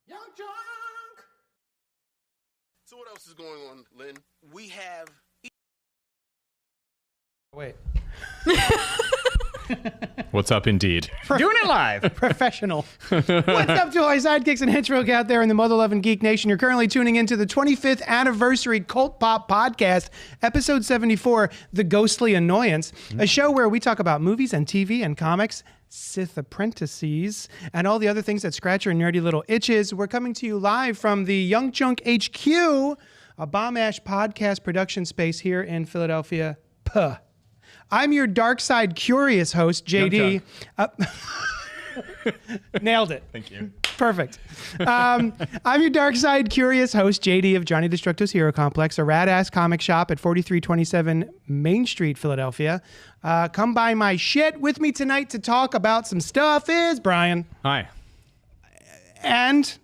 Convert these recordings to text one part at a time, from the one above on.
Young Junk! So what else is going on, Lynn? We have... Wait. What's up, indeed? Doing it live. Professional. What's up to all our sidekicks and henchfolk out there in the mother-loving Geek Nation? You're currently tuning into the 25th anniversary Cult Pop Podcast, episode 74, The Ghostly Annoyance, a show where we talk about movies and TV and comics, Sith apprentices, and all the other things that scratch your nerdy little itches. We're coming to you live from the Young Junk HQ, a bomb-ash podcast production space here in Philadelphia. Puh. I'm your dark side curious host, JD. Nailed it. Thank you. Perfect. I'm your dark side curious host, JD of Johnny Destructo's Hero Complex, a rad-ass comic shop at 4327 Main Street, Philadelphia. Come by my shit. With me tonight to talk about some stuff is Brian. Hi. And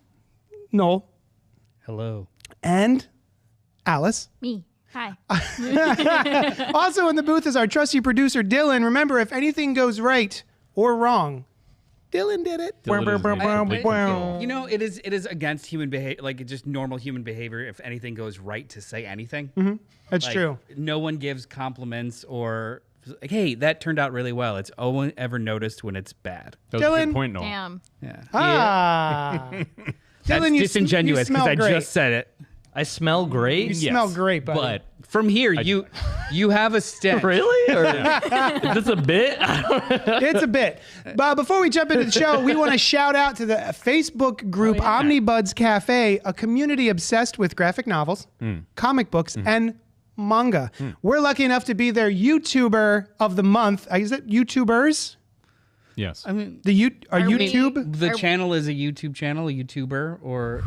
Noel. Hello. And Alice. Me. Hi. Also in the booth is our trusty producer, Dylan. Remember, if anything goes right or wrong, Dylan did it. You know, it is against human behavior, like just normal human behavior. If anything goes right, to say anything. Mm-hmm. That's like, true. No one gives compliments or like, "Hey, that turned out really well." It's only ever noticed when it's bad. That was a Dylan. good point, Noel. Damn. Yeah. Ah. That's Dylan, disingenuous you smell because I great. just said it. I smell great. You smell great, buddy. But From here, you have a stench. really? Or is this a bit? It's a bit. But before we jump into the show, we want to shout out to the Facebook group Omnibuds Cafe, a community obsessed with graphic novels, comic books, and manga. We're lucky enough to be their YouTuber of the month. Is it YouTubers? Yes. I mean, YouTube? the channel is a YouTube channel, a YouTuber, or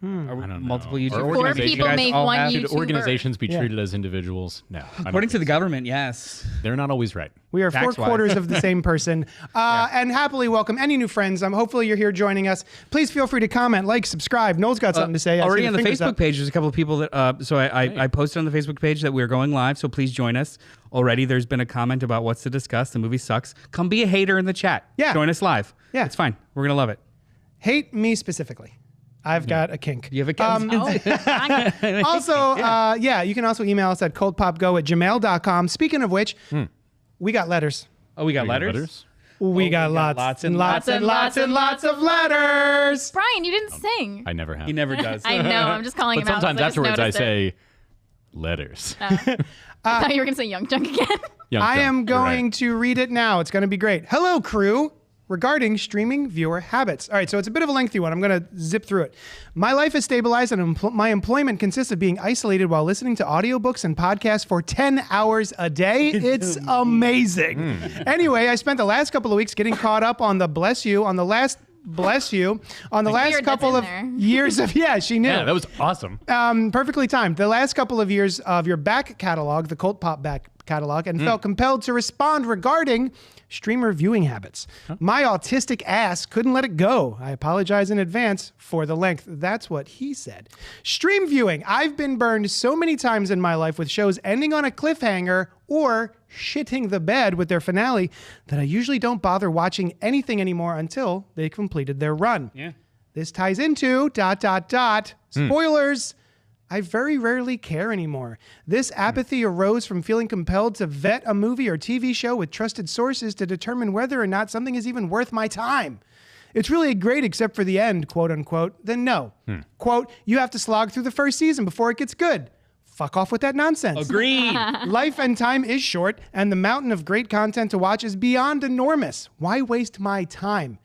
are we multiple know. YouTubers? Four people make one Should YouTuber. organizations be treated as individuals? No. I don't According to think the government, yes. so. They're not always right. We are Tax-wise. 4/4 of the same person. And happily welcome any new friends. Hopefully you're here joining us. Please feel free to comment, like, subscribe. Noel's got something to say. I Already see on the fingers Facebook up. page, there's a couple of people that. So I posted on the Facebook page that we're going live. So please join us. Already, there's been a comment about what's to discuss. The movie sucks. Come be a hater in the chat. Yeah. Join us live. Yeah. It's fine. We're gonna love it. Hate me specifically. I've got a kink. You have a Also, you can also email us at cultpopgo@gmail.com. Speaking of which, we got letters. Oh, we got letters. We got lots and lots and lots and lots of letters. Brian, you didn't sing. I never have. He never does. I know. I'm just calling But him out. sometimes so just afterwards I noticed it. say letters. I thought you were going to say Young Junk again. Young I Junk, am you're going right. to read it now. It's going to be great. Hello, crew. Regarding streaming viewer habits. All right, so it's a bit of a lengthy one. I'm going to zip through it. My life is stabilized and my employment consists of being isolated while listening to audiobooks and podcasts for 10 hours a day. It's amazing. Anyway, I spent the last couple of weeks getting caught up on the last Weird, couple of that's in there. years of, she knew. Yeah, that was awesome. Perfectly timed. The last couple of years of your back catalog, the Cult Pop back catalog, and felt compelled to respond regarding streamer viewing habits. My autistic ass couldn't let it go. I apologize in advance for the length. That's what he said. Stream viewing. I've been burned so many times in my life with shows ending on a cliffhanger or shitting the bed with their finale that I usually don't bother watching anything anymore until they completed their run. Yeah. This ties into ... Spoilers. I very rarely care anymore. This apathy arose from feeling compelled to vet a movie or TV show with trusted sources to determine whether or not something is even worth my time. It's really great except for the end, quote unquote. Then no. Quote, you have to slog through the first season before it gets good. Fuck off with that nonsense. Agreed. Life and time is short, and the mountain of great content to watch is beyond enormous. Why waste my time?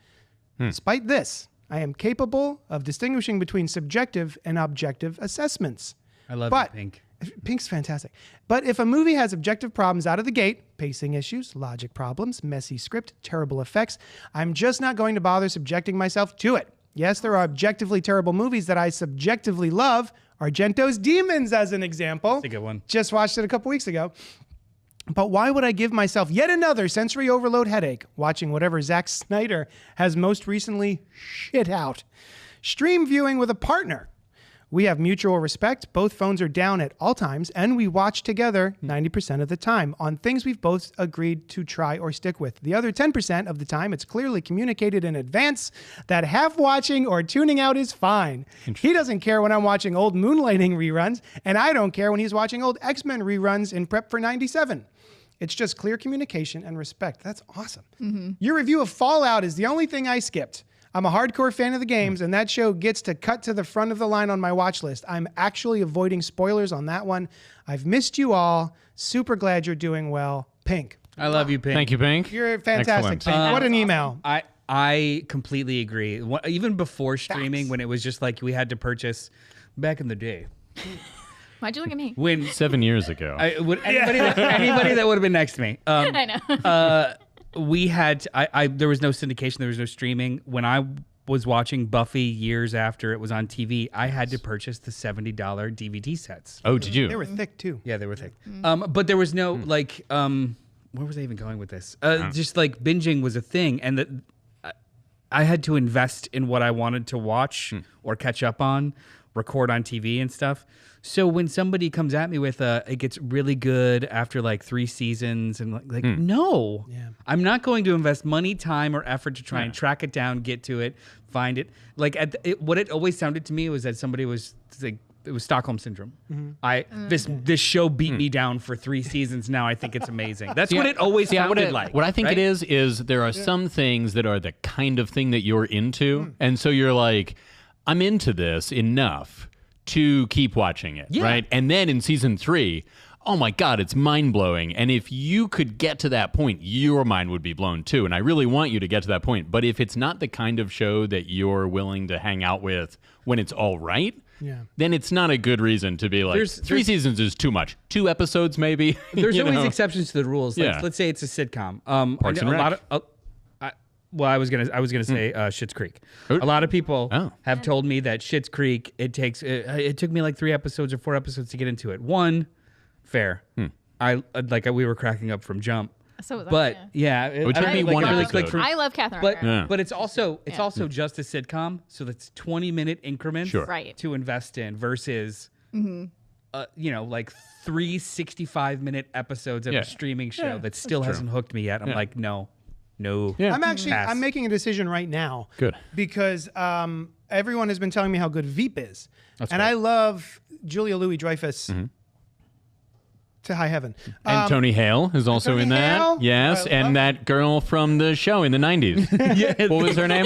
Despite this, I am capable of distinguishing between subjective and objective assessments. I love you, Pink. Pink's fantastic. But if a movie has objective problems out of the gate, pacing issues, logic problems, messy script, terrible effects, I'm just not going to bother subjecting myself to it. Yes, there are objectively terrible movies that I subjectively love. Argento's Demons, as an example. That's a good one. Just watched it a couple weeks ago. But why would I give myself yet another sensory overload headache watching whatever Zack Snyder has most recently shit out? Stream viewing with a partner. We have mutual respect. Both phones are down at all times, and we watch together 90% of the time on things we've both agreed to try or stick with. The other 10% of the time, it's clearly communicated in advance that half watching or tuning out is fine. He doesn't care when I'm watching old Moonlighting reruns, and I don't care when he's watching old X-Men reruns in prep for 97. It's just clear communication and respect. That's awesome. Your review of Fallout is the only thing I skipped. I'm a hardcore fan of the games, and that show gets to cut to the front of the line on my watch list. I'm actually avoiding spoilers on that one. I've missed you all. Super glad you're doing well. Pink. I love you, Pink. Thank you, Pink. You're fantastic, Excellent. Pink. What an email. I completely agree. Even before streaming, when it was just like we had to purchase back in the day. Why'd you look at me? When 7 years ago. anybody that would have been next to me. I know. We had there was no syndication, there was no streaming. When I was watching Buffy years after it was on TV, I had to purchase the $70 DVD sets. Oh, did you? They were thick, too. Yeah, they were thick. But there was no like where was I even going with this? Just like binging was a thing, and I had to invest in what I wanted to watch or catch up on, record on TV and stuff. So when somebody comes at me with it gets really good after like 3 seasons and like no, I'm not going to invest money, time, or effort to try and track it down, get to it, find it. Like what it always sounded to me was that somebody was like, it was Stockholm syndrome. This show beat me down for 3 seasons. Now I think it's amazing. That's what it always sounded like. What I think right? it is there are some things that are the kind of thing that you're into, and so you're like, I'm into this enough to keep watching it, right? And then in season 3, oh my God, it's mind-blowing. And if you could get to that point, your mind would be blown too. And I really want you to get to that point. But if it's not the kind of show that you're willing to hang out with when it's all right, then it's not a good reason to be like, 3 seasons is too much. 2 episodes maybe. There's always exceptions to the rules. Like, let's say it's a sitcom. Parks and Rec. Well, I was gonna say Schitt's Creek. A lot of people have told me that Schitt's Creek it took me like 3 episodes or 4 episodes to get into it. One, fair. We were cracking up from jump. So was I, But It took me one episode. I love Catherine O'Hara. but it's also just a sitcom, so that's 20-minute increments Right. to invest in versus like 3 65-minute episodes of a streaming show that still hasn't hooked me yet. I'm like, no. I'm making a decision right now. Good. Because everyone has been telling me how good Veep is. I love Julia Louis-Dreyfus to high heaven. And Tony Hale is also Tony in that. Hale? Yes, and that girl from the show in the 90s. What was her name?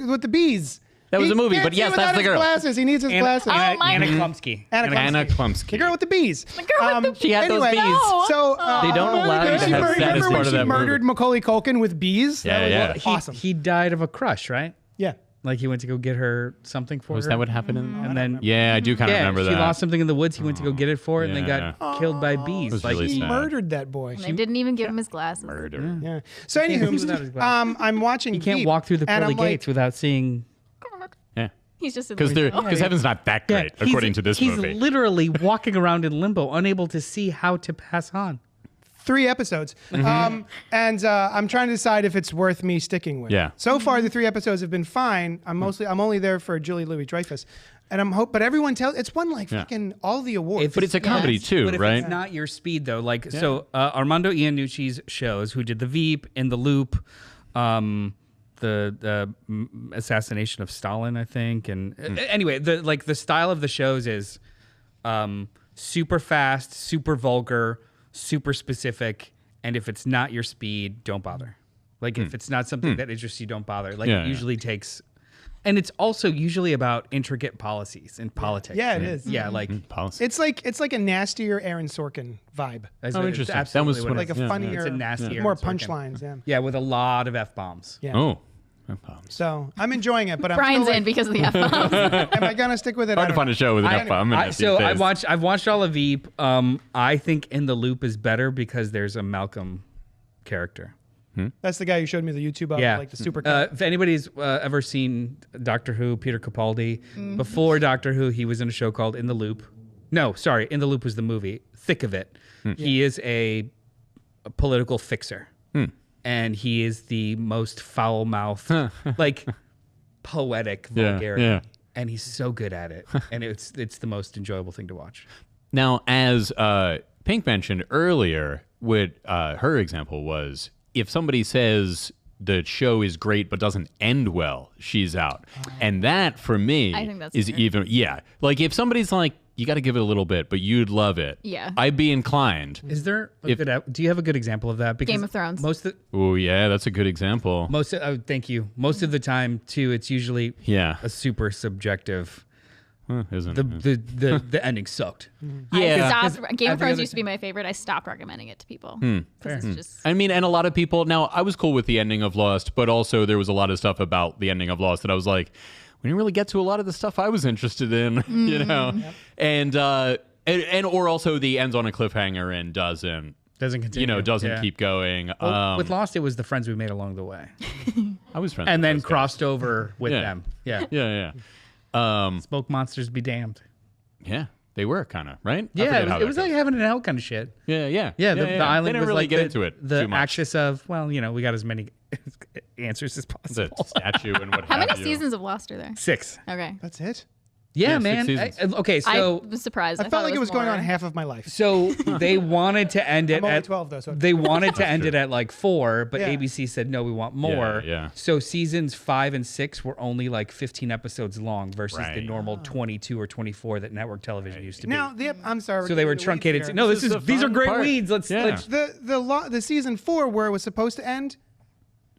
With the bees. That was a movie, Can't but see yes, that's without the his girl. Glasses. He needs his glasses. Anna Klumsky. Anna Klumsky. The girl with the bees. The girl with the She had those bees. So They don't allow you to have that as remember when part of she that murdered movie. Macaulay Culkin with bees? Yeah. Awesome. He died of a crush, right? Yeah. Like he went to go get her something for her. Was that what happened? And then Yeah, I do kind of remember that. she lost something in the woods. He went to go get it for her, and then got killed by bees. was Like really He sad. murdered that boy. And they didn't even give him his glasses. Murder. Yeah. So see without his anywho, glasses. I'm watching you can't Veep, walk through the and pearly I'm like, gates without seeing. Yeah. He's just in Because the heaven's not that great, according to this movie. He's literally walking around in limbo, unable to see how to pass on. 3 episodes. And I'm trying to decide if it's worth me sticking with. Yeah. So far, the 3 episodes have been fine. I'm only there for Julie Louis-Dreyfus. And but everyone tells, it's won like fucking all the awards. But it's a comedy too, But if right? it's not your speed, though, like so, Armando Iannucci's shows, who did The Veep, In the Loop, the assassination of Stalin, I think, and anyway, the style of the shows is super fast, super vulgar, super specific, and if it's not your speed, don't bother. Like if it's not something that interests you, don't bother. Like it usually takes. And it's also usually about intricate policies and politics. Yeah, it is. Yeah, like Policy. It's like a nastier Aaron Sorkin vibe. interesting. That Absolutely was what Like it a is. funnier, It's a nastier more Sorkin. punchlines. Yeah. Yeah, with a lot of F-bombs. Yeah. Oh. So I'm enjoying it, but I'm Brian's still in because of the F-bombs. am I gonna stick with it? Hard to find a show with an F-bomb in it these days. I've watched all of Veep. I think In the Loop is better because there's a Malcolm character. That's the guy who showed me the YouTube of, Yeah, like the super. if anybody's ever seen Doctor Who, Peter Capaldi, before Doctor Who, he was in a show called In the Loop. No, sorry, In the Loop was the movie. Thick of It. He is a political fixer, and he is the most foul-mouthed, like poetic vulgarity. yeah. and he's so good at it, and it's the most enjoyable thing to watch. Now, as Pink mentioned earlier, what her example was, if somebody says the show is great but doesn't end well, she's out. And that, for me, I think that's is fair. even, like if somebody's like, you got to give it a little bit, but you'd love it. Yeah. I'd be inclined. Is there do you have a good example of that? Because Game of Thrones. Oh, yeah, that's a good example. Thank you. Most of the time, too, it's usually a super subjective. Isn't it? The ending sucked. Yeah. Game of Thrones used to be my favorite. I stopped recommending it to people. Because it's just... I mean, and a lot of people, now I was cool with the ending of Lost, but also there was a lot of stuff about the ending of Lost that I was like, we didn't really get to a lot of the stuff I was interested in, you know? Yep. And or also the ends on a cliffhanger and doesn't continue. Doesn't keep going. Well, with Lost, it was the friends we made along the way. I was friends and with then those guys. crossed over with them. Yeah. Smoke monsters be damned. Yeah, they were kind of, right? I Yeah, forget how it that was goes. like heaven and hell kind of shit. Yeah. The island They didn't was really like get into it the too much. axis of, well, we got as many answers as The possible. statue and what How have many you. seasons of Lost are there? 6. Okay. That's it. Yeah, Yeah, man. 6 seasons. Okay, I so was surprised. I felt like it was going more. on half of my life. so they wanted to end it I'm only at 12 though, so they wanted to end true. it at like 4, but Yeah. ABC said no, we want more. Yeah. So seasons 5 and 6 were only like 15 episodes long versus the Right. normal 22 or 24 that network television used to be. Now, I'm sorry. So they were getting into the truncated. weeds here. No, This is the these are fun great part. weeds. Let's Yeah. The season 4 where it was supposed to end,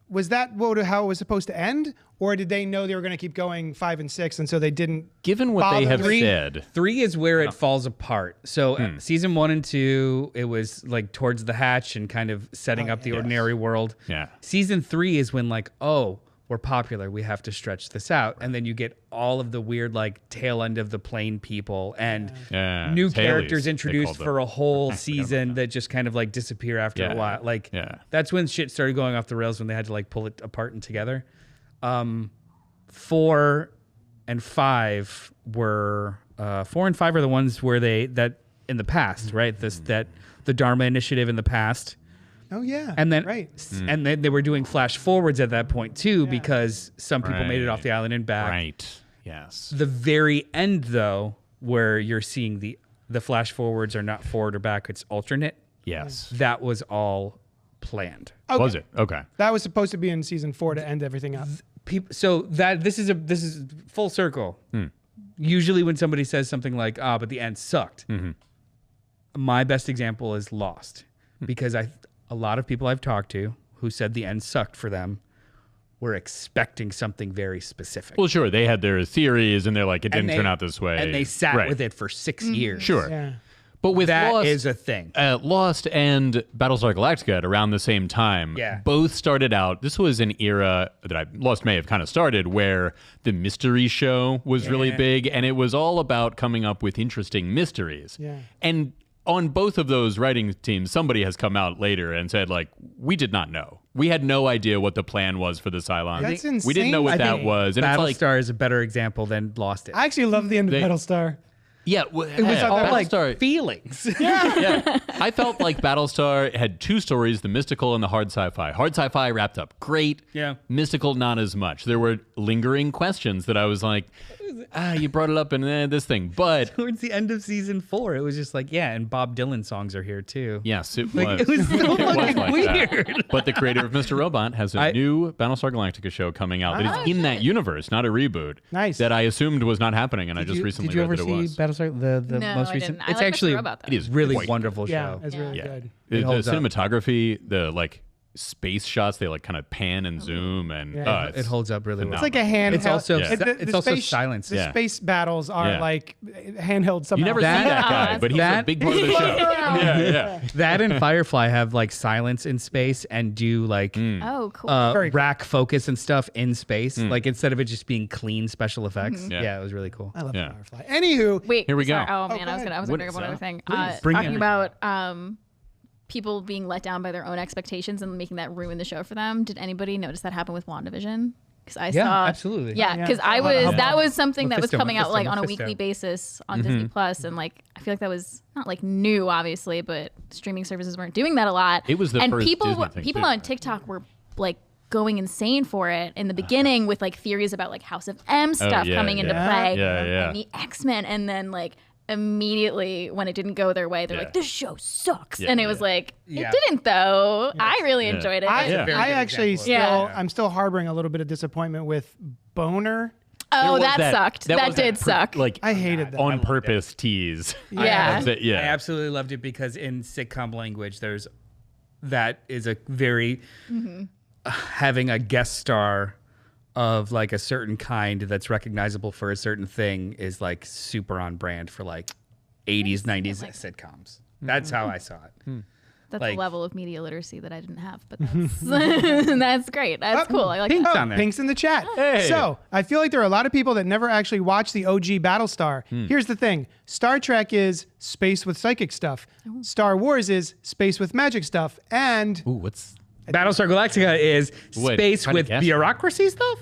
was that how it was supposed to end, or did they know they were going to keep going 5 and 6, and so they didn't? Given what they bother have with- said, 3 is where it falls apart. So season 1 and 2, it was like towards the hatch and kind of setting up the ordinary world. Yeah. Season 3 is when like, oh, we're popular, we have to stretch this out, and then you get all of the weird like tail end of the plane people and Yeah. new Tailies, characters they introduced called for them. a whole season that just kind of like disappear after a Yeah. while. Like that's when shit started going off the rails, when they had to like pull it apart and together. 4 and 5 were 4 and 5 are the ones where that in the past, right? That the Dharma Initiative in the past. Oh yeah. And then, right. and then they were doing flash forwards at that point too, because some people made it off the island and back. right? Yes. The very end, though, where you're seeing the flash forwards are not forward or back; it's alternate. Yes. That was all planned. Okay. Was it? Okay. That was supposed to be in season 4 to end everything up. So that this is full circle. Usually, when somebody says something like, but the end sucked," my best example is Lost, because a lot of people I've talked to who said the end sucked for them were expecting something very specific. Well, sure. They had their theories, and they're like, it didn't And turn out this way, and they sat Right. with it for 6 years. Sure. Yeah. But with That Lost, is a thing. Lost and Battlestar Galactica at around the same time, Yeah. both started out. This was an era that Lost may have kind of started, where the mystery show was really big, and it was all about coming up with interesting mysteries. Yeah. And on both of those writing teams, somebody has come out later and said, like, we did not know. We had no idea what the plan was for the Cylons. That's We didn't know insane what to that me. was. And it's like, Battlestar is a better example than Lost is. I actually love the end of Battlestar. yeah, it was all like Battlestar, feelings. yeah. I felt like Battlestar had two stories, the mystical and the hard sci-fi. Hard sci-fi wrapped up great. Yeah. Mystical, not as much. There were lingering questions that I was like, you brought it up in this thing. But Towards the end of season 4, it was just like, yeah, and Bob Dylan songs are here too. yes, it Like, was. it was so It was fucking like weird. that. But the creator of Mr. Robot has a new Battlestar Galactica show coming out that is in that universe, not a reboot. Nice. That I assumed was not happening, and I just recently Did you read ever that see it was. Battlestar, the No, most I recent? didn't. I It's like Mr. actually Robot, though. It is really quite wonderful Yeah, show. it's really Yeah. good. The holds up. cinematography, the like space shots, they like kind of pan and zoom, and Yeah. It holds up really well. It's like a handheld. It's also Yeah. it's also silence. The Yeah. space battles are Yeah. like handheld somehow. You never That- see that guy, Oh, but he's a that- big part of the show. yeah. That and Firefly have like silence in space and do like Oh, cool. Very cool. rack focus and stuff in space. Like instead of it just being clean special effects. Yeah. Yeah, it was really cool. I love Yeah. Firefly. Anywho, Wait, Here we go. sorry. Oh man, go I was ahead. gonna What bring up is one other that? thing. Bring Talking it. about people being let down by their own expectations and making that ruin the show for them. Did anybody notice that happen with WandaVision? Because I Yeah, saw absolutely. Yeah, Yeah. because I was that was something that was Mephisto, coming out like on a Mephisto. weekly basis on Disney Plus, and like I feel like that was not like new, obviously, but streaming services weren't doing that a lot. It was the and first people Disney thing, people too. on TikTok were like going insane for it in the beginning with like theories about like House of M stuff coming into play and the X-Men, and then like immediately when it didn't go their way, they're like, this show sucks. And it was like, it didn't though. I really enjoyed it. I actually I'm still harboring a little bit of disappointment with Boner. Oh, that sucked. That did suck. Like I hated that. On purpose tease. Yeah. I absolutely loved it because in sitcom language, that is a very having a guest star of like a certain kind that's recognizable for a certain thing is like super on brand for like 80s, 90s sitcoms. That's how I saw it. That's like, a level of media literacy that I didn't have, but that's, that's great. That's cool. I like Pink's that. on there. Pink's in the chat. Hey. So I feel like there are a lot of people that never actually watched the OG Battlestar. Here's the thing. Star Trek is space with psychic stuff. Star Wars is space with magic stuff. And Ooh, what's Battlestar Galactica is space try to with guess. bureaucracy stuff?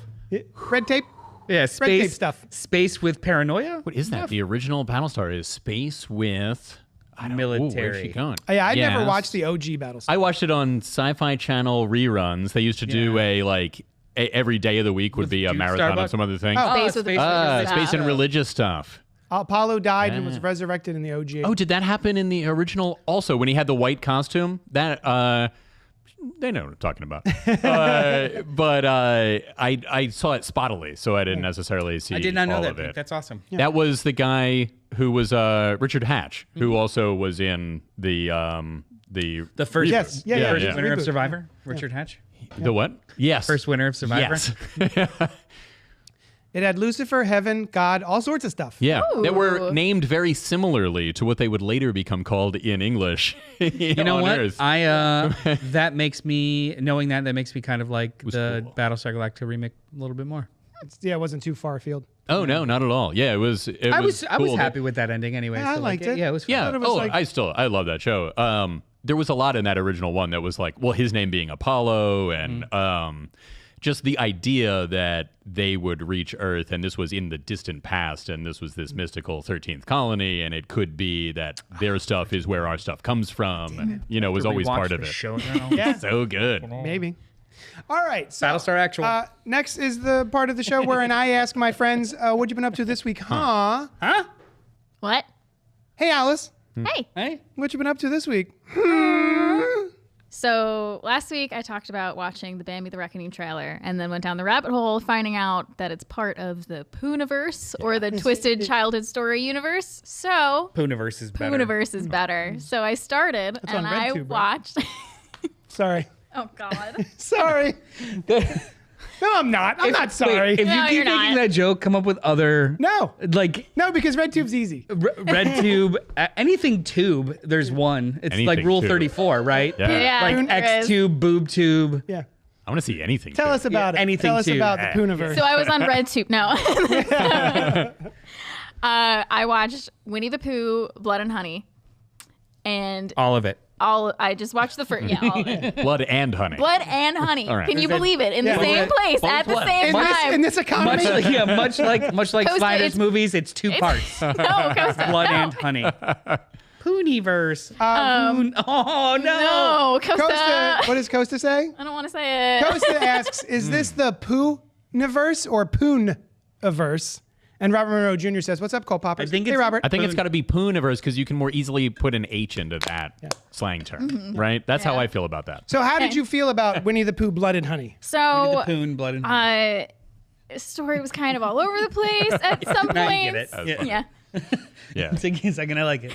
red tape. Yeah, Red tape space stuff. Space with paranoia? what is that? The original Battlestar is space with Military. Ooh, where's she going? Yeah, I never Yes. watched the OG Battlestar. I watched it on Sci-Fi Channel reruns. They used to do every day of the week would be a Duke marathon Starbucks? of some other thing. Space with religious Space stuff. and religious stuff. Apollo died and was resurrected in the OG. Oh, did that happen in the original? Also, when he had the white costume, that they know what I'm talking about. But I saw it spottily, so I didn't necessally see. I did not know all that. of it. That's awesome. That was the guy who was Richard Hatch, who also was in the The first, Yes. Yeah, yeah, first yeah. winner of Reboot. Survivor, Richard Hatch. the what? Yes, First winner of Survivor. Yes. It had Lucifer, Heaven, God, all sorts of stuff. Yeah, that were Ooh. named very similarly to what they would later become called in English. You know what? That makes me knowing that makes me kind of like the cool. Battlestar Galactica remake a little bit more. Yeah, it wasn't too far afield. Oh no, not at all. Yeah, it was. I was cool. happy with that ending anyway. Yeah, I so, liked it. Yeah, it was. Fun. Yeah. thought it was Oh, like- I love that show. There was a lot in that original one that was like, well, his name being Apollo, and just the idea that they would reach Earth, and this was in the distant past, and this was this mystical 13th colony, and it could be that their stuff is where our stuff comes from, and, was always part of it. Show now. Yeah, So good. maybe. All right. So, Battlestar Actual. next is the part of the show wherein I ask my friends, what you been up to this week? Huh? What? Hey, Alice. Hey. Hey, What you been up to this week? So last week I talked about watching the Bambi the Reckoning trailer and then went down the rabbit hole finding out that it's part of the Pooniverse or the Twisted Childhood Story universe. So Pooniverse is better. Pooniverse is better. So I started That's on and I RedTube, right? watched. Sorry. Oh God. Sorry. No, I'm not. I'm not sorry. Wait, if No, you keep you're making not. that joke, come up with other No. like No, because RedTube's easy. red tube, anything tube. There's one. It's like Anything Rule tube. 34, right? Yeah. Yeah, Like there X is. tube, boob tube. Yeah. I want to see anything. Tell too. us about it. anything Tell us too. about the Pooniverse. So I was on RedTube. No. I watched Winnie the Pooh, Blood and Honey, and All of it. I just watched the first. Yeah, all of it. Blood and honey. Blood and Honey. All right. Can you believe it? In the Yeah. same place at the blood. same time. in this economy? Much like Costa, Sliders it's- movies, it's two parts. No, Costa, Blood no. and honey. Pooniverse. Oh no. No, Costa. Costa, what does Costa say? I don't want to say it. Costa asks, is this the Pooh-niverse or Poon-averse? And Robert Monroe Jr. says, what's up, CultPoppers? I think Hey, it's- Robert. I think it's got to be Pooniverse because you can more easily put an H into that slang term, right? That's how Yeah. I feel about that. So how did you feel about Winnie the Pooh, Blood and Honey? So, Poon, blood and honey. story was kind of all over the place at some Now point. you get it. Yeah. Yeah. Taking a second, I like it.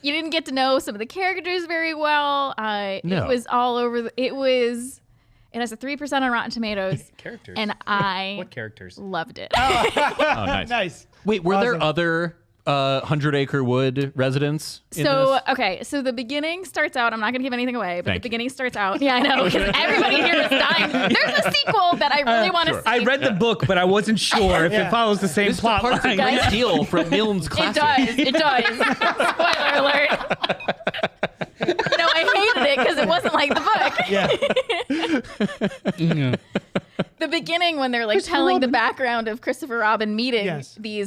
You didn't get to know some of the characters very well. No. It was all over. It has a 3% on Rotten Tomatoes. Characters. And I What characters? loved it. Oh, nice. Nice. Wait, were there Awesome. other 100 Acre Wood residents in So, this? okay, so the beginning starts out, I'm not going to give anything away, but Thank the you. beginning starts out, yeah, I know, because everybody here is dying. There's a sequel that I really want to sure. see. I read the book, but I wasn't sure if Yeah. it follows the same This plot part's a line. great deal from Milne's Classic. It does. Spoiler alert. No, I hated it because it wasn't like the book. Yeah. The beginning beginning when they're like telling the background of Christopher Robin meeting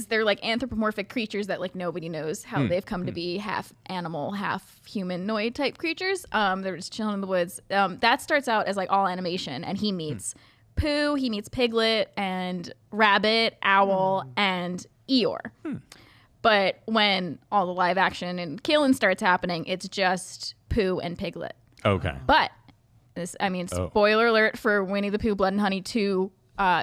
they're like anthropomorphic creatures that like nobody knows how they've come to be, half animal, half humanoid type creatures. They're just chilling in the woods. That starts out as like all animation, and he meets Pooh, he meets Piglet and Rabbit, Owl, and Eeyore. But when all the live action and killing starts happening, it's just Pooh and Piglet. Okay. But spoiler alert for Winnie the Pooh Blood and Honey 2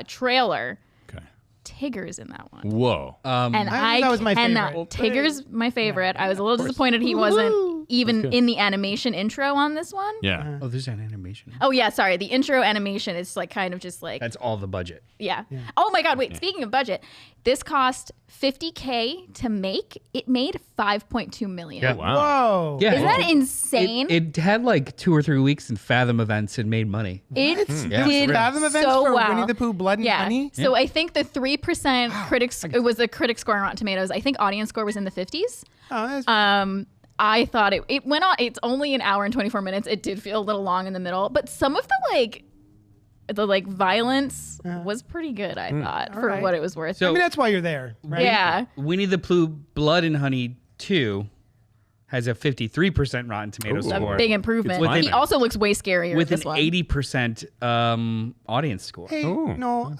trailer. Okay. Tigger's in that one. Whoa. And that was my favorite. Tigger's my favorite. I was a little disappointed he wasn't even in the animation intro on this one. Yeah. Oh, there's an animation. Oh, yeah, sorry. The intro animation is like kind of just like... That's all the budget. Yeah. Oh, my God. Wait, speaking of budget, this cost $50K to make. It made $5.2 million. Yeah. Wow. Whoa. Yeah. Isn't that insane? It had like 2 or 3 weeks in Fathom events and made money. It did Fathom events so for well. Winnie the Pooh Blood and Honey? So I think the 3% critics, it was the critic score on Rotten Tomatoes. I think audience score was in the 50s. Oh, that's I thought it went on. It's only an hour and 24 minutes. It did feel a little long in the middle, but some of the violence was pretty good. I thought for what it was worth. I mean, that's why you're there, right? Yeah. Winnie the Pooh Blood and Honey 2 has a 53% Rotten Tomatoes score. A big improvement. He also looks way scarier with this an one. 80% audience score. Hey, no,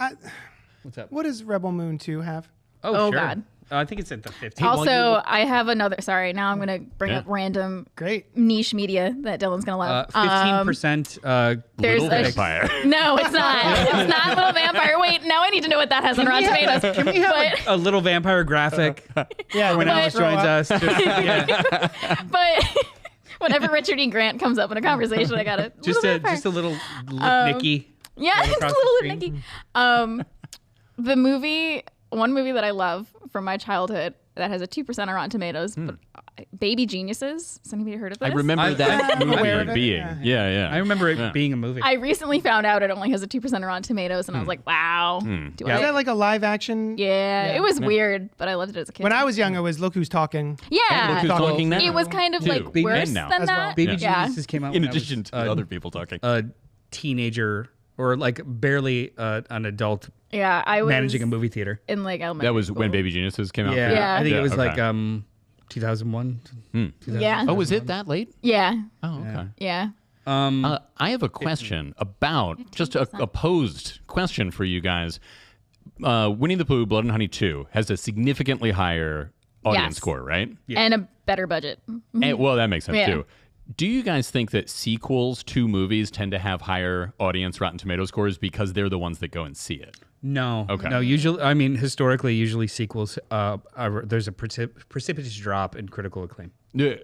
What's up? what does Rebel Moon 2 have? Oh, sure. God. I think it's at the 50. Also, I have another. Sorry, now I'm going to bring up random niche media that Dylan's going to love. 15% there's Little Vampire. No, it's not. It's not Little Vampire. Wait, now I need to know what that has on Rotten Tomatoes. Can we have a little vampire graphic. when Alice joins us. But whenever Richard E. Grant comes up in a conversation, I got it. Just a little lip Nicky. Yeah, just a little lip Nicky. The movie. One movie that I love from my childhood that has a 2% on Rotten Tomatoes, but Baby Geniuses. Has anybody heard of this? I remember that movie being. Yeah. I remember it being a movie. I recently found out it only has a 2% on Rotten Tomatoes, and I was like, wow. Is that like a live action? Yeah, it was weird, but I loved it as a kid. When I was young, it was Look Who's Talking. Yeah. Look Who's Talking now. It was kind of like worse now. than As that. Baby Geniuses came out in when addition I was, to other people talking. A teenager or like barely an adult Yeah, I was managing a movie theater. in like elementary That was school. when Baby Geniuses came out? Yeah, I think it was okay. like 2001. 2000. Yeah. Oh, was it that late? Yeah. Oh, okay. Yeah. I have a question about, just a posed question for you guys. Winnie the Pooh, Blood and Honey 2 has a significantly higher audience Yes. score, right? And a better budget. And, well, that makes sense Yeah. too. Do you guys think that sequels to movies tend to have higher audience Rotten Tomato scores because they're the ones that go and see it? No. Okay. No, historically, sequels, there's a precipitous drop in critical acclaim.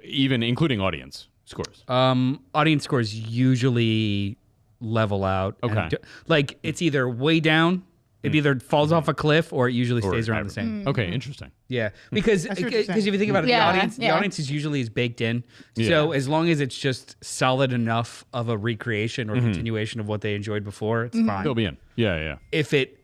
Even including audience scores. Audience scores usually level out. Okay. Like it's either way down, it either falls off a cliff, or it usually stays around the same. Okay, interesting. Yeah, because what you're saying. if you think about it, Yeah, the audience is usually baked in. Yeah. So as long as it's just solid enough of a recreation or continuation of what they enjoyed before, it's fine. They'll be in. Yeah. If it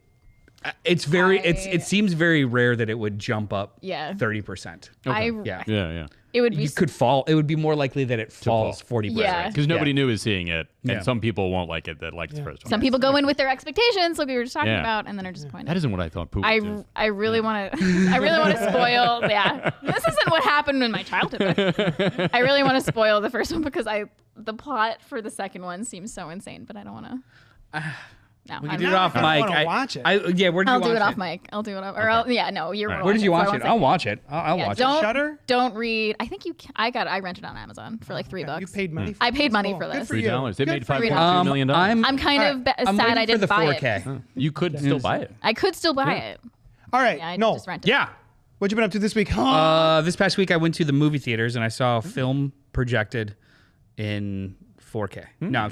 seems very rare that it would jump up 30%. Yeah. It would be You could fall. It would be more likely that it falls 40%. Yeah. Because nobody new is seeing it, and Yeah. some people won't like it that liked the first one. some people go in with their expectations, like we were just talking Yeah. about, and then are disappointed. That isn't what I thought Pooh would do. I really want to spoil. Yeah, this isn't what happened in my childhood. But I really want to spoil the first one because the plot for the second one seems so insane, but I don't want to. No, We can do it off mic. I wanna watch it. where did you watch I'll do it off mic. I'll do it off. Or you're. Where did you watch it? I'll I'll watch it. I'll watch it. Don't Shudder? Don't read. I think you. I rented it on Amazon for like $3. You paid money. I paid money for Good this. for you. $3. They made Good for you. $5.2 million. I'm kind of I'm sad waiting I didn't for the buy 4K. it. You could still buy it. I could still buy it. All right, Yeah, I Noel, just rented it. Yeah. what you been up to this week? This past week I went to the movie theaters and I saw a film projected in 4K. No,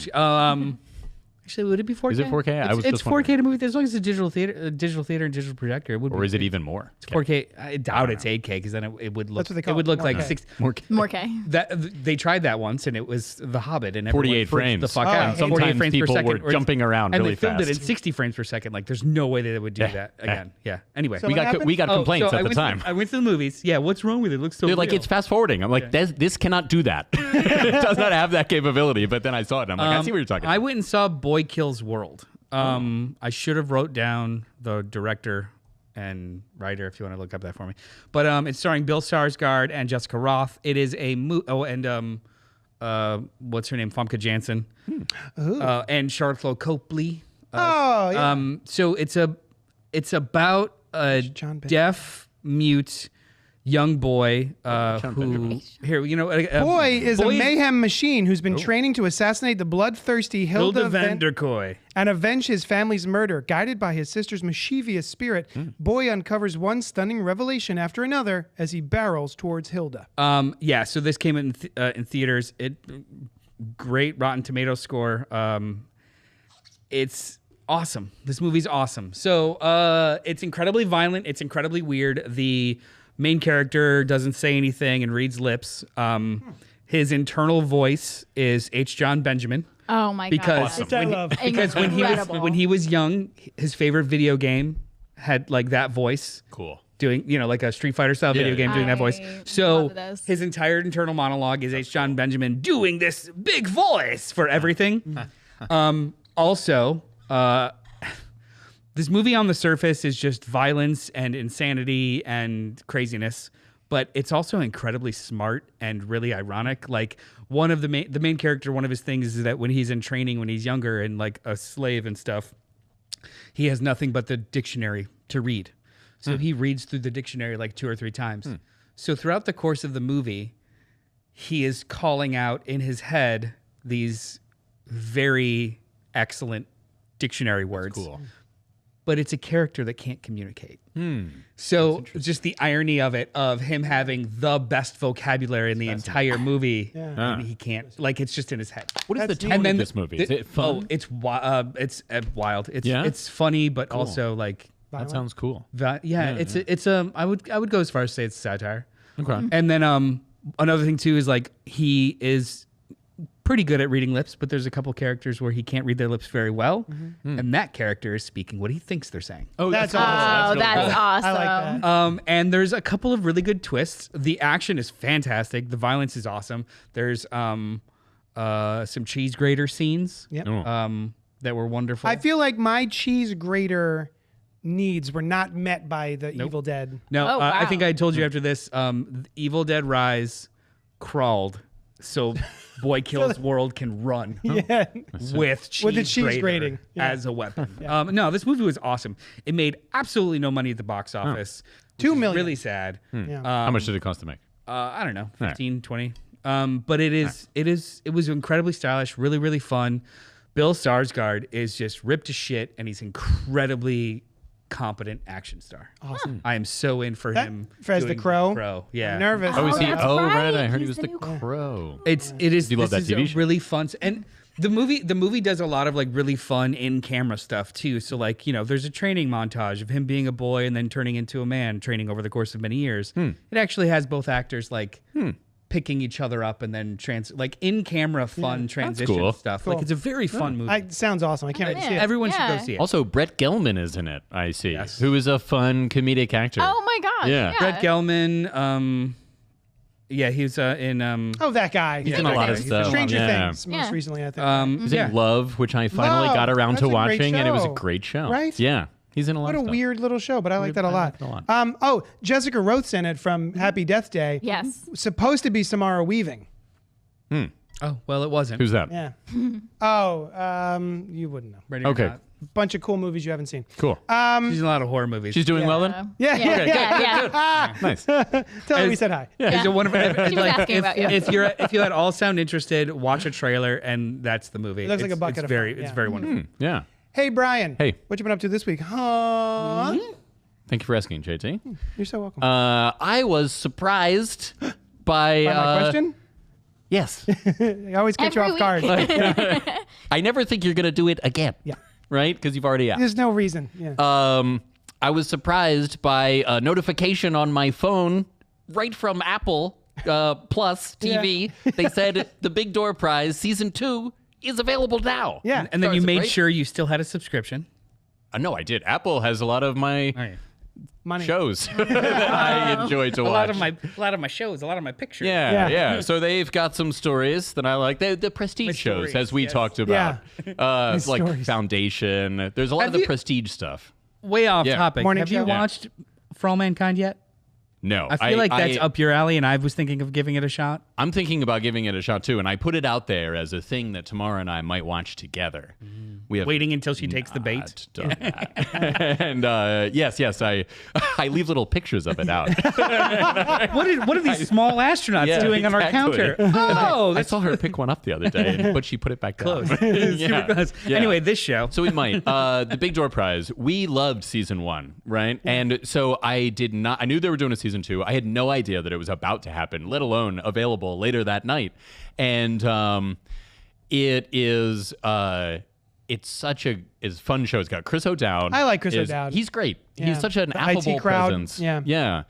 actually, would it be 4K? Is it 4K? I was It's just 4K wondering. to movie as long as it's a digital theater and digital projector. It would. Or is it even more? It's 4K. I doubt it's 8K because then it would look. That's what they call it would it, look like 4K. 6. More K. They tried that once and it was The Hobbit and everyone 48 freaked frames. The fuck Oh, out. and 48 sometimes frames people per second. were jumping around and really they filmed it fast. in 60 frames per second. Like there's no way that it would do that again. Yeah. Anyway, So We what got happened? complaints so at the time. I went to the movies. Yeah, what's wrong with it? It looks so They're like, real. it's fast forwarding. I'm like, this cannot do that. It does not have that capability. But then I saw it and I'm like, I see what you're talking I about. went and saw Boy Kills World. I should have wrote down the director and writer if you want to look up that for me. But it's starring Bill Skarsgård and Jessica Roth. It is a and what's her name? Famke Janssen. And Charlotte Copley. So it's about a deaf mute young boy who Boy is a mayhem machine who's been training to assassinate the bloodthirsty Hilda van der Kooi and avenge his family's murder. Guided by his sister's mischievous spirit, Boy uncovers one stunning revelation after another as he barrels towards Hilda. So this came in theaters. Great Rotten Tomatoes score. It's awesome. This movie's awesome. So it's incredibly violent. It's incredibly weird. The main character doesn't say anything and reads lips. His internal voice is H. John Benjamin. Oh my god! Because when he was young, his favorite video game had like that voice. Cool. Doing like a Street Fighter style video game, doing that voice. So his entire internal monologue is H. John Benjamin doing this big voice for everything. Also. This movie on the surface is just violence and insanity and craziness, but it's also incredibly smart and really ironic. Like one of the main character, one of his things is that when he's in training, when he's younger and like a slave and stuff, he has nothing but the dictionary to read. So he reads through the dictionary like 2 or 3 times. So throughout the course of the movie, he is calling out in his head these very excellent dictionary words. That's cool. But it's a character that can't communicate. So just the irony of it, of him having the best vocabulary in the entire movie, and he can't, like, it's just in his head. What is the tone of this movie? Is it fun? Oh, it's wild. It's funny, but also like that sounds cool. It's I would go as far as say it's satire. Okay. And then another thing too is like he is pretty good at reading lips, but there's a couple characters where he can't read their lips very well, and that character is speaking what he thinks they're saying. Oh, that's awesome. That's awesome. I like that. And there's a couple of really good twists. The action is fantastic. The violence is awesome. There's some cheese grater scenes that were wonderful. I feel like my cheese grater needs were not met by the Evil Dead. No, wow. I think I told you after this, Evil Dead Rise crawled so Boy Kills World can run with the cheese grating as a weapon. No, this movie was awesome. It made absolutely no money at the box office. $2 million. Really sad. How much did it cost to make? I don't know, 15, 20. But it was incredibly stylish, really, really fun. Bill Skarsgård is just ripped to shit, and he's incredibly competent action star. Awesome. I am so in for him. As the Crow? Yeah. I'm nervous. Oh, is he? that's Oh, right. right. I heard he was He's the the new Crow. It is. Do you love this that is TV a show? really fun, and the movie does a lot of like really fun in camera stuff too. So like there's a training montage of him being a boy and then turning into a man, training over the course of many years. It actually has both actors like picking each other up and then like in camera fun transition cool. stuff. Cool. Like it's a very fun movie. Sounds awesome. I can't wait to see it. Everyone should go see it. Also, Brett Gelman is in it, I see, Yes. who is a fun comedic actor. Oh my gosh. Yeah. Brett Gelman. Yeah, he was in. That guy. He's in a lot of stuff. Stranger Yeah. Things, most Yeah. recently, I think. He's in Love, which I finally got around That's to a great watching, and it was a show. great show. Right? Yeah. He's in a lot What a of stuff. weird little show, but I like that a I lot. like it a lot. Jessica Roth's in it from Happy Death Day. Yes. Supposed to be Samara Weaving. Oh well, it wasn't. Who's that? Yeah. You wouldn't know. Ready or Okay. not. Bunch of cool movies you haven't seen. Cool. She's in a lot of horror movies. She's doing well then? Yeah. Nice. Tell her we said hi. Is it one of She was asking about you. if you at all sound interested, watch a trailer, and that's the movie. It looks like a bucket it's of very, fun, It's yeah. very wonderful. Yeah. Hey, Brian. Hey. What you been up to this week? Thank you for asking, JT. You're so welcome. I was surprised by my question? Yes. I always catch you Every off week. guard. I never think you're going to do it again. Yeah. Right? Because you've already asked. There's no reason. Yeah. I was surprised by a notification on my phone right from Apple Plus TV. They said the Big Door Prize Season 2 is available now. Yeah. And then So you it's made great. sure you still had a subscription. No, I did. Apple has a lot of my Money. shows that I enjoy to watch. A lot of my shows, a lot of my pictures. Yeah. So they've got some stories that I like. The prestige shows, as we talked about. Like stories. Foundation. There's a lot of the prestige stuff. Way off topic. Morning Have show? you watched For All Mankind yet? No. I feel like that's up your alley, and I was thinking of giving it a shot. I'm thinking about giving it a shot too, and I put it out there as a thing that Tamara and I might watch together. We have Waiting until she takes the bait. done that. And yes, I leave little pictures of it out. What are these small astronauts doing on our counter? Oh, I saw her pick one up the other day, but she put it back down. close. Super close. Yeah. Anyway, this show. So we might. The Big Door Prize. We loved season 1, right? And so I did not. I knew they were doing a season 2. I had no idea that it was about to happen, let alone available later that night. And it is. It's such a fun show. It's got Chris O'Dowd. I like Chris O'Dowd. He's great. Yeah. He's such an The affable IT crowd. presence. Yeah.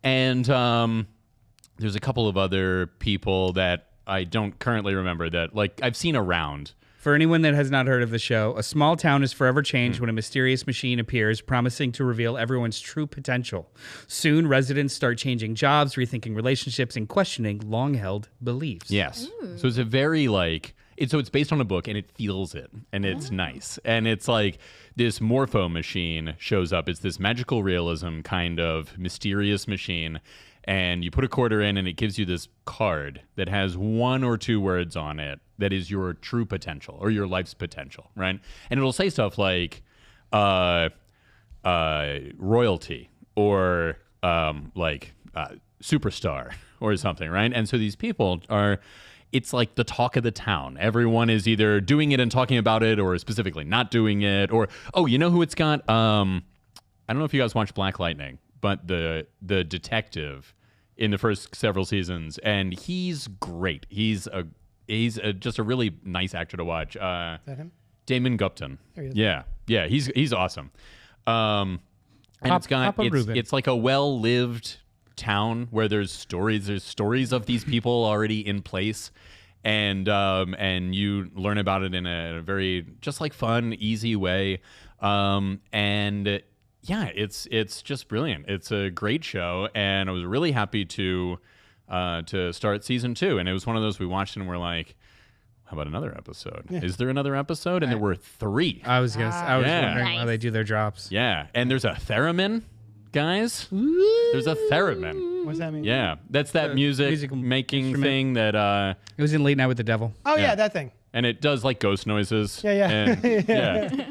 And there's a couple of other people that I don't currently remember that like I've seen around. For anyone that has not heard of the show, a small town is forever changed when a mysterious machine appears, promising to reveal everyone's true potential. Soon, residents start changing jobs, rethinking relationships, and questioning long-held beliefs. Yes. So it's a very like it's based on a book and it feels it and it's nice. And it's like this morpho machine shows up. It's this magical realism kind of mysterious machine. And you put a quarter in and it gives you this card that has 1 or 2 words on it that is your true potential or your life's potential, right? And it'll say stuff like royalty or superstar or something, right? And so these people it's like the talk of the town. Everyone is either doing it and talking about it or specifically not doing it. Or, you know who it's got? I don't know if you guys watch Black Lightning, but the detective in the first several seasons, and he's great. He's just a really nice actor to watch. Is that him? Damon Gupton. There he is. Yeah, he's awesome. And it's like a well-lived town where there's stories of these people already in place, and you learn about it in a very just like fun, easy way. Yeah, it's just brilliant. It's a great show, and I was really happy to start season 2. And it was one of those we watched and we're like, how about another episode? Yeah. Is there another episode? And there were 3. I was wondering Nice. how they do their drops. Yeah, and there's a theremin, guys. There's a theremin. What does that mean? Yeah, that's that music making instrument. thing that. It was in Late Night with the Devil. Oh yeah, that thing. And it does like ghost noises. Yeah. And, yeah.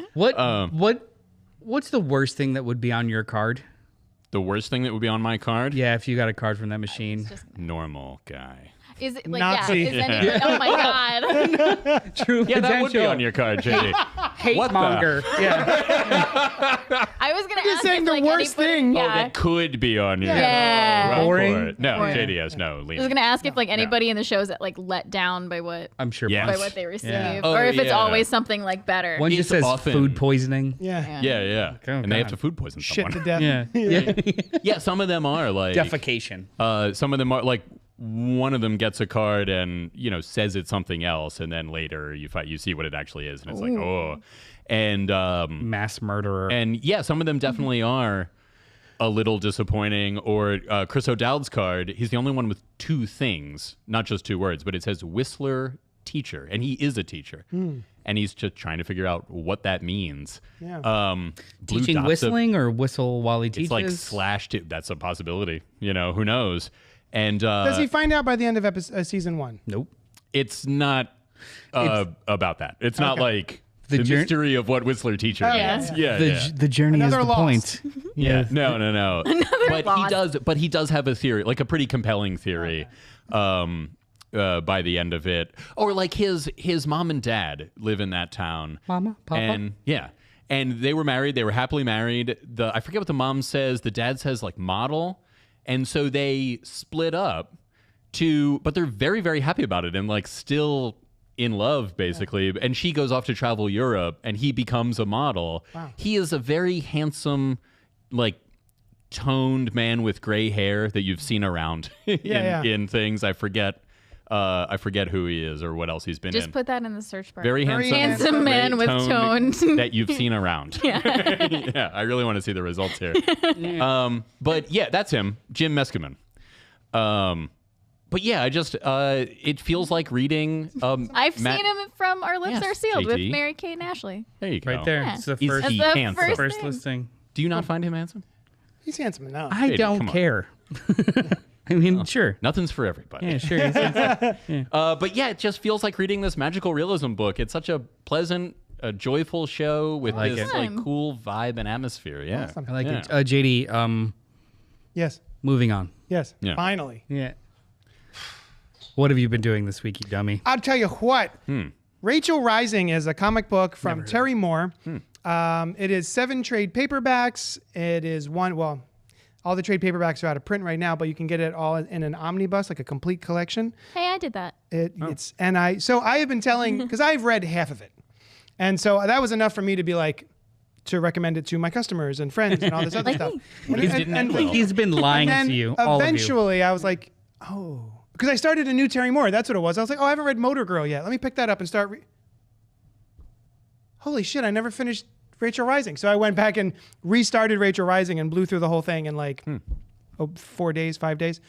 What's the worst thing that would be on your card? The worst thing that would be on my card? Yeah, if you got a card from that machine. Normal guy. Is it like Nazi. Is anybody, oh my god. True Yeah, that would be on your card, JD. hate What the- monger. Yeah. I was gonna You're ask saying if, the like, worst anybody- thing. Yeah. That could be on your Yeah. card. Boring? No, Boring. JD has no. I was gonna ask if like anybody in the shows that like let down by what I'm sure. Yeah. by what they receive, Yeah. Oh, or if it's yeah. always something like better. One just It's says often- food poisoning. Yeah. Yeah. Oh, And they have God. to food poison Shit someone. to death. Yeah. Yeah, some of them are like Defecation. some of them are like one of them gets a card and says it's something else, and then later you see what it actually is, and it's like and Mass murderer. and yeah, some of them definitely are a little disappointing. Or Chris O'Dowd's card, he's the only one with 2 things, not just 2 words, but it says Whistler teacher, and he is a teacher, and he's just trying to figure out what that means. Yeah. Blue Teaching dots of- whistling or whistle while he teaches? It's like slashed. That's a possibility. Who knows? And Does he find out by the end of season 1? Nope. it's not about that. It's not like the mystery of what Whistler teacher is. Yeah. The journey Another is the lost. point. Yeah. No. But lost. he does have a theory, like a pretty compelling theory. By the end of it, or like his mom and dad live in that town. Mama, Papa. And and they were married. They were happily married. I forget what the mom says. The dad says like model, and so they split up. But they're very, very happy about it and like still in love basically. And she goes off to travel Europe, and he becomes a model. Wow. He is a very handsome, like toned man with gray hair that you've seen around in things. I forget I forget who he is or what else he's been Just in. put that in the search bar. Very handsome man with tone that you've seen around. Yeah, I really want to see the results here. But yeah, that's him, Jim Meskimen. But yeah, I just it feels like reading. I've seen him from Our Lips Are Sealed JT. with Mary Kate and Ashley. There you go. Right there. Yeah. It's the Is first, he That's the handsome? first thing. listing. Do you not find him handsome? He's handsome enough. I JD, don't come on. care. I mean, sure. Nothing's for everybody. Yeah, sure. But yeah, it just feels like reading this magical realism book. It's such a pleasant, joyful show with like this it. like cool vibe and atmosphere. Yeah, Awesome. I like Yeah. it. JD, Yes. moving on. Yes. Yeah. Finally. Yeah. What have you been doing this week, you dummy? I'll tell you what. Rachel Rising is a comic book from Terry Moore. It is 7 trade paperbacks. It is all the trade paperbacks are out of print right now, but you can get it all in an omnibus, like a complete collection. Hey, I did that. I have been telling, because I've read half of it. And so that was enough for me to be like, to recommend it to my customers and friends and all this other stuff. He's been lying and then to you. All of you. eventually I was like, oh, because I started a new Terry Moore. That's what it was. I was like, oh, I haven't read Motor Girl yet. Let me pick that up and start. Holy shit, I never finished Rachel Rising. So I went back and restarted Rachel Rising and blew through the whole thing in like 5 days.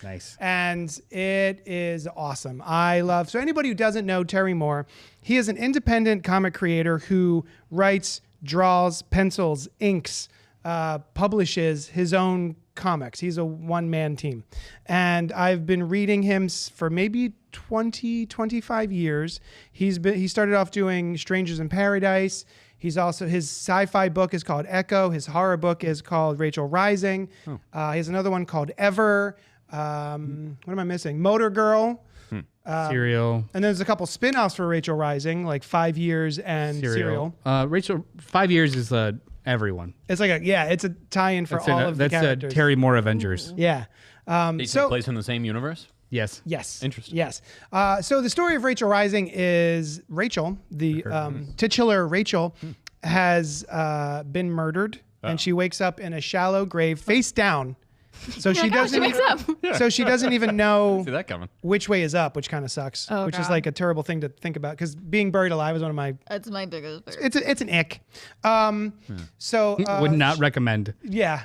Nice. And it is awesome. So anybody who doesn't know Terry Moore, he is an independent comic creator who writes, draws, pencils, inks, publishes his own comics. He's a one-man team. And I've been reading him for maybe 25 years. He started off doing Strangers in Paradise. His sci-fi book is called Echo. His horror book is called Rachel Rising. He has another one called Ever. What am I missing? Motor Girl. Cereal. And there's a couple spin-offs for Rachel Rising, like 5 Years and Serial. Rachel, 5 years is everyone. It's like it's a tie-in for all of the characters. That's Terry Moore Avengers. Yeah. They take place in the same universe? Yes. Yes. Interesting. Yes. So the story of Rachel Rising is Rachel, the titular Rachel, has been murdered, and she wakes up in a shallow grave, face down. So she doesn't. Wakes up. So she doesn't even know See that coming. which way is up, which kind of sucks. Oh, which is God. like a terrible thing to think about, because being buried alive is one of my. That's my biggest fear. It's an ick. So Would not recommend. yeah.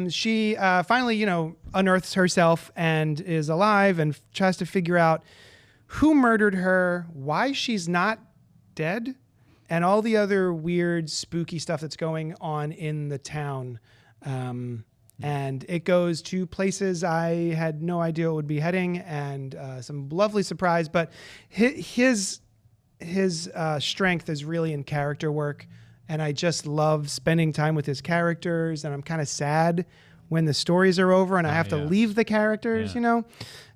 She finally, unearths herself and is alive and tries to figure out who murdered her, why she's not dead, and all the other weird, spooky stuff that's going on in the town. And it goes to places I had no idea it would be heading, and some lovely surprise. But his strength is really in character work. And I just love spending time with his characters, and I'm kind of sad when the stories are over and I have to leave the characters,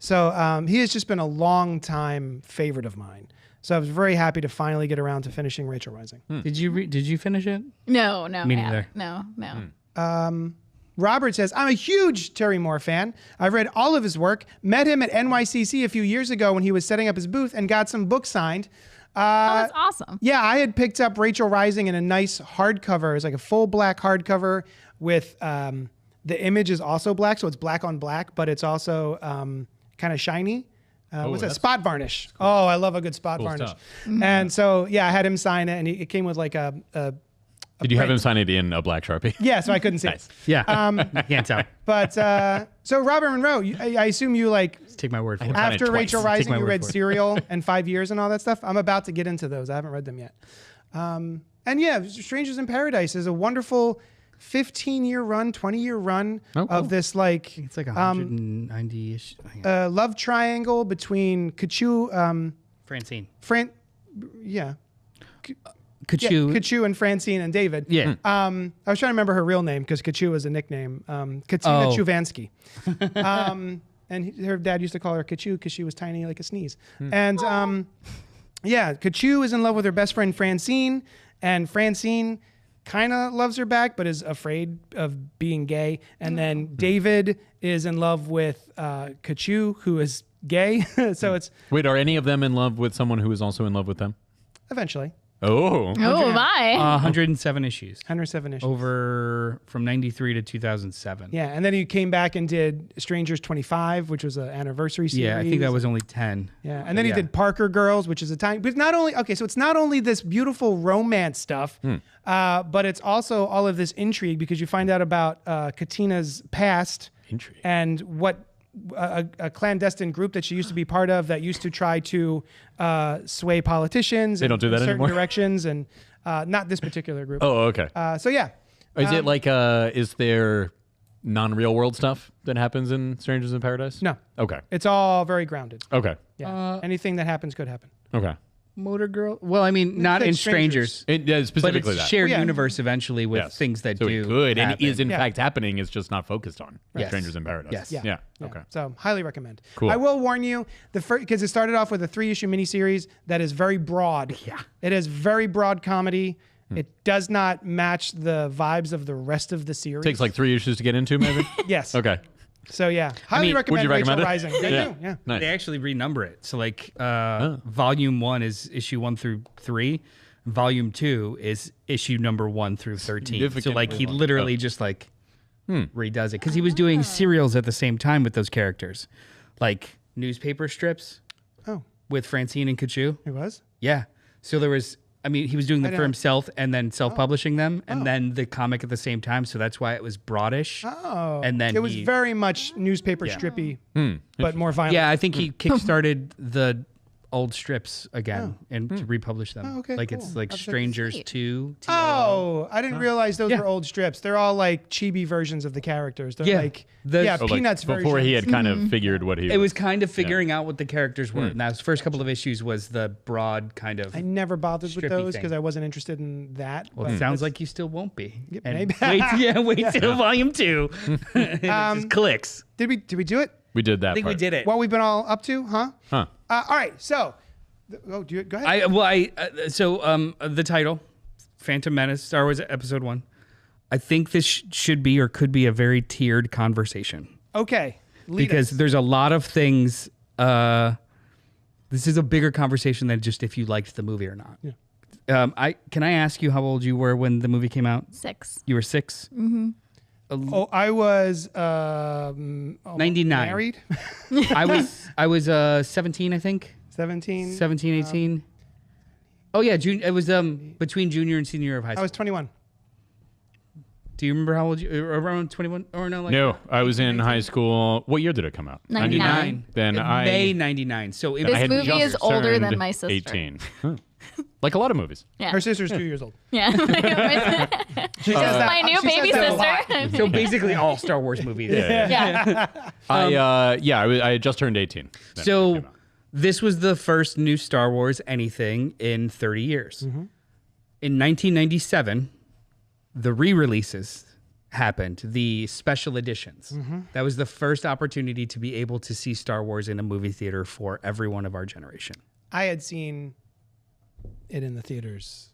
So he has just been a long time favorite of mine. So I was very happy to finally get around to finishing Rachel Rising. Did you finish it? No. Me neither. No. Robert says, I'm a huge Terry Moore fan. I've read all of his work, met him at NYCC a few years ago when he was setting up his booth, and got some books signed. That's awesome. Yeah, I had picked up Rachel Rising in a nice hardcover. It was like a full black hardcover with the image is also black, so it's black on black, but it's also kind of shiny. What's that? Spot varnish. Cool. Oh, I love a good spot varnish. And so, yeah, I had him sign it, and it came with like a Did you have him sign it in a black Sharpie? Yeah, so I couldn't see it. Yeah. I can't tell. But so Robert Monroe, I assume you like Take my word for it. Sign it after twice. Rachel Take Rising, my you word read for it. Serial and 5 Years and all that stuff. I'm about to get into those. I haven't read them yet. And yeah, Strangers in Paradise is a wonderful 15-year run, 20-year run of this like It's like 190-ish. love triangle between Kachu, Francine. Kachu and Francine and David. Yeah. I was trying to remember her real name because Kachu is a nickname. Katina Chuvansky. And her dad used to call her Kachu because she was tiny like a sneeze. And Kachu is in love with her best friend Francine, and Francine kind of loves her back but is afraid of being gay. And then David is in love with Kachu, who is gay. So it's Wait, are any of them in love with someone who is also in love with them? eventually. Oh. Oh my. 107 issues. 107 issues. Over from 93 to 2007. Yeah, and then he came back and did Strangers 25, which was an anniversry series. Yeah, I think that was only 10. Yeah, and then he did Parker Girls, which is a tiny. But not only so it's not only this beautiful romance stuff, but it's also all of this intrigue because you find out about Katina's past and what a clandestine group that she used to be part of that used to try to sway politicians. They don't do that in certain anymore? directions, and not this particular group. Oh, okay. So yeah. Is it like is there non-real world stuff that happens in Strangers in Paradise? No. Okay. It's all very grounded. Okay. Yeah. Anything that happens could happen. Okay. Motor Girl? Well, I mean, not like in Strangers. Strangers. But Specifically it's that. shared Yeah. universe eventually with things that so do it could and happen. is in Yeah. fact happening. It's just not focused on Yes. Strangers in Paradise. Yes. Yeah. Yeah. Okay. So highly recommend. Cool. I will warn you, because it started off with a 3-issue miniseries that is very broad. Yeah. It is very broad comedy. It does not match the vibes of the rest of the series. Takes like 3 issues to get into, maybe. Yes. Okay. So yeah, highly recommend would you Rachel recommend it? Rising. They do, yeah. Nice. They actually renumber it. So like volume 1 is issue 1 through 3. Volume 2 is issue number 1 through 13. So like he literally just like redoes it because he was doing serials at the same time with those characters, like newspaper strips Oh, with Francine and Kachu. it was? Yeah. So there was, I mean, he was doing them for don't- himself and then self-publishing them and then the comic at the same time. So that's why it was broadish. Oh. And then it was he- very much newspaper strippy, but more violent. Yeah, I think he kickstarted the old strips again and to republish them. Oh, okay, like cool. it's like That's Strangers sweet. 2. Oh, I didn't realize those Yeah. were old strips. They're all like chibi versions of the characters. They're Yeah. like The- Oh, like, Peanuts version. before he had kind of figured what he It was kind of figuring out what the characters were. And that was first couple of issues was the broad kind of. I never bothered with Strippy those thing. because I wasn't interested in that. Well, but it sounds that's- like you still won't be. And maybe. wait till volume 2. It just clicks. Did we do it? We did that I think part. we did it. What we've been all up to, huh? Huh. All right, so go ahead. The title, Phantom Menace, Star Wars Episode 1. I think this should be or could be a very tiered conversation. Okay, lead Because us. there's a lot of things. This is a bigger conversation than just if you liked the movie or not. Yeah. Can I ask you how old you were when the movie came out? 6. You were 6. Oh, I was 99. married. I was 17, I think. 17. 17, 18. Oh yeah, it was between junior and senior year of high I school. was 21. Do you remember how old you? Around 21 or no? Like No, I was in high school. What year did it come out? 99. Then May 99. So it This I had movie just is older than turned my sister. 18. Like a lot of movies. Yeah. Her sister's 2 years old. Yeah. She says that- My new she says baby that a lot. sister. so basically all Star Wars movies. Yeah. I had just turned 18. then it So came out. this was the first new Star Wars anything in 30 years. Mm-hmm. In 1997, the re-releases happened, the special editions. Mm-hmm. That was the first opportunity to be able to see Star Wars in a movie theater for everyone of our generation. I had seen it in the theaters.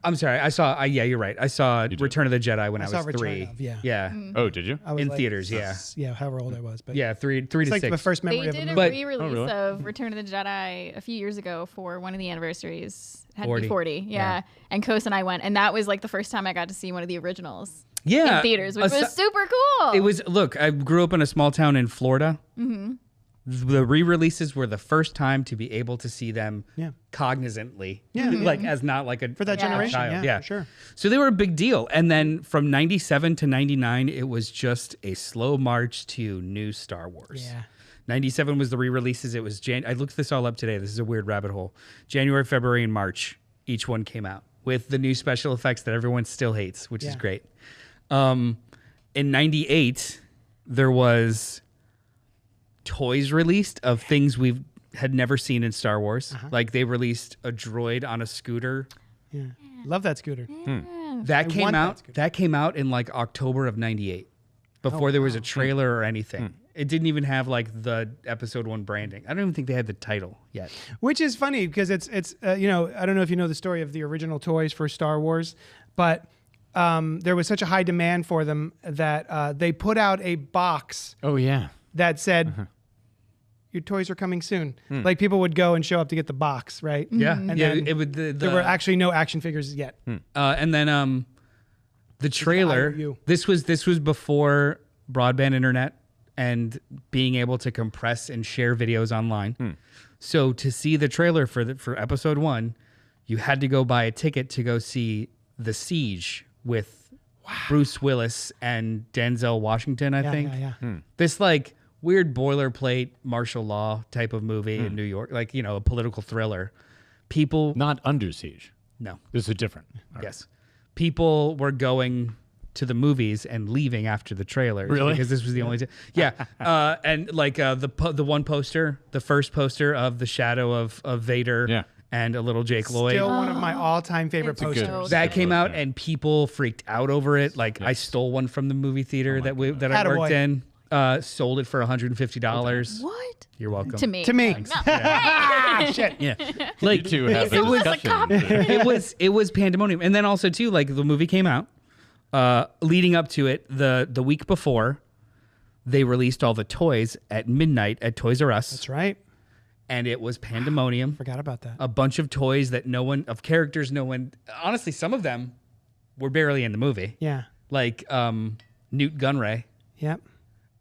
I'm sorry, I saw. Yeah, you're right. I saw did. Return of the Jedi when I saw was Return 3. of, yeah. Yeah. Oh, did you? I was In like, theaters, yeah. Yeah, however old I was. But Yeah, three it's to like 6. the first memory They of a did a movie. But- re-release really? of Return of the Jedi a few years ago for one of the anniversaries. Had to 40. be 40, yeah. And Kos and I went, and that was like the first time I got to see one of the originals Yeah. in theaters, which Asi- was super cool. It was, look, I grew up in a small town in Florida. Mm-hmm. The re-releases were the first time to be able to see them cognizantly. Yeah. Like as not like a For that Yeah. generation, child. yeah, for sure. So they were a big deal. And then from 97 to 99, it was just a slow march to new Star Wars. Yeah. 97 was the re-releases. It was I looked this all up today. This is a weird rabbit hole. January, February, and March, each one came out with the new special effects that everyone still hates, which is Yeah. great. In 98, there was toys released of things we had never seen in Star Wars. Like they released a droid on a scooter. Yeah. Love that scooter. That came want that out. scooter. That came out in like October of 98, before there was a trailer or anything. It didn't even have like the episode 1 branding. I don't even think they had the title yet. Which is funny because it's I don't know if you know the story of the original toys for Star Wars, but there was such a high demand for them that they put out a box Oh, yeah. that said your toys are coming soon. Like people would go and show up to get the box, right? Yeah, And yeah. then It would. there were actually no action figures yet. And then the trailer. IOU. This was before broadband internet and being able to compress and share videos online. So to see the trailer for episode 1, you had to go buy a ticket to go see The Siege with Bruce Willis and Denzel Washington. I think. Yeah. This like weird boilerplate martial law type of movie in New York, like a political thriller. People Not Under Siege. no. This is different. Yes. People were going to the movies and leaving after the trailers. Really? Because this was the only Yeah. And like the one poster, the first poster of the shadow of Vader and a little Jake Lloyd. Still one of my all-time favorite It's posters. good. That came out and people freaked out over it. Like I stole one from the movie theater that I Attaboy. worked in. Sold it for $150. What? You're welcome. To me. To me. Yeah. Like To have It a was a discussion. it was pandemonium. And then also too, like the movie came out, leading up to it, the week before, they released all the toys at midnight at Toys R Us. That's right. And it was pandemonium. Forgot about that. A bunch of toys that characters no one, honestly, some of them were barely in the movie. Yeah. Like Newt Gunray Yep.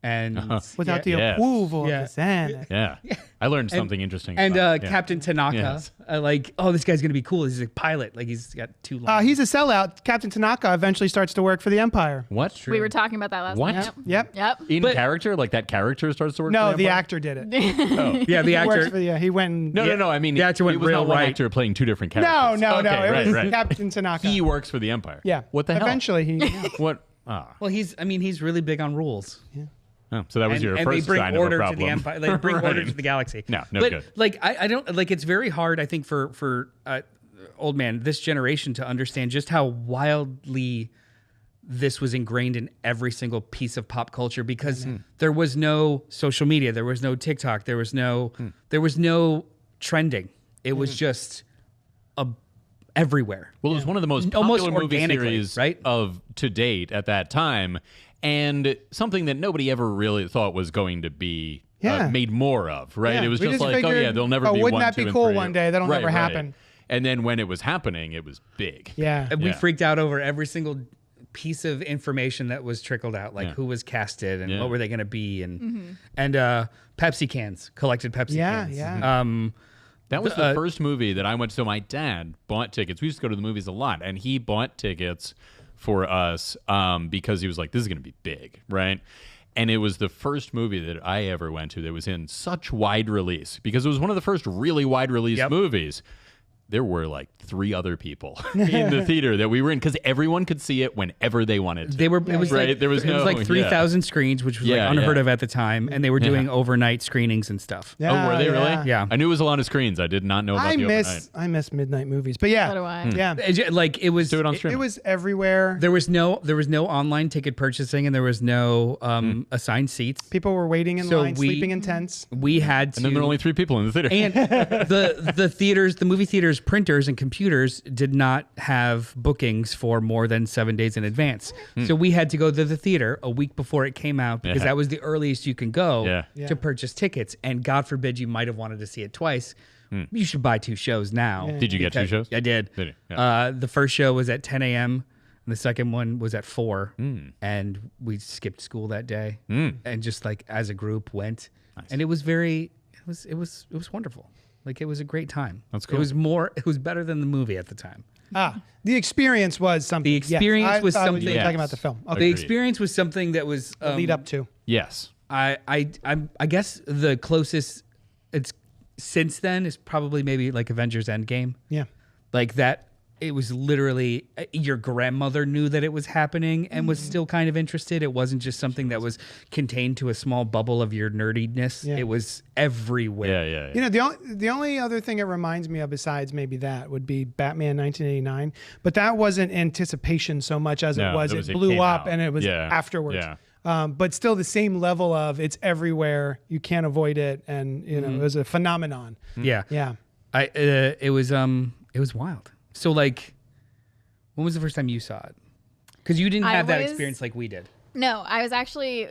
and Without the Yes. approval Yeah. of the Senate. Yeah. I learned something interesting. and about it. Yeah. Captain Tanaka. Yes. Like, oh, this guy's gonna be cool. He's a pilot. Like he's got 2 lines. He's a sellout. Captain Tanaka eventually starts to work for the Empire. What? We were talking about that last What? night. Yep. Yep. In character? Like that character starts to work No, for the Empire? actor did it. Yeah, the He works actor. for the, he went and... No. I mean, The actor went he was real not one right. actor playing 2 different No, characters. no. Okay, It was right. Captain Tanaka. He works for the Empire. Yeah. What the hell? Eventually, he... What? Ah. Well, he's really big on rules. Oh, so that was your and first they bring sign order of a to problem. the empire. They bring order Right. to the galaxy. No but, good. Like I don't like. It's very hard, I think, for old man this generation to understand just how wildly this was ingrained in every single piece of pop culture because there was no social media, there was no TikTok, there was no trending. It was just everywhere. Well, it was one of the most Almost popular movie organically, series right? of to date at that time, and something that nobody ever really thought was going to be made more of. Right? Yeah, It was we just just like, figured, there'll never oh, be wouldn't one, that be 2, and cool 3. one day? That'll never Right. happen. And then when it was happening, it was big. Yeah. And we Yeah. freaked out over every single piece of information that was trickled out, like who was casted and what were they going to be, and Pepsi cans, collected Pepsi cans. Yeah. That was the first movie that I went to. So my dad bought tickets. We used to go to the movies a lot, and he bought tickets for us because he was like, this is going to be big, right? And it was the first movie that I ever went to that was in such wide release because it was one of the first really wide release movies. There were like 3 other people in the theater that we were in because everyone could see it whenever they wanted to. It was Right, like there was it was no- like 3,000 screens, which was like unheard of at the time, and they were doing overnight screenings and stuff. Yeah, Oh, were they really? yeah. Yeah. I knew it was a lot of screens. I did not know about I the overnight. miss midnight movies. But yeah. So do I. Yeah. Like it was. Do it on It streaming. was everywhere. There was no online ticket purchasing, and there was no assigned seats. People were waiting in So line, sleeping in tents. We had to. and then there were only 3 people in the theater. And the movie theaters, printers and computers did not have bookings for more than 7 days in advance. So we had to go to the theater a week before it came out because that was the earliest you can go to purchase tickets. And God forbid you might have wanted to see it twice. You should buy 2 shows now. Did you get 2 shows? I did. Did you? Yeah. The first show was at 10 a.m. and the second one was at 4. And we skipped school that day and just like as a group went. And it was it was wonderful. Like it was a great time. That's cool. It was better than the movie at the time. The experience was something. The experience Yes. was I thought something- you were talking about Yes. the film. Okay. Okay. The experience was something that was Lead up to. Yes. I guess the closest it's since then is probably maybe like Avengers Endgame. Yeah. Like that, it was literally your grandmother knew that it was happening and was still kind of interested. It wasn't just something that was contained to a small bubble of your nerdiness. Yeah. It was everywhere. Yeah. You know, the only other thing it reminds me of besides maybe that would be Batman 1989, but that wasn't anticipation so much as No, it was it was- it it blew came up out. and it was Yeah. afterwards. Yeah. But still the same level of it's everywhere, you can't avoid it, and you know it was a phenomenon. Yeah. Yeah. It was wild. So like, when was the first time you saw it? Because you didn't I have that was- experience like we did. No, I was actually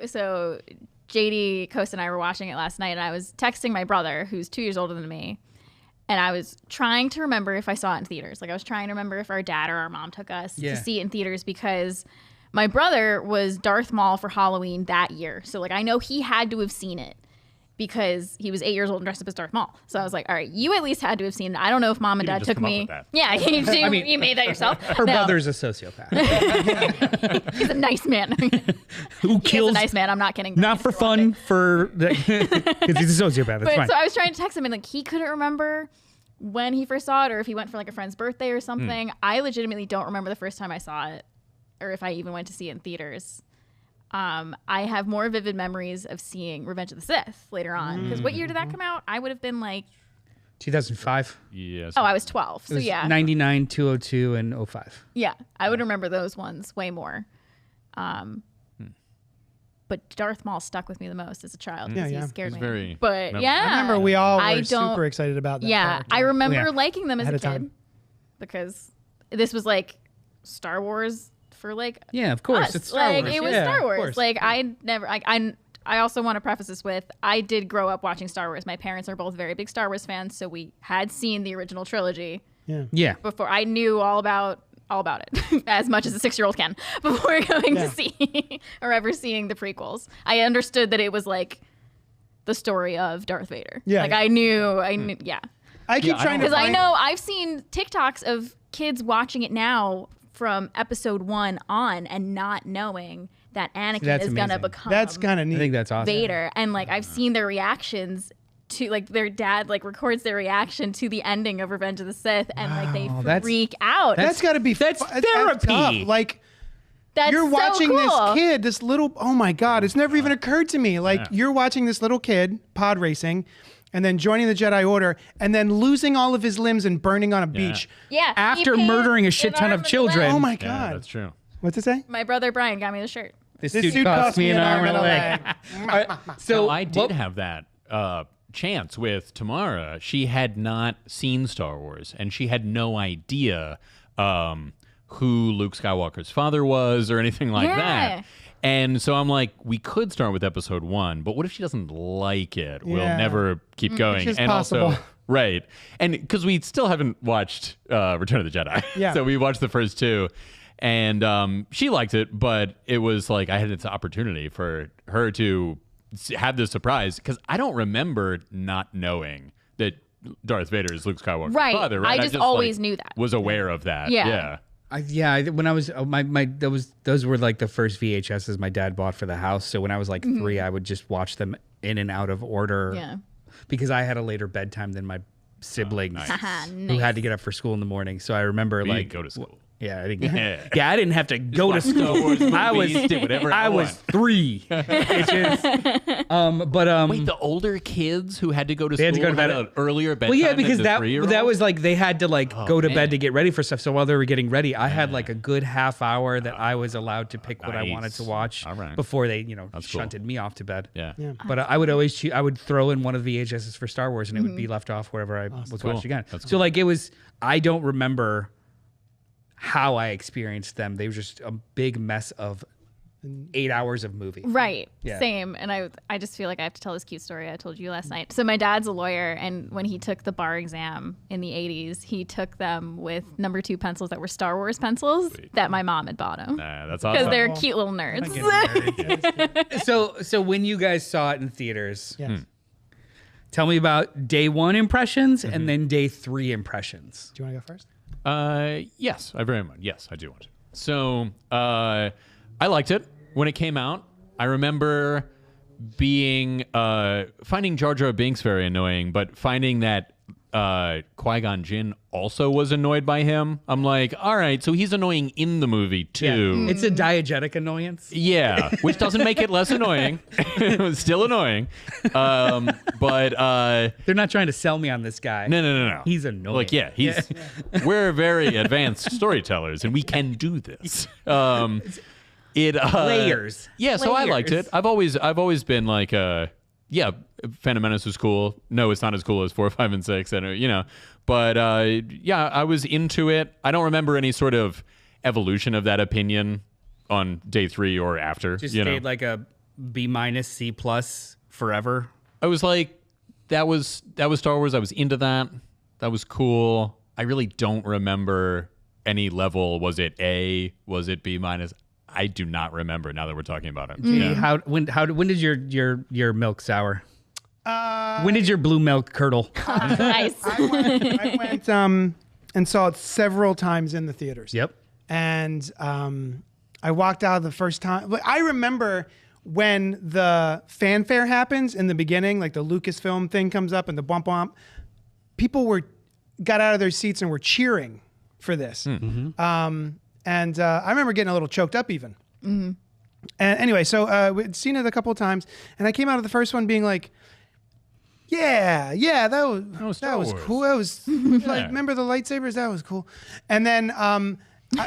JD, Coast, and I were watching it last night, and I was texting my brother, who's 2 years older than me, and I was trying to remember if I saw it in theaters. Like, I was trying to remember if our dad or our mom took us to see it in theaters, because my brother was Darth Maul for Halloween that year. So, like, I know he had to have seen it because he was 8 years old and dressed up as Darth Maul. So I was like, all right, you at least had to have seen it. I don't know if mom and dad took me. Yeah, you made that yourself. Her brother's a sociopath. He's a nice man. Who kills? He's a nice man. I'm not kidding. Not for fun, because he's a sociopath. That's fine. So I was trying to text him, and like he couldn't remember when he first saw it, or if he went for like a friend's birthday or something. I legitimately don't remember the first time I saw it, or if I even went to see it in theaters. I have more vivid memories of seeing Revenge of the Sith later on. Because what year did that come out? I would have been like 2005. Yes. Oh, I was 12. So yeah. 99, 202, and 05. Yeah, I would remember those ones way more. But Darth Maul stuck with me the most as a child because he scared me. Very but yeah, I remember we all were super excited about that. Yeah, character. I remember liking them as Ahead a of kid time. because this was like Star Wars for like of course, us. it's Star like Wars. it was Yeah, Star of Wars. course. Like I also want to preface this with I did grow up watching Star Wars. My parents are both very big Star Wars fans, so we had seen the original trilogy Yeah. before. I knew all about it as much as a 6-year-old can before going to see or ever seeing the prequels. I understood that it was like the story of Darth Vader. Like I knew I keep trying to because I know I've seen TikToks of kids watching it now from episode 1 on and not knowing that Anakin is going to become That's kind of neat. I think that's awesome. Vader. And like I've seen their reactions to like their dad like records their reaction to the ending of Revenge of the Sith and like they freak out. That's got to be that's therapy. Like That's you're so watching cool. this kid, this little, oh my God, it's never even occurred to me. Like you're watching this little kid pod racing and then joining the Jedi Order and then losing all of his limbs and burning on a beach. Yeah. After murdering a shit ton of children. Oh my Yeah, God. that's true. What's it say? My brother Brian got me the shirt. This This suit cost me an arm and a leg. So I did have that chance with Tamara. She had not seen Star Wars, and she had no idea who Luke Skywalker's father was or anything like that. And so I'm like, we could start with episode 1, but what if she doesn't like it? We'll never keep going. Which is and possible. also, right. And because we still haven't watched Return of the Jedi. Yeah. So we watched the first 2. And she liked it, but it was like I had this opportunity for her to have this surprise because I don't remember not knowing that Darth Vader is Luke Skywalker's father. Right? I just always knew that. Was aware of that. Yeah. When I was those were like the first VHSs my dad bought for the house. So when I was like 3, I would just watch them in and out of order. Yeah. Because I had a later bedtime than my siblings Nice. who had to get up for school in the morning. So I remember We like didn't go to school. Yeah, I didn't. I didn't have to go to school. I was did whatever I was want. 3. But Wait, the older kids who had to go to They had school to go to bed had an earlier bedtime. well, yeah, because than the that 3-year-olds? was like they had to like go to man. bed to get ready for stuff. So while they were getting ready, I had like a good half hour that I was allowed to pick what I wanted to Nice. watch All right. before they, cool. shunted me off to bed. Yeah. But I would always I would throw in one of the VHSs for Star Wars, and it would be left off wherever I was cool. watching again. That's So like it was, I don't remember how I experienced them. They were just a big mess of 8 hours of movie. Right. Yeah. Same. And I just feel like I have to tell this cute story I told you last night. So my dad's a lawyer, and when he took the bar exam in the 80s, he took them with number 2 pencils that were Star Wars pencils that my mom had bought him. That's Because awesome. they're cute little nerds. So when you guys saw it in theaters, tell me about day 1 impressions and then day 3 impressions. Do you want to go first? Yes, I very much. Yes, I do want to. So I liked it when it came out. I remember finding Jar Jar Binks very annoying, but finding that Qui-Gon Jinn also was annoyed by him. I'm like, all right, so he's annoying in the movie too. It's a diegetic annoyance. Yeah, which doesn't make it less annoying. It was still annoying. But They're not trying to sell me on this guy. no. He's annoying. Like, yeah, we're very advanced storytellers, and we can do this. Layers. Yeah, so I liked it. I've always been like, yeah, Phantom Menace was cool. No, it's not as cool as 4, 5, and 6, and but yeah, I was into it. I don't remember any sort of evolution of that opinion on day 3 or after. Just you know? stayed like a B-, C+ forever. I was like, that was Star Wars. I was into that. That was cool. I really don't remember any level. Was it A? Was it B-? I do not remember now that we're talking about it. Yeah. When did your milk sour? When did your blue milk curdle? Nice. I went and saw it several times in the theaters. Yep. And I walked out the first time. But I remember when the fanfare happens in the beginning, like the Lucasfilm thing comes up and the bump bump. People got out of their seats and were cheering for this. Mm-hmm. And I remember getting a little choked up even. Mm-hmm. And anyway, so we'd seen it a couple of times, and I came out of the first one being like, yeah, that was cool. That was like, remember the lightsabers? That was cool. And then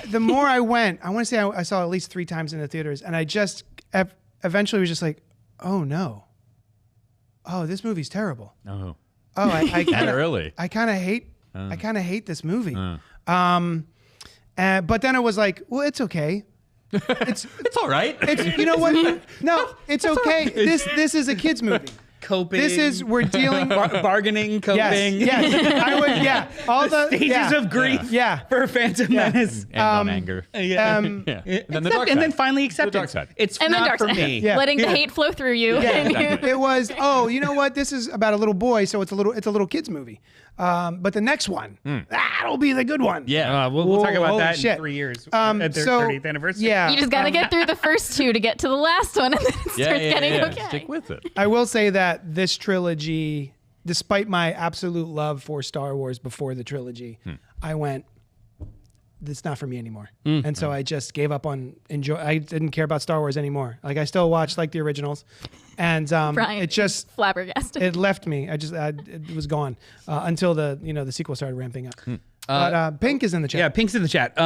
the more I went, I want to say I saw at least 3 times in the theaters, and I just eventually was just like, oh no, this movie's terrible. Oh, I kinda, early. I kind of hate this movie. But then it was like, well, it's okay. It's all right. You know what? No, it's okay. This is a kid's movie. Coping. We're dealing bargaining, coping. Yes. All the stages of grief. Yeah. For Phantom Menace. And anger. And then finally acceptance. The dark side. It's and not then for dark me. side. Letting the hate flow through you. Yeah. It was, you know what? This is about a little boy, so it's a little kid's movie. But the next one, that'll be the good one. Yeah. We'll talk about that shit. in 3 years at their 30th anniversary. Yeah. You just got to get through the first 2 to get to the last one, and then it starts getting okay. Stick with it. I will say that this trilogy, despite my absolute love for Star Wars before the trilogy, I went, it's not for me anymore. And so I just gave up on I didn't care about Star Wars anymore. Like, I still watched like the originals, and Brian, it just flabbergasted. It left me. It was gone until the sequel started ramping up. But Pink is in the chat. Yeah, Pink's in the chat.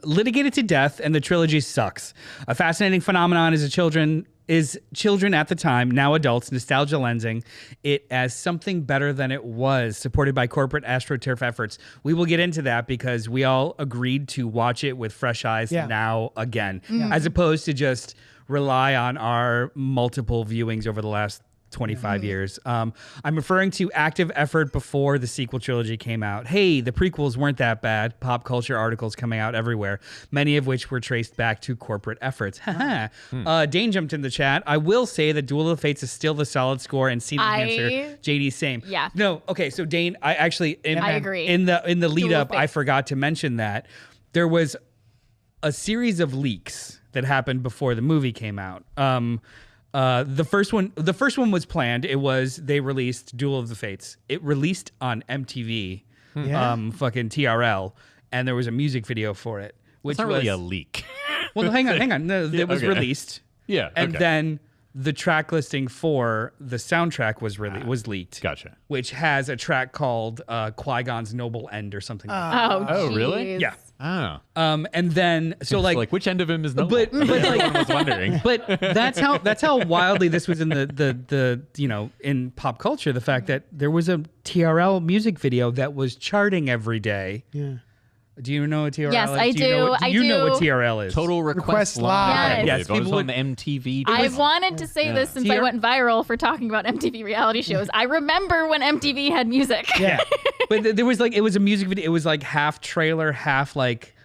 Litigated to death, and the trilogy sucks. A fascinating phenomenon is children at the time, now adults, nostalgia lensing it as something better than it was, supported by corporate AstroTurf efforts. We will get into that because we all agreed to watch it with fresh eyes now again, as opposed to just rely on our multiple viewings over the last 25 years. I'm referring to active effort before the sequel trilogy came out. Hey, the prequels weren't that bad. Pop culture articles coming out everywhere, many of which were traced back to corporate efforts. Dane jumped in the chat. I will say that Duel of the Fates is still the solid score, and Scene Enhancer, JD same. Yeah. No, okay, so Dane, I agree. In the lead up, I forgot to mention that there was a series of leaks that happened before the movie came out. The first one was planned. They released Duel of the Fates. It released on MTV, fucking TRL, and there was a music video for it. Which it's not really a leak. Well, hang on. No, it was released. Yeah. And then the track listing for the soundtrack was leaked. Gotcha. Which has a track called Qui-Gon's Noble End or something. Oh, really? Yeah. Oh. And then like which end of him is noble? But like, I was wondering. But that's how wildly this was in the in pop culture. The fact that there was a TRL music video that was charting every day. Yeah. Do you know what TRL yes, is? I do. Do you know what TRL is? Total Request Live. Yes, it was on the MTV. I wanted to say this since I went viral for talking about MTV reality shows. I remember when MTV had music. Yeah. But there was it was a music video. It was like half trailer, half like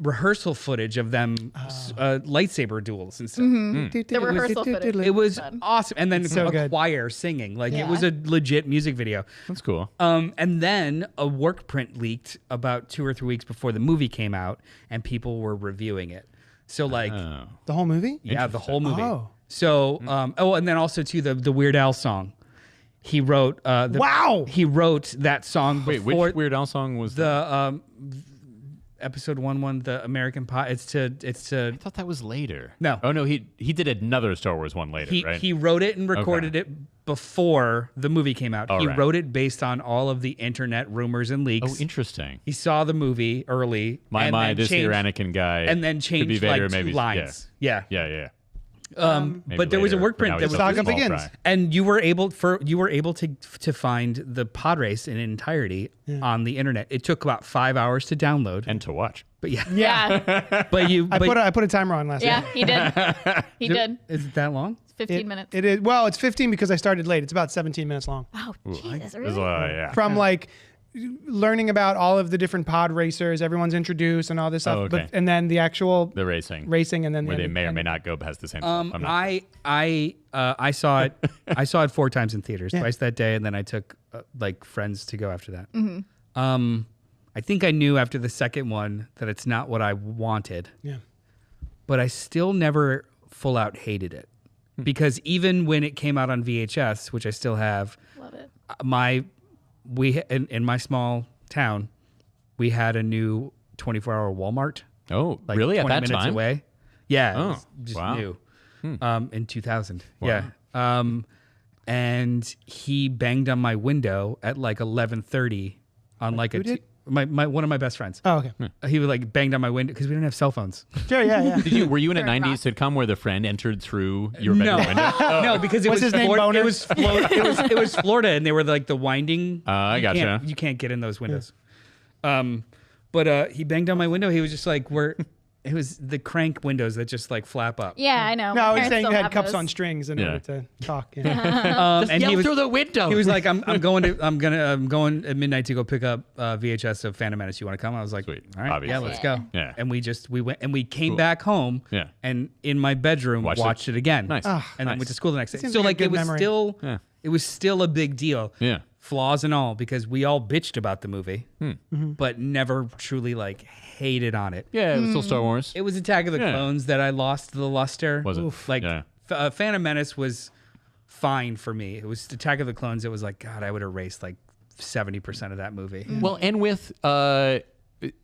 rehearsal footage of them lightsaber duels and stuff. The rehearsal footage. It was awesome. And then so a good. choir singing. It was a legit music video. That's cool. And then a work print leaked about 2 or 3 weeks before the movie came out, and people were reviewing it. So the whole movie? Yeah, the whole movie. Oh. So and then also too the Weird Al song. He wrote Wow. He wrote that song before. Wait, which Weird Al song was the episode 1, the American Pie. It's to. I thought that was later. No. Oh no, he did another Star Wars one later, right? He wrote it and recorded it before the movie came out. He wrote it based on all of the internet rumors and leaks. Oh, interesting. He saw the movie early. This here Anakin guy. And then changed Vader, like 2 lines. Yeah. But there was a work print that was Saga begins, and you were able to find the pod race in entirety on the internet. It took about 5 hours to download and to watch. But Yeah. but I put a timer on last night. Yeah, he did. He did. Is it that long? 15 minutes. It is. Well, it's 15 because I started late. It's about 17 minutes long. Oh, Jesus, It's, really? yeah. From like learning about all of the different pod racers, everyone's introduced and all this stuff. Oh, okay. And then the actual The racing. and then Where the they may or end. may not go past the same stuff. I'm not I saw it. I saw it 4 times in theaters, twice that day, and then I took like friends to go after that. Mm-hmm. I think I knew after the second one that it's not what I wanted. Yeah. But I still never full out hated it because even when it came out on VHS, which I still have, Love it. in my small town, we had a new 24-hour Walmart. Oh, Like really? At 20 that minutes time? away. Yeah, it Oh, was just wow. new. In 2000. Yeah. And he banged on my window at like 11:30 on like Who did? my one of my best friends. Oh, okay. He was like banged on my window because we didn't have cell phones. Sure, yeah. Were you in a During 90s sitcom where the friend entered through your bedroom window? No, because it What's was his name, Florida. Boner? It was Florida, and they were like the winding. I gotcha. You can't get in those windows. But he banged on my window. He was just like, it was the crank windows that just like flap up. Yeah, I know. No, My I was parents saying you still had have cups those. on strings in Yeah. order to talk. Yeah. And Yell he was through the window. He was like, I'm going at midnight to go pick up VHS of Phantom Menace. You want to come? I was like, Sweet. all right, Obviously. yeah, let's go. Yeah. And we went and we came back home. Yeah. And in my bedroom Watched watched it again. Nice. And then Nice. went to school the next day. Seems So like a like good it was memory. still Yeah. it was still a big deal. Yeah. Flaws and all because we all bitched about the movie, but never truly like hated on it. Yeah, it was still Star Wars. It was Attack of the Yeah. Clones that I lost the luster. Was it? Like Yeah. Phantom Menace was fine for me. It was Attack of the Clones. It was like, God, I would erase like 70% of that movie. Well, and with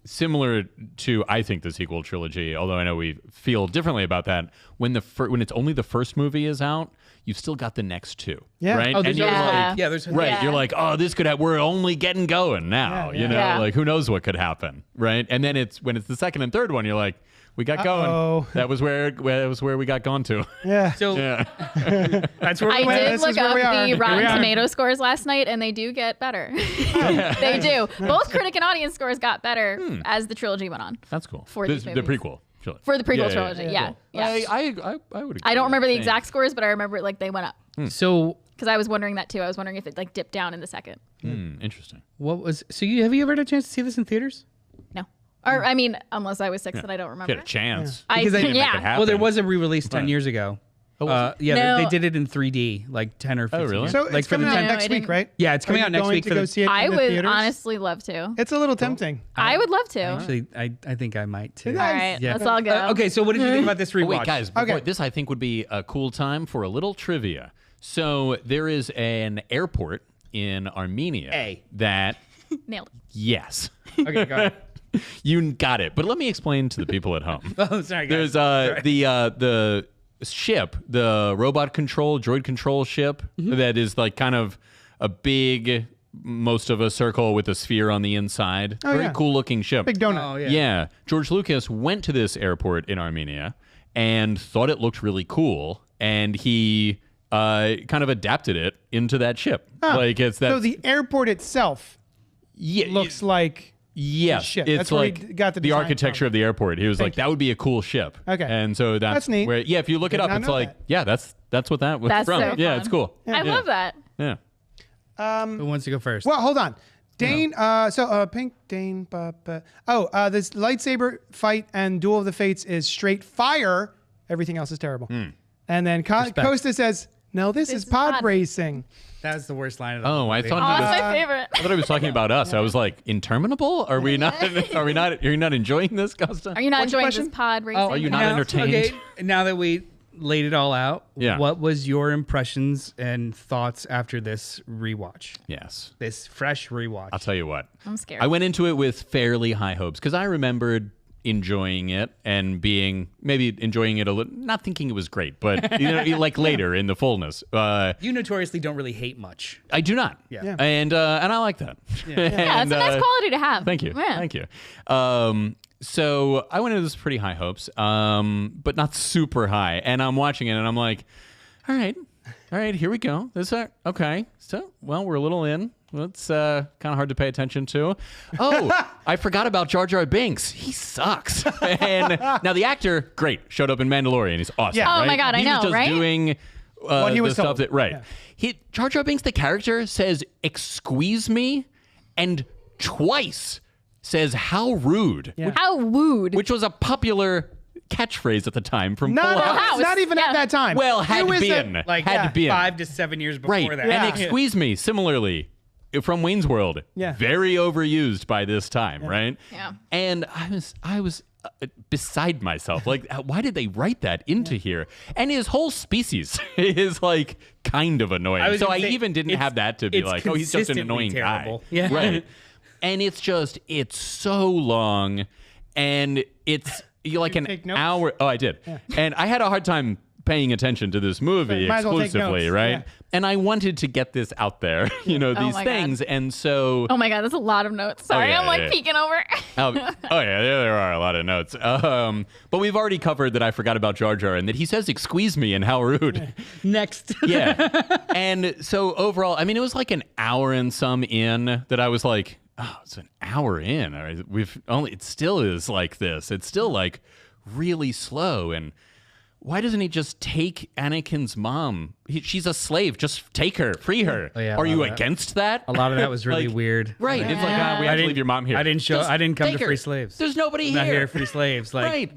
similar to I think the sequel trilogy, although I know we feel differently about that. When when it's only the first movie is out, you've still got the next 2. Yeah. Right. Oh, there's you're yeah. like, there's right. Yeah. You're like, oh, this could have. We're only getting going now. Yeah, You know, yeah. like who knows what could happen, right? And then when it's the second and third one, you're like, we got Uh-oh. going. That was where we got gone to. Yeah. So Yeah. that's where I we went. did this look is where up we are. the Here Rotten we are. Tomato scores last night, and they do get better. They do. Both critic and audience scores got better as the trilogy went on. That's cool. For the these movies. prequel. Trilogy. For the prequel Yeah, trilogy, yeah. I would. I don't remember the agree. exact scores, but I remember like they went up So because I was wondering that too. I was wondering if it like dipped down in the second. Interesting. what was have you ever had a chance to see this in theaters? No, or I mean, unless I was 6 and I don't remember. Get a chance. Because I didn't make it yeah. happen. Well, there was a re-release 10 Right. years ago. was Yeah, No. they did it in 3D like 10 or 15 really? years. So like it's for the coming out 10 No, next I week, didn't. right? Yeah, it's coming Are out you next going week to for go the- see it I in the would theaters? honestly love to. It's a little tempting. I would love to. Actually, I think I might too. It All right, Yeah. let's all go. Okay, so what did you think about this rewatch? Oh, wait, guys, before, Okay. this I think would be a cool time for a little trivia. So there is an airport in Armenia that, Nailed it. yes, Okay, go ahead. you got it. But let me explain to the people at home. Oh, sorry, guys. There's the ship, the robot control, droid control ship that is like kind of a big, most of a circle with a sphere on the inside. Oh, Very yeah. cool looking ship. Big donut. Oh, yeah. Yeah. George Lucas went to this airport in Armenia and thought it looked really cool, and he kind of adapted it into that ship. Like it's that. So the airport itself yeah, looks like yes, ship. it's That's where he like got the design architecture from. of the airport. He was like, that would be a cool ship. Okay. And so That's neat. where, yeah, if you look it Did up, not it's know like, that. yeah, that's what that was That's from. so Yeah, fun. it's cool. I love that. Yeah. Who wants to go first? Well, hold on. Dane, Pink, Dane, this lightsaber fight and Duel of the Fates is straight fire. Everything else is terrible. And then Costa says, no, this is pod racing. That's the worst line of the Oh, I movie. thought Oh, he was, that's my favorite. I thought he was talking about us. I was like, interminable? Are we not? Are you not enjoying this, Costa? Are you not What's the enjoying question? this pod racing? Are you not Now- entertained? Okay, now that we laid it all out, Yeah. what was your impressions and thoughts after this rewatch? Yes. This fresh rewatch. I'll tell you what. I'm scared. I went into it with fairly high hopes because I remembered enjoying it and maybe enjoying it a little, not thinking it was great, but like later in the fullness. You notoriously don't really hate much. I do not. Yeah. And I like that. yeah, it's a nice quality to have. Thank you. Yeah. Thank you. So I went into this with pretty high hopes, but not super high. And I'm watching it and I'm like, all right, here we go. Okay. So, well, we're a little in. It's kind of hard to pay attention to. Oh, I forgot about Jar Jar Binks. He sucks. And now the actor, great, showed up in Mandalorian. He's awesome. Yeah. Oh right? my God, I He was know, just right? doing What he was the told. stuff that Jar Jar Binks, the character, says "excuse me," and twice says "how rude," How wooed. which was a popular catchphrase at the time from Full House. Not even at that time. Well, had It was been. Like had been. 5 to 7 years before Right. that. Yeah. And excuse me, similarly, from Wayne's World, very overused by this time, right? Yeah. And I was beside myself. Like, why did they write that into here? And his whole species is like kind of annoying. So I even didn't have that to be like, oh, he's just an annoying terrible. guy. Yeah. Right. And it's so long, and it's like an take notes? hour. Oh, I did. And I had a hard time paying attention to this movie Might as well take exclusively, notes. right? Yeah. And I wanted to get this out there, these my God. things. And so, Oh my God, that's a lot of notes. Sorry, yeah, I'm like yeah. peeking over. there are a lot of notes. But we've already covered that I forgot about Jar Jar and that he says, excuse me, and how rude. Next. Yeah. And so overall, I mean, it was like an hour and some in that I was like, oh, it's an hour in. It still is like this. It's still like really slow. And why doesn't he just take Anakin's mom? She's a slave. Just take her, free her. Oh, yeah, Are a you lot of that. against that? A lot of that was really weird. Right. It's like, we have to leave your mom here. I didn't Just come take to her. free slaves. There's nobody I'm here. not here for free slaves. Like, Right.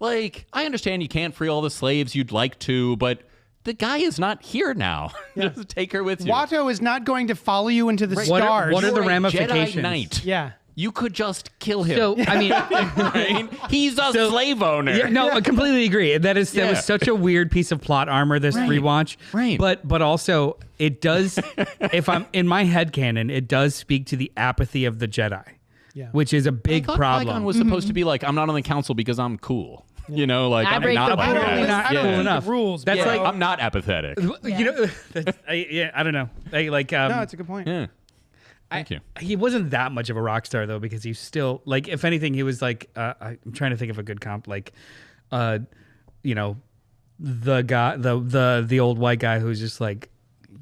Like, I understand you can't free all the slaves you'd like to, but the guy is not here now. Just take her with you. Watto is not going to follow you into the What stars. are the You're a ramifications? Jedi Knight. Yeah. You could just kill him. So, I mean, right? He's a slave owner. yeah, no, I completely agree. That Yeah. was such a weird piece of plot armor, this rewatch. Right. But also, it does, if I'm in my headcanon, it does speak to the apathy of the Jedi, which is a big I thought problem. Qui-Gon was supposed to be like, I'm not on the council because I'm cool. You know, like I I'm break not the like rules. that. Not I don't cool think enough. the rules. That's Yeah, like, I'm not apathetic. you know, I don't know. No, it's a good point. Yeah. Thank you. He wasn't that much of a rock star though, because he's still like, if anything, he was like, I'm trying to think of a good comp, like, you know, the guy, the old white guy who's just like,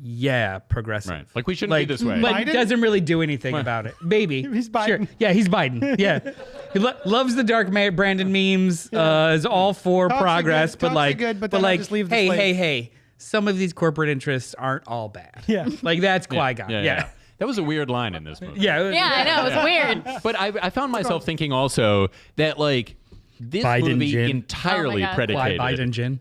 yeah, progressive. Right. Like, we shouldn't be this way. But Biden? doesn't really do anything about it. Maybe. He's Biden. Sure. Yeah, he's Biden. Yeah. He loves the Dark Brandon memes, is all for Talks are progress, good, but talks are like, good, but then I'll just leave the slave. hey, some of these corporate interests aren't all bad. Yeah. Like, that's Qui-Gon. Yeah. That was a weird line in this movie. Yeah. Yeah, I know. It's weird. But I found myself thinking also that, like, this Biden movie Jinn. entirely Oh my God. predicated Biden Jinn.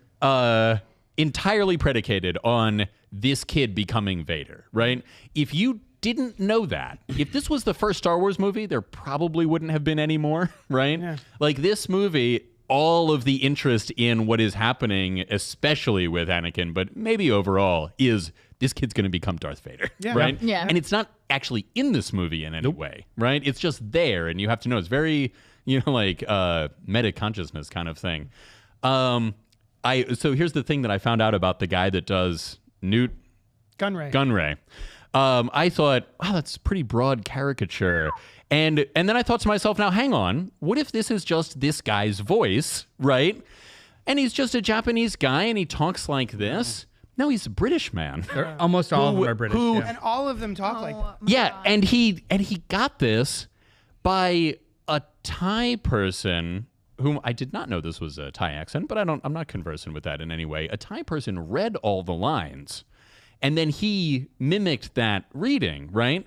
entirely predicated on this kid becoming Vader, right? If you didn't know that, if this was the first Star Wars movie, there probably wouldn't have been any more, right? Yeah. Like, this movie, all of the interest in what is happening, especially with Anakin, but maybe overall, is this kid's going to become Darth Vader, right? Yeah. And it's not actually in this movie in any way, right? It's just there, and you have to know. It's very, like meta consciousness kind of thing. So here's the thing that I found out about the guy that does Newt Gunray. I thought, wow, that's a pretty broad caricature. And then I thought to myself, now hang on, what if this is just this guy's voice, right? And he's just a Japanese guy and he talks like this. No, he's a British man. Almost all of them are British. yeah. And all of them talk like that. Yeah, and he got this by a Thai person whom I did not know this was a Thai accent, but I'm not conversant with that in any way. A Thai person read all the lines, and then he mimicked that reading, right?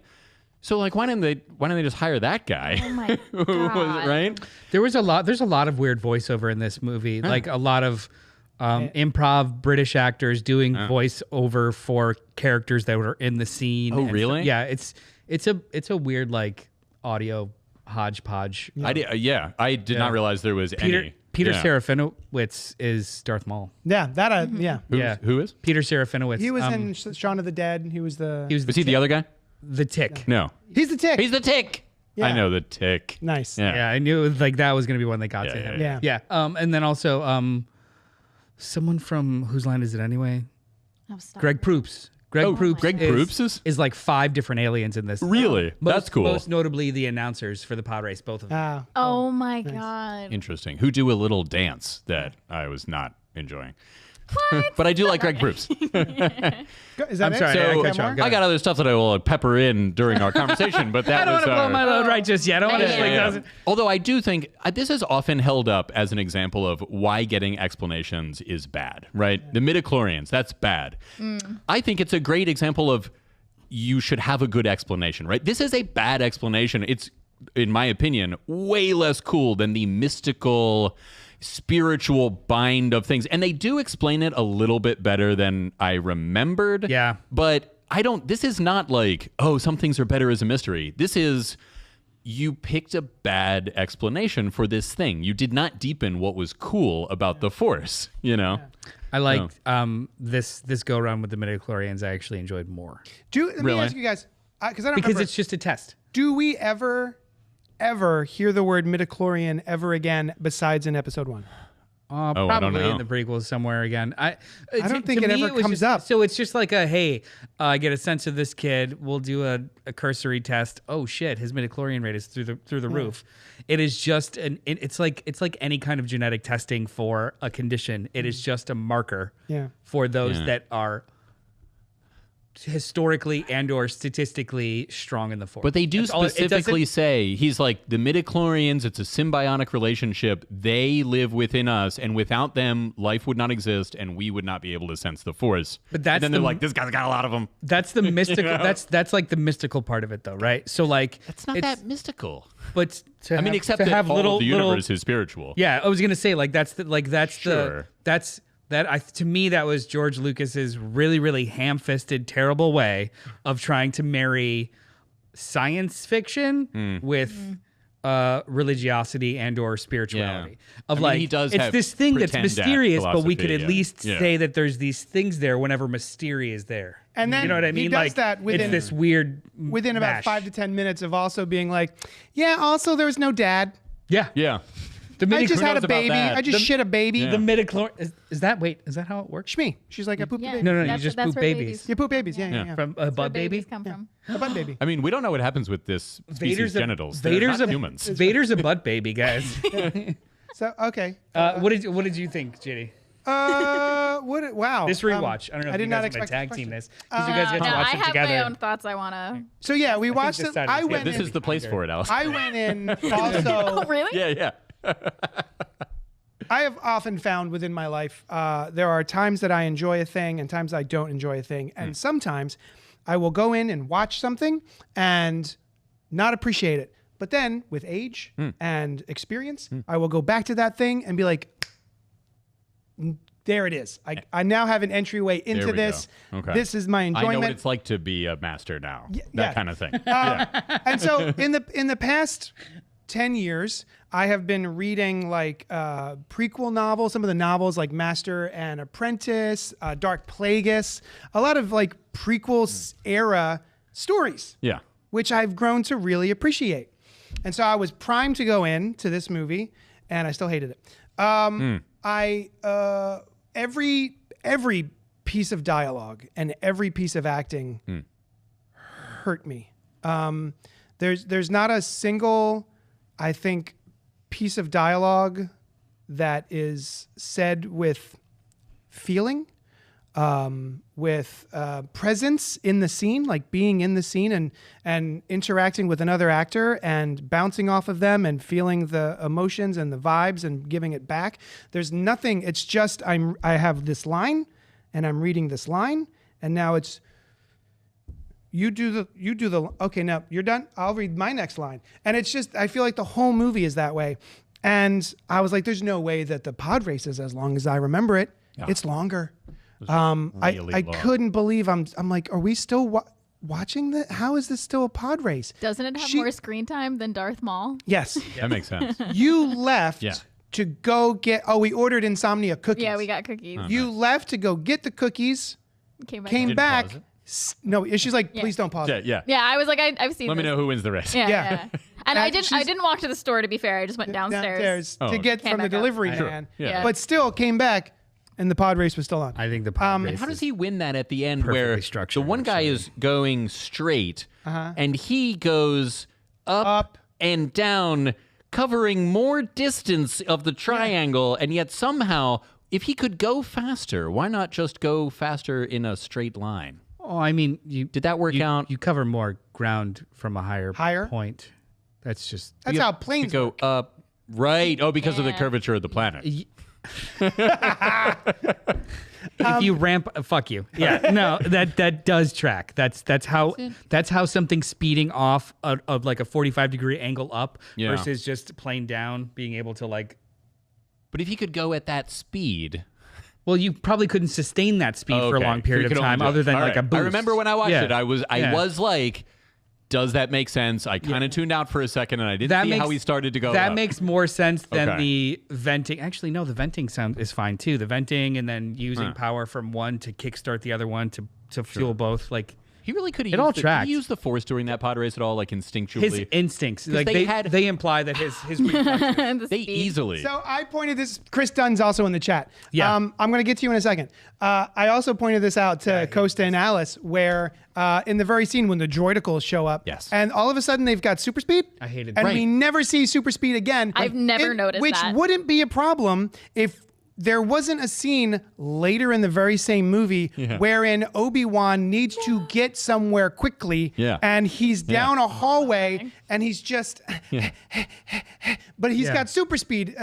So, like, why didn't they just hire that guy? Oh my Who was- God. right? There's a lot of weird voiceover in this movie. Like a lot of improv British actors doing voiceover for characters that were in the scene. Oh, and really? Yeah, it's a weird like audio hodgepodge. I did not realize there was any. Peter Yeah. Serafinowicz is Darth Maul. Yeah, that yeah. Who is? Peter Serafinowicz. He was in Shaun of the Dead. He was the. Was he the other guy? the Tick. No. He's the Tick. He's the Tick. Yeah. I know the Tick. Nice. Yeah. Yeah, I knew like that was gonna be one that got to him. yeah. And then also someone from Whose Line Is It Anyway? Oh, stop. Greg Proops. Greg Proops is like 5 different aliens in this. Really? That's cool. Most notably the announcers for the pod race, both of them. Oh my God. Interesting. Who do a little dance that I was not enjoying. But I do like Greg Proops. Is that I'm sorry, So I cut you off. I got other stuff that I will pepper in during our conversation, but that I don't was want to blow my load right just yet. I want to Although I do think this is often held up as an example of why getting explanations is bad, right? The midichlorians, that's bad. I think it's a great example of you should have a good explanation, right? This is a bad explanation. It's, in my opinion, way less cool than the mystical, spiritual bind of things. And they do explain it a little bit better than I remembered. Yeah. But this is not like, oh, some things are better as a mystery. This is, you picked a bad explanation for this thing. You did not deepen what was cool about the Force, you know? I liked this go around with the midichlorians. I actually enjoyed more Let me ask you guys, because I don't remember. it's just a test. Do we ever hear the word midichlorian ever again besides in episode 1? I don't Probably know. in the prequels somewhere again. I don't think it ever was comes just, up. So it's just like hey, I get a sense of this kid. We'll do a cursory test. Oh shit, his midichlorian rate is through the roof. It is just it's like any kind of genetic testing for a condition. It is just a marker for those that are historically and or statistically strong in the Force. But they do specifically say, he's like, the midichlorians, it's a symbiotic relationship. They live within us, and without them, life would not exist, and we would not be able to sense the Force. But that's and then they're like, this guy's got a lot of them. That's the mystical. That's like the mystical part of it, though, right? So like, It's not that mystical. But I mean, except to that have all of the universe is spiritual. Yeah, I was gonna say Sure. to me that was George Lucas's really, really ham-fisted, terrible way of trying to marry science fiction with religiosity and or spirituality. He does it's have this thing that's pretend mysterious, but we could at philosophy, least say that there's these things there whenever mystery is there. And then you know what I mean? he does that within it's this weird within about mash. 5 to 10 minutes of also being like, also there was no dad. Yeah. Yeah. I just had knows a about baby. that? I just shit a baby. The midichlorian is that how it works? Shmee. She's like, I pooped a baby. No, you That's- just that's poop where babies. You poop babies. Yeah. From a butt Babies baby. come from. A butt baby. I mean, we don't know what happens with this species' genitals. They're Vader's not a humans. Vader's a butt baby, guys. So, okay. What did you think, JD? Wow. This rewatch. I don't know if did you not guys want expect to tag this team question. this because you guys get to No, watch I it have together. my own thoughts I want to. So, yeah, we watched this it. side I is went This in. is the place for it, Alice. I went in also. Oh, really? Yeah. I have often found within my life, there are times that I enjoy a thing and times I don't enjoy a thing. And sometimes I will go in and watch something and not appreciate it. But then with age and experience, I will go back to that thing and be like, there it is. I now have an entryway into we this. go. Okay. This is my I enjoyment. know what it's like to be a master now. yeah. That kind of thing. And so in the past 10 years, I have been reading like prequel novels, some of the novels like Master and Apprentice, Dark Plagueis, a lot of like prequel era stories, Yeah. which I've grown to really appreciate. And so I was primed to go into this movie, and I still hated it. Every piece of dialogue and every piece of acting hurt me. There's not a single, I think, piece of dialogue that is said with feeling, with presence in the scene, like being in the scene and interacting with another actor and bouncing off of them and feeling the emotions and the vibes and giving it back. There's nothing. It's just I have this line and I'm reading this line, and now it's you do the okay, now you're done. I'll read my next line. And it's just I feel like the whole movie is that way. And I was like, there's no way that the pod race is as long as I remember it. Yeah. It's longer. Really I long. couldn't believe I'm like, are we still watching that? How is this still a pod race? Doesn't it have more screen time than Darth Maul? Yes. That makes sense. You left to go get, we ordered Insomnia cookies. Yeah, we got cookies. You left to go get the cookies, came back. pause it? No, she's like, please don't pause it. Yeah. Yeah, I was like, I've seen Let me this. know who wins the race. Yeah. And I she's- didn't walk to the store, to be fair. I just went downstairs. to get Came from the back up. delivery Sure. man. Yeah. But still came back and the pod race was still on. I think the pod race How does is- he win that at the end Perfectly where the structured, one guy actually. is going straight and he goes up and down, covering more distance of the triangle, and yet somehow if he could go faster, why not just go faster in a straight line? Oh, I mean, Did that work out? You cover more ground from a higher point. That's just That's how planes go work. up, right? Oh, because of the Yeah. curvature of the planet. if you ramp. Fuck you. Yeah, no, that does track. That's how something speeding off of like a 45-degree angle up Yeah. versus just plane down, being able to like. But if he could go at that speed. Well, you probably couldn't sustain that speed for a Okay. long period You of could only time, do it. other than All like right. a boost. I remember when I watched Yeah. it, I was like, does that make sense? I kind of tuned out for a second, and I didn't see how he started to go That up. makes more sense than Okay. the venting. Actually, no, the venting sound is fine too. The venting and then using power from one to kickstart the other one to fuel both. Like He really could have It all used did tracked. he use the Force during that pod race at all, like instinctually? his instincts, like they they imply that his reflexes. they easily. So I pointed this. Chris Dunn's also in the chat. Yeah. I'm going to get to you in a second. I also pointed this out to Costa and Alice, where in the very scene when the droidicals show up, Yes. and all of a sudden they've got super speed. I hated and that. we never see super speed again. I've never noticed which that. wouldn't be a problem if there wasn't a scene later in the very same movie wherein Obi-Wan needs to get somewhere quickly, and he's down a hallway and he's just, but he's got super speed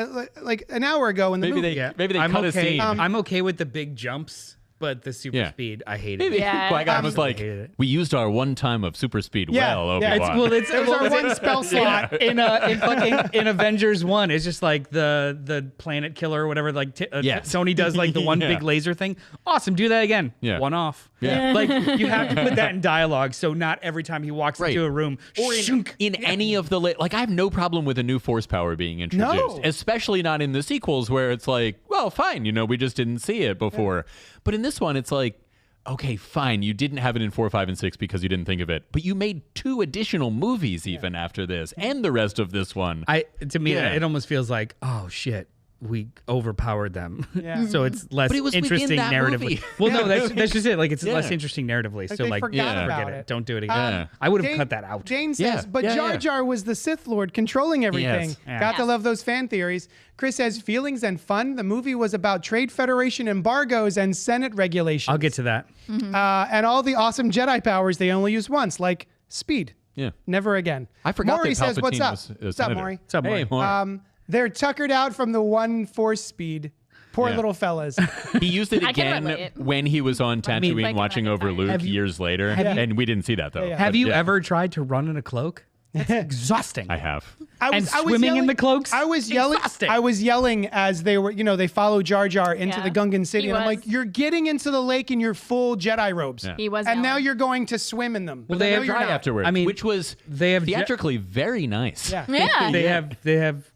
like an hour ago in the movie. maybe they I'm cut a okay. scene. I'm okay with the big jumps, but the super speed, I hate it. Maybe Yeah. Qui-Gon was like, hated it. we used our one time of super speed Yeah, well, yeah. Obi-Wan. It was our one spell slot. in Avengers 1, it's just like the planet killer or whatever. Like Yes. Tony does like the one big laser thing. Awesome, do that again. Yeah. One off. Yeah. Like you have to put that in dialogue, so not every time he walks Right. into a room Or in any of the like I have no problem with a new force power being introduced, No. especially not in the sequels where it's like, well, fine, we just didn't see it before. But in this one, it's like, okay, fine, you didn't have it in 4, 5, and 6 because you didn't think of it, but you made 2 additional movies even after this and the rest of this one. To me, Yeah. it almost feels like, oh shit, we overpowered them. Yeah. So it's less But it was within interesting that narratively. movie. Well, no, that's just it. Like it's less interesting narratively. Like so they like, forgot about forget it. Don't do it again. Yeah. I would have Jane- cut that out. Jane says, Yeah. but Yeah, Jar yeah. Jar was the Sith Lord controlling everything. Yes. Yeah. Got to love those fan theories. Chris says, feelings and fun. The movie was about Trade Federation embargoes and Senate regulations. I'll get to that. And all the awesome Jedi powers they only use once, like speed. Yeah. Never again. I forgot Maury that says, what's Palpatine up? was a What's up, senator. Maury? What's up, Maury? Hey, Maury. They're tuckered out from the one force speed. Poor Yeah. little fellas. He used it I can again relate. when he was on Tatooine like, watching over Luke Have you- years later, have you- and we didn't see that though. Yeah. Have But you yeah, ever tried to run in a cloak? It's exhausting. I have. And swimming in the cloaks? I was yelling. Exhausting. I was yelling as they were. They follow Jar Jar into Yeah. the Gungan city, He and I'm was. like, "You're getting into the lake in your full Jedi robes, Yeah. He was and now yelling. you're going to swim in them." Well, But they no, have you're Right not. afterwards, I mean, which was they have theatrically very nice. Yeah. Yeah. they have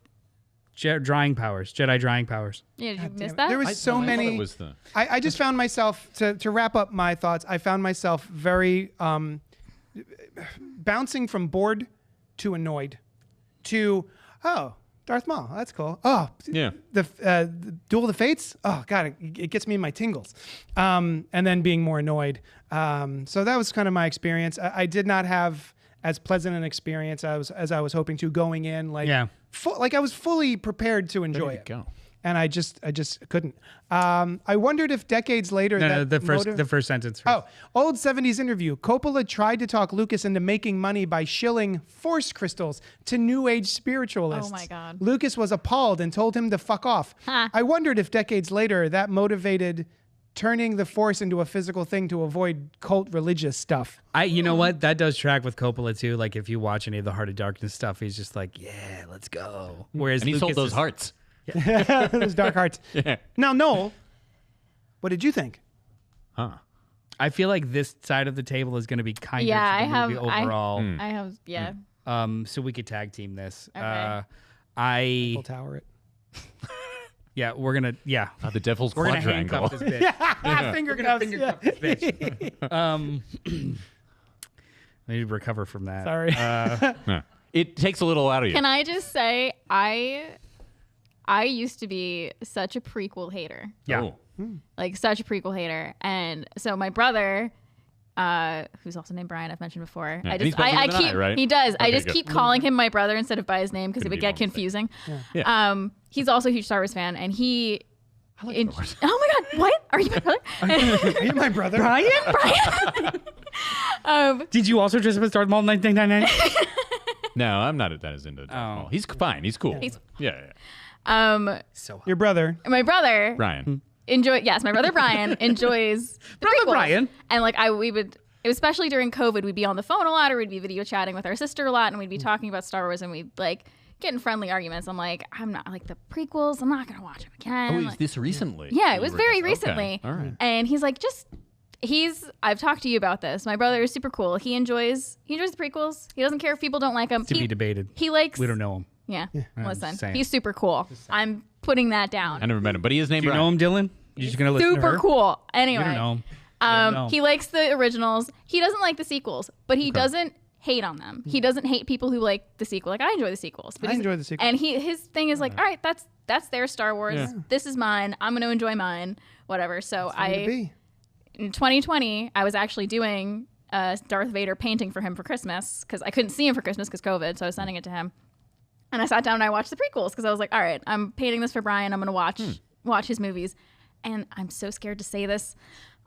drying powers, Jedi drying powers. Yeah, did you miss There that? was so I thought many. it was the- I just found myself to wrap up my thoughts. I found myself very bouncing from bored to annoyed to Darth Maul. That's cool. Oh, Yeah. the Duel of the Fates. Oh God, it gets me in my tingles. And then being more annoyed. So that was kind of my experience. I did not have as pleasant an experience as I was hoping to going in. Like like I was fully prepared to enjoy it. Go. And I just couldn't. I wondered if decades later No, that the first sentence. Oh, old 70s interview. Coppola tried to talk Lucas into making money by shilling force crystals to New Age spiritualists. Oh my God. Lucas was appalled and told him to fuck off. Huh. I wondered if decades later that motivated turning the force into a physical thing to avoid cult religious stuff. You know what? That does track with Coppola too. Like if you watch any of the Heart of Darkness stuff, he's just like, yeah, let's go. Whereas And he Lucas sold those is- hearts. Those dark hearts. Now, Noel, what did you think? Huh. I feel like this side of the table is going to be kinder Yeah, to I the have. movie overall. I have. Yeah. So we could tag team this. Okay. Full tower it. Yeah, we're gonna. Yeah, The Devil's we're gonna Quadrangle. handcuff this bitch. Finger We're gonna cuffs. Yeah. finger cuff this bitch. I need to recover from that. Sorry. Yeah. It takes a little out of you. Can I just say I used to be such a prequel hater. Yeah. Oh. Like such a prequel hater. And so my brother, who's also named Brian, I've mentioned before. Yeah, and he's much older than keep I, right? he does. I Okay, just good. keep calling him my brother instead of by his name because it Couldn't would be get more mistaken. confusing. Yeah. He's also a huge Star Wars fan, and he I like Star Wars. Oh my God! What are you my brother? Are you my brother? Brian. Did you also dress up as Darth Maul in 1999? No, I'm not that as into Darth Maul. He's fine. He's cool. Yeah. So Your brother. My brother Ryan. my brother Brian enjoys the Brother prequels. Brian. And like we would, especially during COVID, we'd be on the phone a lot, or we'd be video chatting with our sister a lot, and we'd be talking about Star Wars, and we'd like get in friendly arguments. I'm like, I'm not like the prequels. I'm not gonna watch them again. Oh, is this recently? Yeah, it was very recently. Okay. All right. And he's like, I've talked to you about this. My brother is super cool. He enjoys the prequels. He doesn't care if people don't like them. To be debated. He likes. We don't know him. Yeah. Listen, saying. he's super cool. I'm putting that down. I never met him, but he is named Do you Ryan. know him, Dylan? You're just gonna listen to her? Super cool. Anyway. You don't know him. You don't know. He likes the originals. He doesn't like the sequels, but he doesn't hate on them. He doesn't hate people who like the sequel. Like I enjoy the sequels. But I enjoy the sequels. And his thing is like, all right, that's their Star Wars. Yeah. This is mine. I'm going to enjoy mine. Whatever. So in 2020, I was actually doing a Darth Vader painting for him for Christmas because I couldn't see him for Christmas because COVID. So I was sending it to him. And I sat down and I watched the prequels because I was like, all right, I'm painting this for Brian. I'm going to watch his movies. And I'm so scared to say this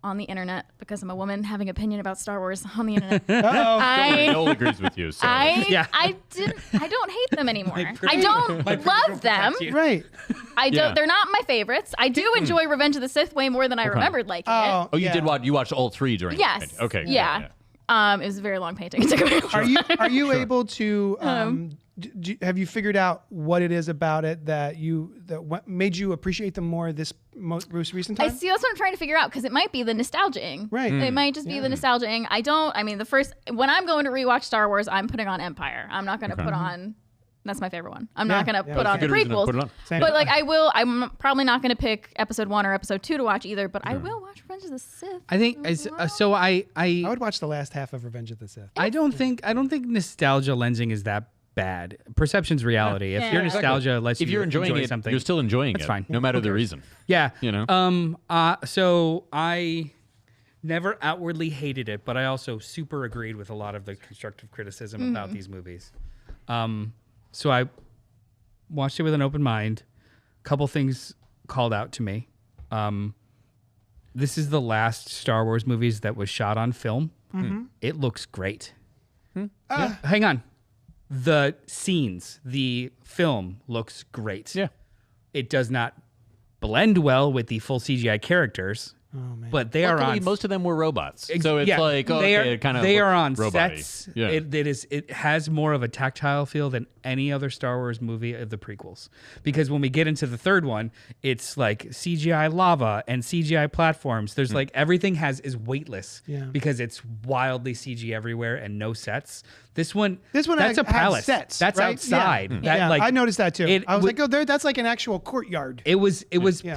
on the internet because I'm a woman having opinion about Star Wars on the internet. Noel agrees with you. So. I don't hate them anymore. I don't love them. Right. I don't. They're not my favorites. I do enjoy Revenge of the Sith way more than I remembered liking it. Oh, you did watch? You watched all three during? Yes. The painting. Okay. Yeah. It was a very long painting. It took a very long time. Are you able to? Have you figured out what it is about it that what made you appreciate them more this most recent time? I see. That's what I'm trying to figure out because it might be the nostalgia-ing. Right. It might just be the nostalgia-ing. When I'm going to rewatch Star Wars, I'm putting on Empire. I'm not going to put on. That's my favorite one. I'm not going to put on the Good reason to prequels. put it on. Same. But like I will. I'm probably not going to pick episode 1 or episode 2 to watch either. But I will watch Revenge of the Sith. I think so. I would watch the last half of Revenge of the Sith. I don't think nostalgia lensing is that bad. Perception's reality. If your nostalgia lets you if you're enjoying enjoy it, something, you're still enjoying that's it. fine. No matter the reason. Yeah. You know. So I never outwardly hated it, but I also super agreed with a lot of the constructive criticism about these movies. So I watched it with an open mind. A couple things called out to me. This is the last Star Wars movies that was shot on film. It looks great. Hang on. The scenes, the film looks great. Yeah. It does not blend well with the full CGI characters. Oh man. But they are Luckily, on. most of them were robots, so it's like they are on robot-y. sets. Yeah. It has more of a tactile feel than any other Star Wars movie of the prequels. Because when we get into the third one, it's like CGI lava and CGI platforms. There's like everything is weightless because it's wildly CG everywhere and no sets. This one that's a palace. Sets, that's right? outside. Yeah. I noticed that too. I was like, oh, that's like an actual courtyard. It was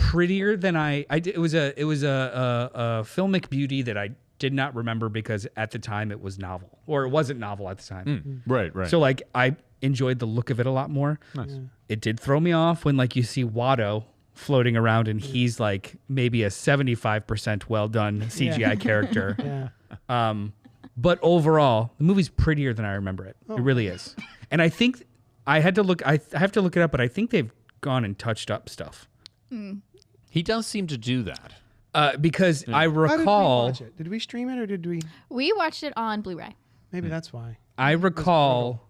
prettier than I did. It was a filmic beauty that I did not remember because at the time it was novel, or it wasn't novel at the time. Right. So like I enjoyed the look of it a lot more. Nice. It did throw me off when like you see Watto floating around and he's like maybe a 75% well done CGI character. But overall, the movie's prettier than I remember it. It really is. And I think I have to look it up, but I think they've gone and touched up stuff. He does seem to do that. Because I recall. How did we watch it? Did we stream it or did we? We watched it on Blu-ray. Maybe that's why. I recall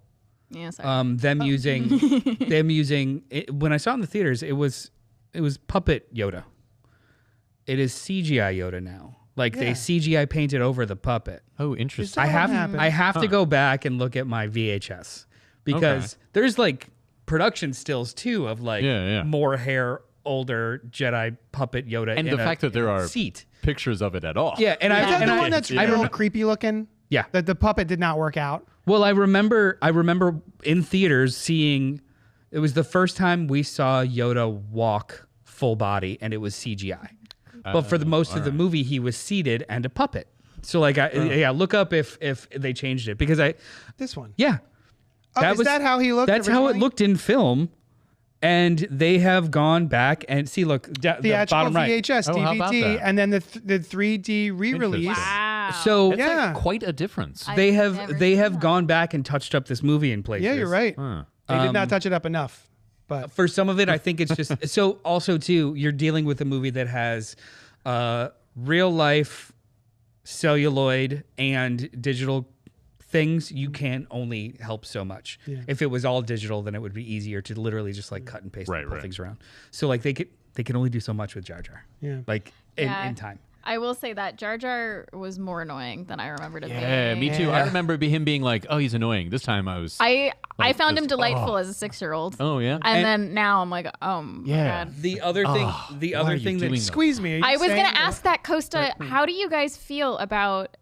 Yeah, sorry. them using it, when I saw it in the theaters. It was puppet Yoda. It is CGI Yoda now. Like they CGI painted over the puppet. Oh, interesting. I have to go back and look at my VHS because there's like production stills too of like more hair, older Jedi puppet Yoda, and the fact that there are seat pictures of it at all. Yeah, and Is that and the one that's real creepy looking? Yeah, that the puppet did not work out. Well, I remember in theaters seeing. It was the first time we saw Yoda walk full body, and it was CGI. But for the most of the movie, he was seated and a puppet. So like, look up if they changed it because This one. Yeah. Is that how he looked? That's how it originally? looked in film. And they have gone back and see, look, the Theatrical bottom right. VHS, Oh, how about DVD, that? and then the 3D re-release. Wow. So That's like quite a difference. they never have seen that. gone back and touched up this movie in places. Yeah, you're right. Huh. They did not touch it up enough. But for some of it, I think it's just so. Also, too, you're dealing with a movie that has real life celluloid and digital things. You can only help so much. Yeah. If it was all digital, then it would be easier to literally just like cut and paste and pull things around. So like they can only do so much with Jar Jar. Yeah. Like in time. I will say that Jar Jar was more annoying than I remembered it being. Yeah, me too. I remember him being like, "Oh, he's annoying." This time I was. I found him delightful as a 6-year-old. Oh yeah. And then now I'm like, oh my God. The other thing that squeeze me. I was gonna ask that, Costa. How do you guys feel about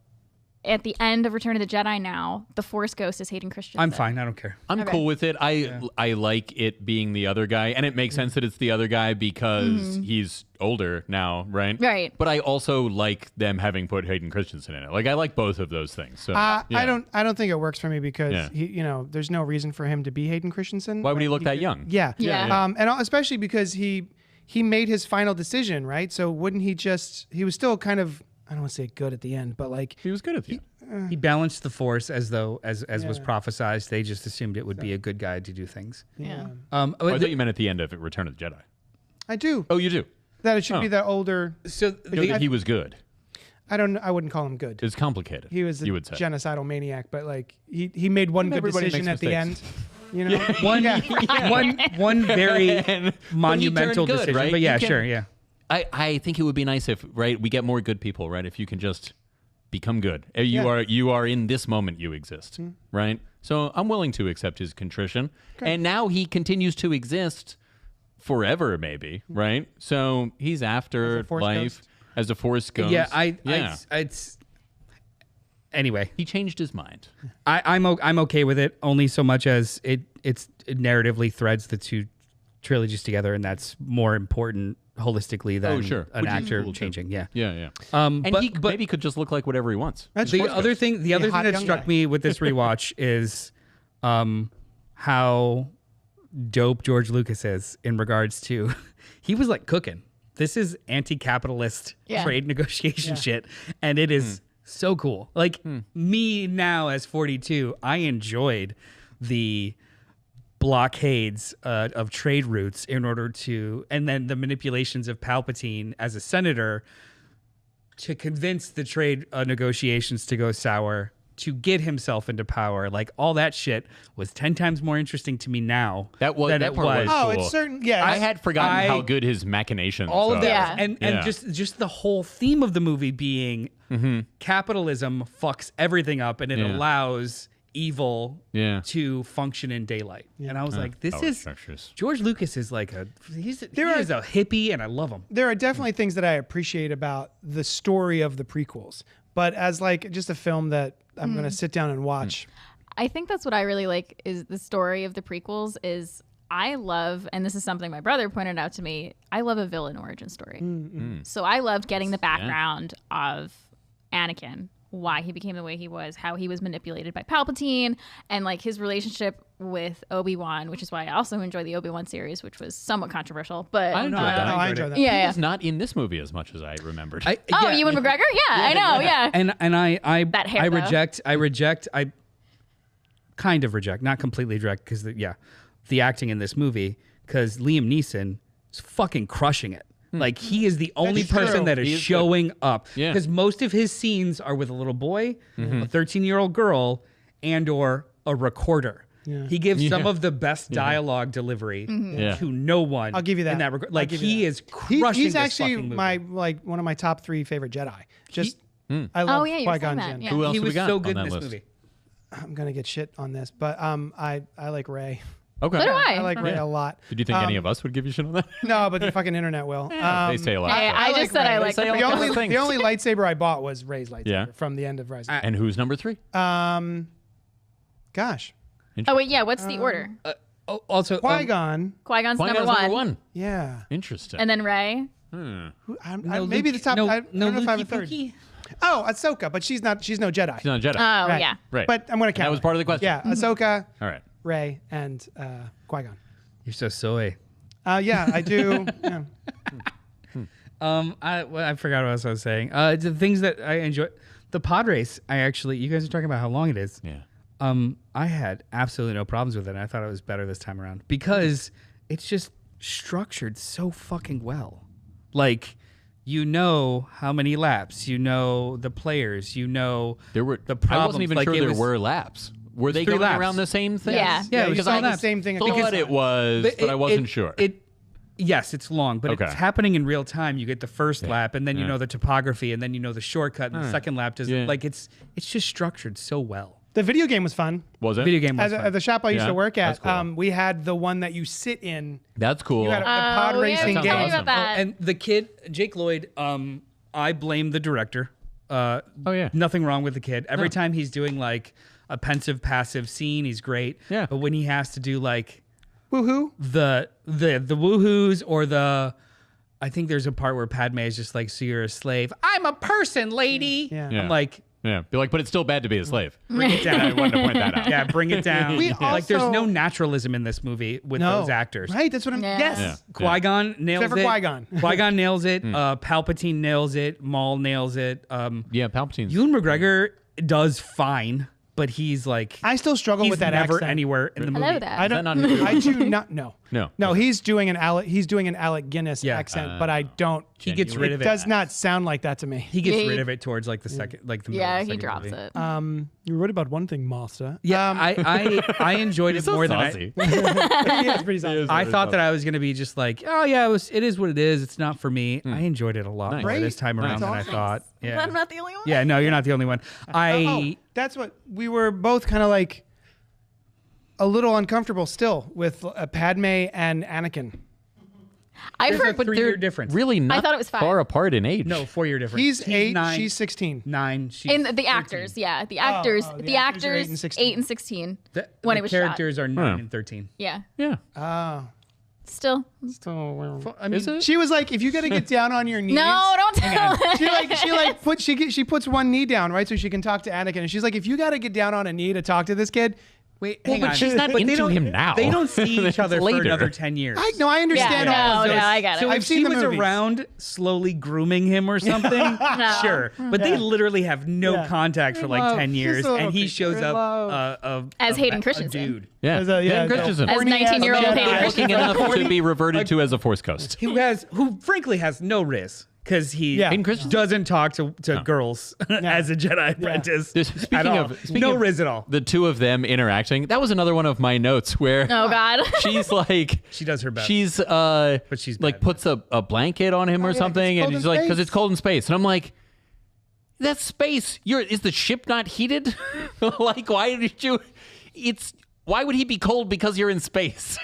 at the end of Return of the Jedi now, the Force Ghost is Hayden Christensen? I'm fine. I don't care. I'm cool with it. I like it being the other guy, and it makes sense that it's the other guy because he's older now, right? Right. But I also like them having put Hayden Christensen in it. Like I like both of those things. So I don't think it works for me because he, there's no reason for him to be Hayden Christensen. Why would he look that young? Yeah. Yeah. And especially because he made his final decision, right? So wouldn't he was still kind of, I don't want to say good at the end, but like He was good at the end. He balanced the Force as was prophesized. They just assumed it would be a good guy to do things. Yeah. I thought you meant at the end of Return of the Jedi. I do. Oh, you do? That it should be that older. So He was good. I wouldn't call him good. It's complicated. He was a you would say. genocidal maniac, but like he made one good Everybody decision at makes the end. mistakes. You know, one very monumental good, decision. right? But yeah, You can- sure, yeah. I think it would be nice if we get more good people, right? If you can just become good. You are in this moment you exist, right? So I'm willing to accept his contrition. And now he continues to exist forever, maybe, right? So he's after life as a Force Ghost. Yeah, anyway, he changed his mind. I'm okay with it only so much as it narratively threads the two trilogies together, and that's more important holistically than an Which is actor cool, changing. Yeah. And he maybe could just look like whatever he wants. The other thing that struck me with this rewatch is how dope George Lucas is in regards to he was like cooking. This is anti-capitalist trade negotiation shit, and it is so cool. Like me now as 42, I enjoyed the blockades of trade routes in order to, and then the manipulations of Palpatine as a senator to convince the trade negotiations to go sour, to get himself into power. Like all that shit was 10 times more interesting to me now than it was. Oh, it's certain. Yeah, I had forgotten how good his machinations. All of are. that, and just the whole theme of the movie being capitalism fucks everything up, and it allows evil to function in daylight. And I was like, George Lucas is like he's a hippie, and I love him. There are definitely things that I appreciate about the story of the prequels, but as like just a film that I'm going to sit down and watch. I think that's what I really like is the story of the prequels is I love, and this is something my brother pointed out to me, I love a villain origin story. So I loved getting the background of Anakin, why he became the way he was, how he was manipulated by Palpatine, and like his relationship with Obi-Wan, which is why I also enjoy the Obi-Wan series, which was somewhat controversial. But I enjoyed that. Yeah, He's not in this movie as much as I remembered. Ewan McGregor? Yeah, I know, yeah. And that hair, I kind of reject, not completely reject, because the acting in this movie, because Liam Neeson is fucking crushing it. Like he is the only person that is showing up, because most of his scenes are with a little boy, a 13-year-old girl, and or a recorder. He gives some of the best dialogue delivery to no one. I'll give you that. In that regard. Like he is crushing. He's this actually fucking movie. one of my top 3 favorite Jedi. I love Qui-Gon Jinn. Yeah. Who else He have we was got so on good that in this list? movie. I'm gonna get shit on this, but I like Rey. Okay. So do I like Rey a lot. Did you think any of us would give you shit on that? No, but the fucking internet will. They say a lot. I just said I like They say the a The lot. prequels. only lightsaber I bought was Rey's lightsaber from the end of Rise. And who's number 3? Gosh, Oh wait, yeah. What's the order? Also, Qui-Gon. Qui-Gon's number Qui-Gon's one. number 1. Yeah. Interesting. And then Rey. Maybe the top. I don't know if I have a third. Oh, Ahsoka, but she's no Jedi. She's not a Jedi. Oh Right. yeah. Right. But I'm gonna count. That was part of the question. Yeah, Ahsoka, All right. Rey, and Qui-Gon. you're so soy. Yeah, I do. Yeah. I forgot what else I was saying. The things that I enjoy, the pod race. You guys are talking about how long it is. Yeah. I had absolutely no problems with it. And I thought it was better this time around because it's just structured so fucking well. Like, you know how many laps, you know the players, you know there were the problems. I wasn't even like, sure there were laps. Were they going around the same thing? Yeah. Yeah, because I the same thing. Thought it was, but I wasn't sure. Yes, it's long, but Okay. it's happening in real time. You get the first lap, and then you know the topography, and then you know the shortcut, and the second lap does like it's just structured so well. The video game was fun. Was it? Video game was At fun. the shop I used to work at, that's cool. we had the one that you sit in. That's cool. You had a pod racing sounds game. Tell me about that. And the kid, Jake Lloyd, I blame the director. yeah. Nothing wrong with the kid. Every time he's doing like a pensive, passive scene, he's great. Yeah. But when he has to do like Woohoo! the woohoos or the, I think there's a part where Padme is just like, so you're a slave. I'm a person, lady. Yeah. Yeah. I'm like, Yeah, be like, but it's still bad to be a slave. bring it down. I wanted to point that out. Yeah, bring it down. We like, there's also- no naturalism in this movie with those actors. Right, that's what I'm. Yeah. Yes. Yeah. Qui-Gon nails Except for it. Qui-Gon. Qui-Gon nails it. Palpatine nails it. Maul nails it. Yeah, Palpatine's. Ewan McGregor does fine, but he's like, I still struggle he's with that never accent. anywhere in the movie. Hello there. I Is that don't. not new? I do not. No. No. He's doing an Alec Guinness Yeah. accent, but I don't. He gets rid of it. Does not sound like that to me. He gets Yeah, rid of it towards like the second, like the middle Yeah, of the he second drops movie. it. You wrote about one thing, Master. Yeah, I enjoyed it so more than saucy. Yeah, it's pretty solid. I thought that I was gonna be just like, oh yeah, it is what it is. It's not for me. I enjoyed it a lot more Great. this time around than I awesome. thought. Yeah, I'm not the only one. yeah, no, you're not the only one. Oh, that's what we were both kind of like a little uncomfortable still with Padme and Anakin. I've heard, but 3-year difference. Really not thought it was 5. far apart in age. No, 4-year difference. He's 8, 9, she's 16. 9. She's in the actors, yeah, the actors, the the actors are actors, 8 and 16. 8 and 16. The, when the it was characters are 9 Huh. and 13. Yeah, Yeah. Oh. still. I mean, Is it? She was like, if you got to get down on your knees. No, don't tell it. She puts one knee down, right, so she can talk to Anakin, and she's like, if you got to get down on a knee to talk to this kid. wait, Well, hang but on. she's not they into don't- him now. They don't see each That's other for later. another 10 years. I understand Yeah, all of no, this. I get it. So I've if seen she the was movies. around slowly grooming him or something, sure. But they literally have no Yeah. contact for like Love. 10 Just years, a little and he bit. shows up Love. As Hayden a Christensen. dude Yeah. As a- Hayden Christensen. As 19-year-old Jedi. Hayden Looking Christensen. enough to be reverted to as a Force ghost. who frankly has no riz. Because he Yeah. Hayden Christensen? doesn't talk to girls as a Jedi apprentice Speaking at all. of- speaking no of- riz at all. The two of them interacting. That was another one of my notes where Oh God. she's like, She does her best. she's But she's like bad. puts a blanket on him or yeah, 'cause something, it's and cold he's in like, because space. it's cold in space, and I'm like, that's space. Is the ship not heated? Like, why would he be cold because you're in space?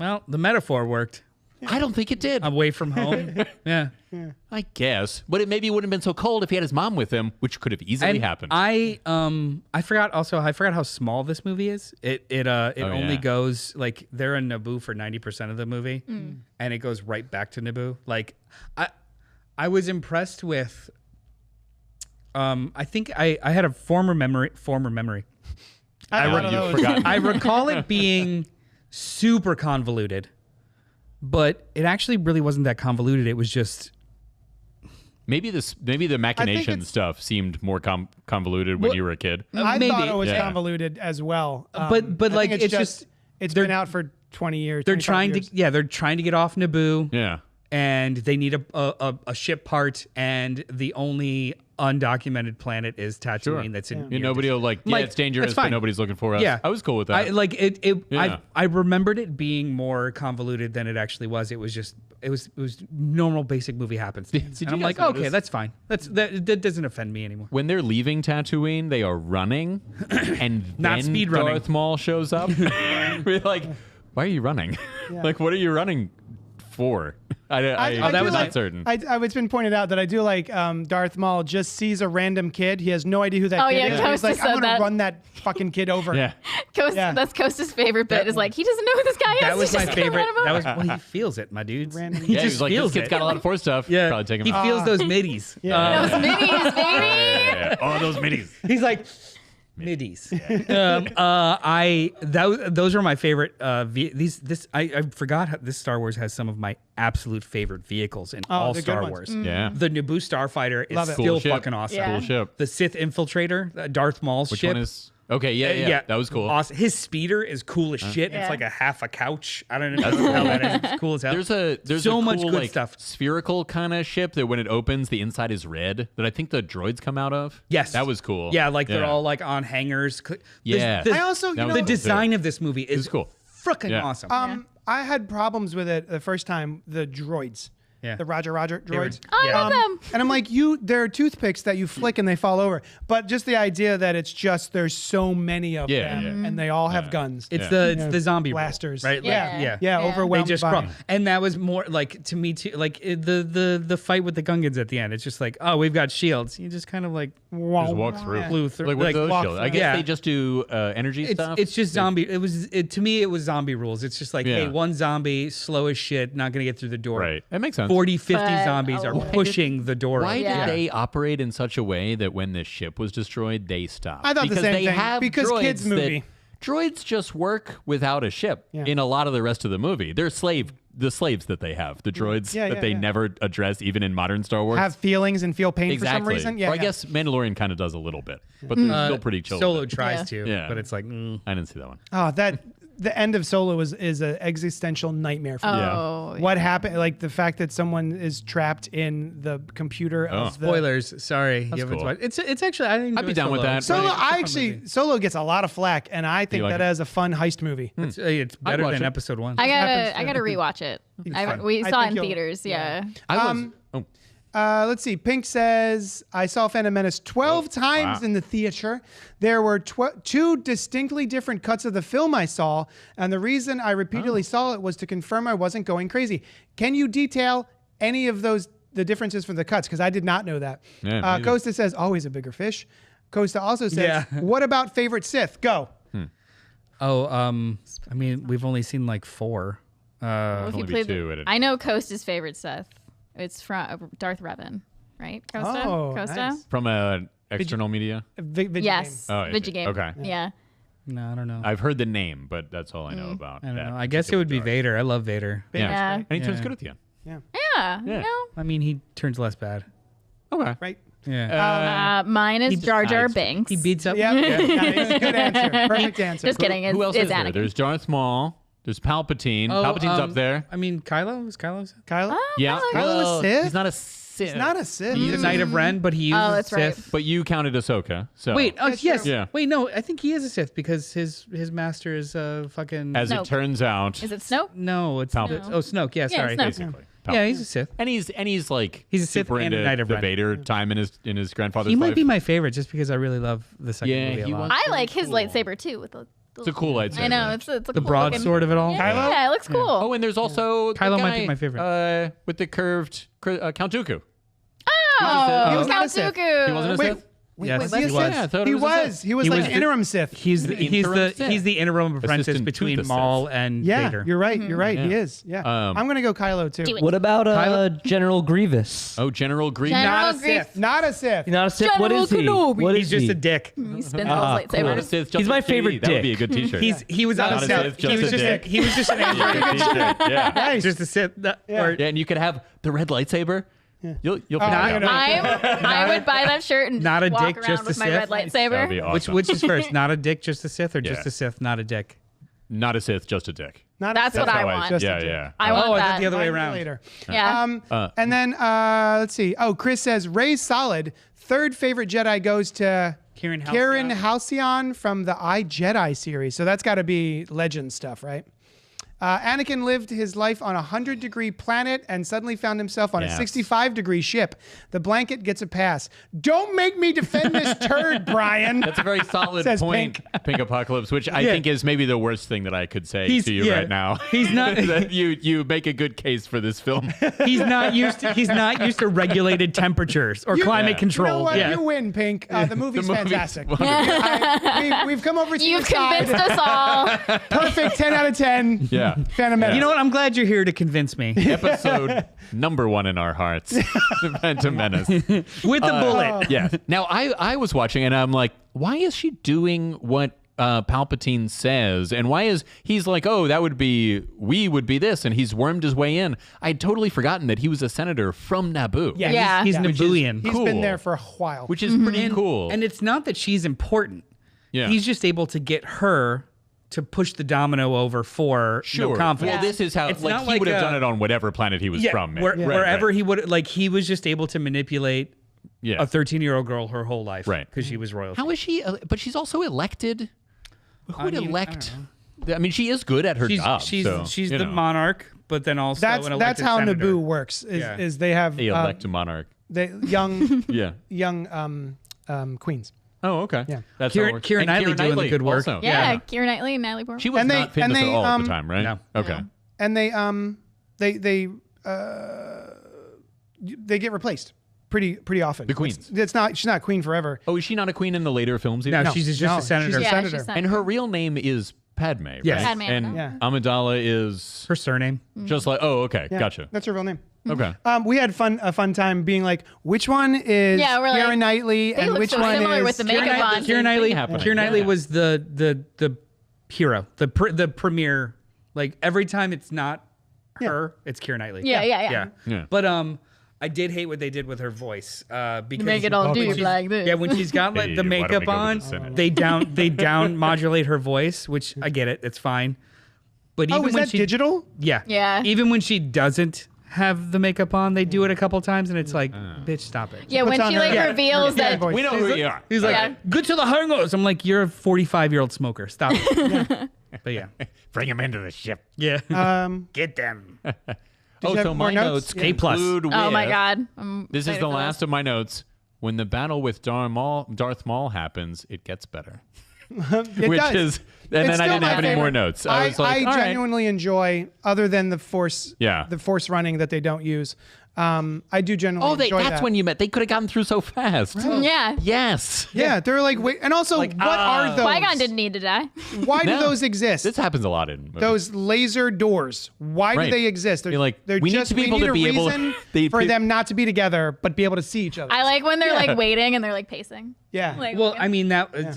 Well, the metaphor worked. I don't think it did. Away from home. Yeah. I guess, but it maybe wouldn't have been so cold if he had his mom with him, which could have easily happened. I forgot how small this movie is. It only yeah. goes like they're in Naboo for 90% of the movie, and it goes right back to Naboo. Like I was impressed with. I think I had a former memory. I Now don't you've know. forgotten. I recall it being super convoluted, but it actually really wasn't that convoluted. It was just. Maybe the machination it's- stuff seemed more convoluted when you were a kid. I Maybe. thought it was Yeah. convoluted as well. But I think like, it's just it's they're- been out for 20 years. They're 25 trying years. to they're trying to get off Naboo. Yeah. And they need a ship part, and the only undocumented planet is Tatooine. Sure. That's in. And nobody will like, Like, it's dangerous, that's but fine. nobody's looking for us. Yeah, I was cool with that. I like it. Yeah. I remembered it being more convoluted than it actually was. It was just it was normal basic movie happenstance. Did And you I'm like, guys okay, notice- that's fine. That doesn't offend me anymore. When they're leaving Tatooine, they are running, and Not then speed running. Darth Maul shows up. We're like, why are you running? Like, what are you running for? I'm do not like- certain. It's been pointed out that I do like Darth Maul just sees a random kid. He has no idea who that Oh, kid yeah, is. Costa He's like, said I'm going that. to run that fucking kid over. Yeah. Yeah. That's Costa's favorite bit. Is like he doesn't know who this guy is. That was He's my just gonna favorite. run him That over. was well, he feels it, my dudes. Random- He Yeah, just he's like, feels this kid's it. got a lot of Force stuff. Yeah, Probably take him he out. feels those middies. Yeah. Those minis, baby. Yeah. Oh, those middies. He's like middies. Those are my favorite. I forgot how this Star Wars has some of my absolute favorite vehicles in all the good Star ones. Wars. Yeah. The Naboo Starfighter is Love it. still Cool ship. fucking awesome. Yeah. Cool ship. The Sith Infiltrator, Darth Maul's Which ship. one is? Okay, yeah. That was cool. Awesome. His speeder is cool as shit. It's like a half a couch. I don't know how that is. It's cool as hell. There's so a much cool, good like, stuff. spherical kind of ship that when it opens, the inside is red. That I think the droids come out of. Yes, that was cool. Yeah, like they're all like on hangers. Yeah. I also, That was the cool, design too. of this movie is cool. freaking awesome. I had problems with it the first time. The droids. Yeah. The Roger droids. I love them. And I'm like, there are toothpicks that you flick and they fall over. But just the idea that it's just there's so many of them and they all have guns. It's the zombie blasters, rule, right? Yeah, Yeah. They overwhelmed just by crawl. And that was more like to me too. Like the fight with the Gungans at the end. It's just like, oh, we've got shields. You just kind of like Just walk through. flew through. Like, with those walk shields. through. I guess Yeah. they just do energy stuff. It's just zombie. To me, it was zombie rules. It's just like, hey, one zombie, slow as shit, not gonna get through the door. Right. That makes sense. 40, 50 But zombies are pushing the door. Why Yeah. did they operate in such a way that when this ship was destroyed, they stopped? I thought the because same they thing. Have Because droids kids' movie. Droids just work without a ship in a lot of the rest of the movie. They're the slaves that they have, the droids that they never address even in modern Star Wars. have feelings and feel pain exactly. for some reason. Yeah, or I guess Mandalorian kind of does a little bit, but they're still pretty chill. Solo with it. tries to, Yeah. but it's like, I didn't see that one. Oh, the end of Solo is an existential nightmare for me. Oh, What happened? Like the fact that someone is trapped in the computer of the spoilers. Sorry, you haven't cool. watched. It's actually I enjoy I'd be down with Solo. that. Solo. It's a fun movie. Solo gets a lot of flack, and I think like that it? as a fun heist movie. It's I'd better watch than it. episode 1. I happens gotta rewatch it. We I saw it think in you'll- theaters. Yeah. I was. Let's see. Pink says, I saw Phantom Menace 12 times in the theater. There were 2 distinctly different cuts of the film I saw, and the reason I repeatedly saw it was to confirm I wasn't going crazy. Can you detail any of the differences from the cuts? Because I did not know that. Yeah, me either. Costa says, always a bigger fish. Costa also says, what about favorite Sith? Go. I mean, we've only seen like 4. Well, if you only be play 2 at it. I know Costa's favorite Seth. It's from Darth Revan, right? Costa. Oh, Costa. nice. From external media. Game. Yes. Oh, Vigigame. okay. Yeah. No, I don't know. I've heard the name, but that's all I know about. I don't that know. I guess it would be particular Vader. I love Vader. Darth. Yeah. And he turns Yeah. good at the end. Yeah. You know. I mean, he turns less bad. Okay. Right? Yeah. Mine is Jar Jar decides. Binks. He beats up. Yeah. Nice. Good answer. Perfect answer. Just kidding. Who else it's is there? Anakin. There's Darth Maul. There's Palpatine. Palpatine's up there. I mean, Kylo is Kylo. Kylo? Yeah. Kylo a Sith? He's not a Sith. He's not a Sith. He's a Knight of Ren, but he uses that's right. Sith. But you counted Ahsoka. So Wait, That's yes. true. Yeah. Wait, no, I think he is a Sith because his master is fucking. as Snoke. it turns out, Is it Snoke? No, it's Palpatine. Snoke. Yeah, Yeah, sorry. Snoke. basically. Yeah, he's a Sith. And he's like He's a Sith super and a into Knight of the Ren. Vader time in his grandfather's He life. might be my favorite just because I really love the second Yeah, movie a he lot. was- I like his lightsaber too. With the It's a cool lightsaber. I know it's a The cool broadsword of it all. Yeah, yeah, it looks cool. Oh, and there's also the Kylo guy, might be my favorite. with the curved Count Dooku. Oh, He was not a Count Sith. Dooku. He wasn't a Wait, Sith. Yes, was he a he Sith? was. Yeah, I thought He it was a was. Sith. He was He like was an the- interim Sith. He's the interim apprentice Assistant to between the Sith. Maul and Yeah, Vader. you're right. You're right. He is. Yeah. I'm going to go Kylo too. Do it. What about Kylo? General Grievous? Oh, General Grievous. General Not a Grievous. Sith. Not a Sith. He's not a Sith. What General is he? Kenobi. What He's is just he? a dick. He spins Ah, those cool. Not a lightsabers. Sith, just He's my a favorite JD. That would be a dick. good T-shirt. He was not Not a a Sith. Sith, just a dick. He was just an android. T-shirt. Yeah. Nice. Just a Sith. Or, Yeah, and you could have the red lightsaber. You'll figure I it know. out. I would buy that shirt and Not a walk dick, around just with a my Sith. red That'd lightsaber. be awesome. which is first? Not a dick, just a Sith, or just Yeah. a Sith, not a dick? Not a Sith, just a dick. Not That's a what Sith. I how want. Just a yeah, dick. yeah. I want I that. thought the other way around. Later. Yeah. And then let's see. Oh, Chris says Ray's solid. Third favorite Jedi goes to Karen Halcyon. Halcyon from the I Jedi series. So that's got to be legend stuff, right? Anakin lived his life on a 100-degree planet and suddenly found himself on a Yes. 65-degree ship. The blanket gets a pass. Don't make me defend this turd, Brian. That's a very solid Says point, Pink Apocalypse, which I think is maybe the worst thing that I could say He's- to you yeah. right now. He's not- That you make a good case for this film. He's not used to regulated temperatures or climate control. You know what? Yeah. You win, Pink. The movie's movie's fantastic. wonderful. We've come over to You've your side. convinced us all. Perfect 10 out of 10. Yeah. Phantom Menace. You know what? I'm glad you're here to convince me. Episode number 1 in our hearts, The Phantom Menace. With the bullet. Yeah. Now, I was watching and I'm like, why is she doing what Palpatine says? And why is he's like, oh, we would be this, and he's wormed his way in. I'd totally forgotten that he was a senator from Naboo. He's Which is Nabooian. He's cool. been there for a while. Which is pretty cool. And it's not that she's important. He's just able to get her to push the domino over for no confidence. Well, this is how It's like not he would have done it on whatever planet he was from. Wherever he would he was just able to manipulate a 13-year-old girl her whole life, because she was royalty. How is she? But she's also elected. Who would elect? I mean, she is good at her job. She's so, the monarch, but then also that's how senator. Naboo works. Is they have they elect a monarch. They young young queens. Oh, okay. Yeah. That's Keira Knightley doing the good work. Also. Yeah, Keira Knightley and Natalie Portman. She was not famous at all at the time, right? No. Okay. And they get replaced pretty often. The queens. She's not queen forever. Oh, is she not a queen in the later films? Either? No, she's just a senator. She's a senator. And her real name is Padme, right? Yes. Padme And Amidala. Amidala is Her surname. just like, oh, okay, Yeah, gotcha. That's her real name. Okay. We had a fun time being like, which one is Yeah, we're like, Keira Knightley they and look which so one similar is with the makeup on. Keira Knightley. happening. Keira Knightley Yeah. was the hero, the premier. Like every time it's not her, it's Keira Knightley. Yeah. But I did hate what they did with her voice because Make it all when deep she's- like this. Yeah, when she's got like Hey, the why don't we makeup go to on, the Senate? they down modulate her voice, which I get it, it's fine. But even Oh, is when that she digital? Yeah. even when she doesn't have the makeup on, they do it a couple times, and it's like, bitch, stop it. Yeah, when puts on she her- like Yeah. reveals that. voice. We know who you are. He's like, Yeah. good to the hangers. I'm like, you're a 45-year-old smoker. Stop it. But yeah. Bring him into the ship. Yeah. Get them. you Oh, have so more my notes? notes Yeah. conclude with, Oh my God. This is the last of my notes. When the battle with Darth Maul happens, it gets better. It Which does. is, and It's then I still didn't my have any favorite. more notes. I was like, I all right. genuinely enjoy, other than the force running that they don't use. I do genuinely enjoy that's that. when you met. They could have gotten through so fast. Yeah. Yes. Yeah, they're like, wait, and also, what are those? Qui-Gon didn't need to die. Why do No. those exist? This happens a lot in movies. Those laser doors. Why Right. do they exist? They're You're like, they're we need just, to be able to need a be able- reason they- for them not to be together, but be able to see each other. I like when they're like waiting and they're like pacing. Yeah. Like, Well, I mean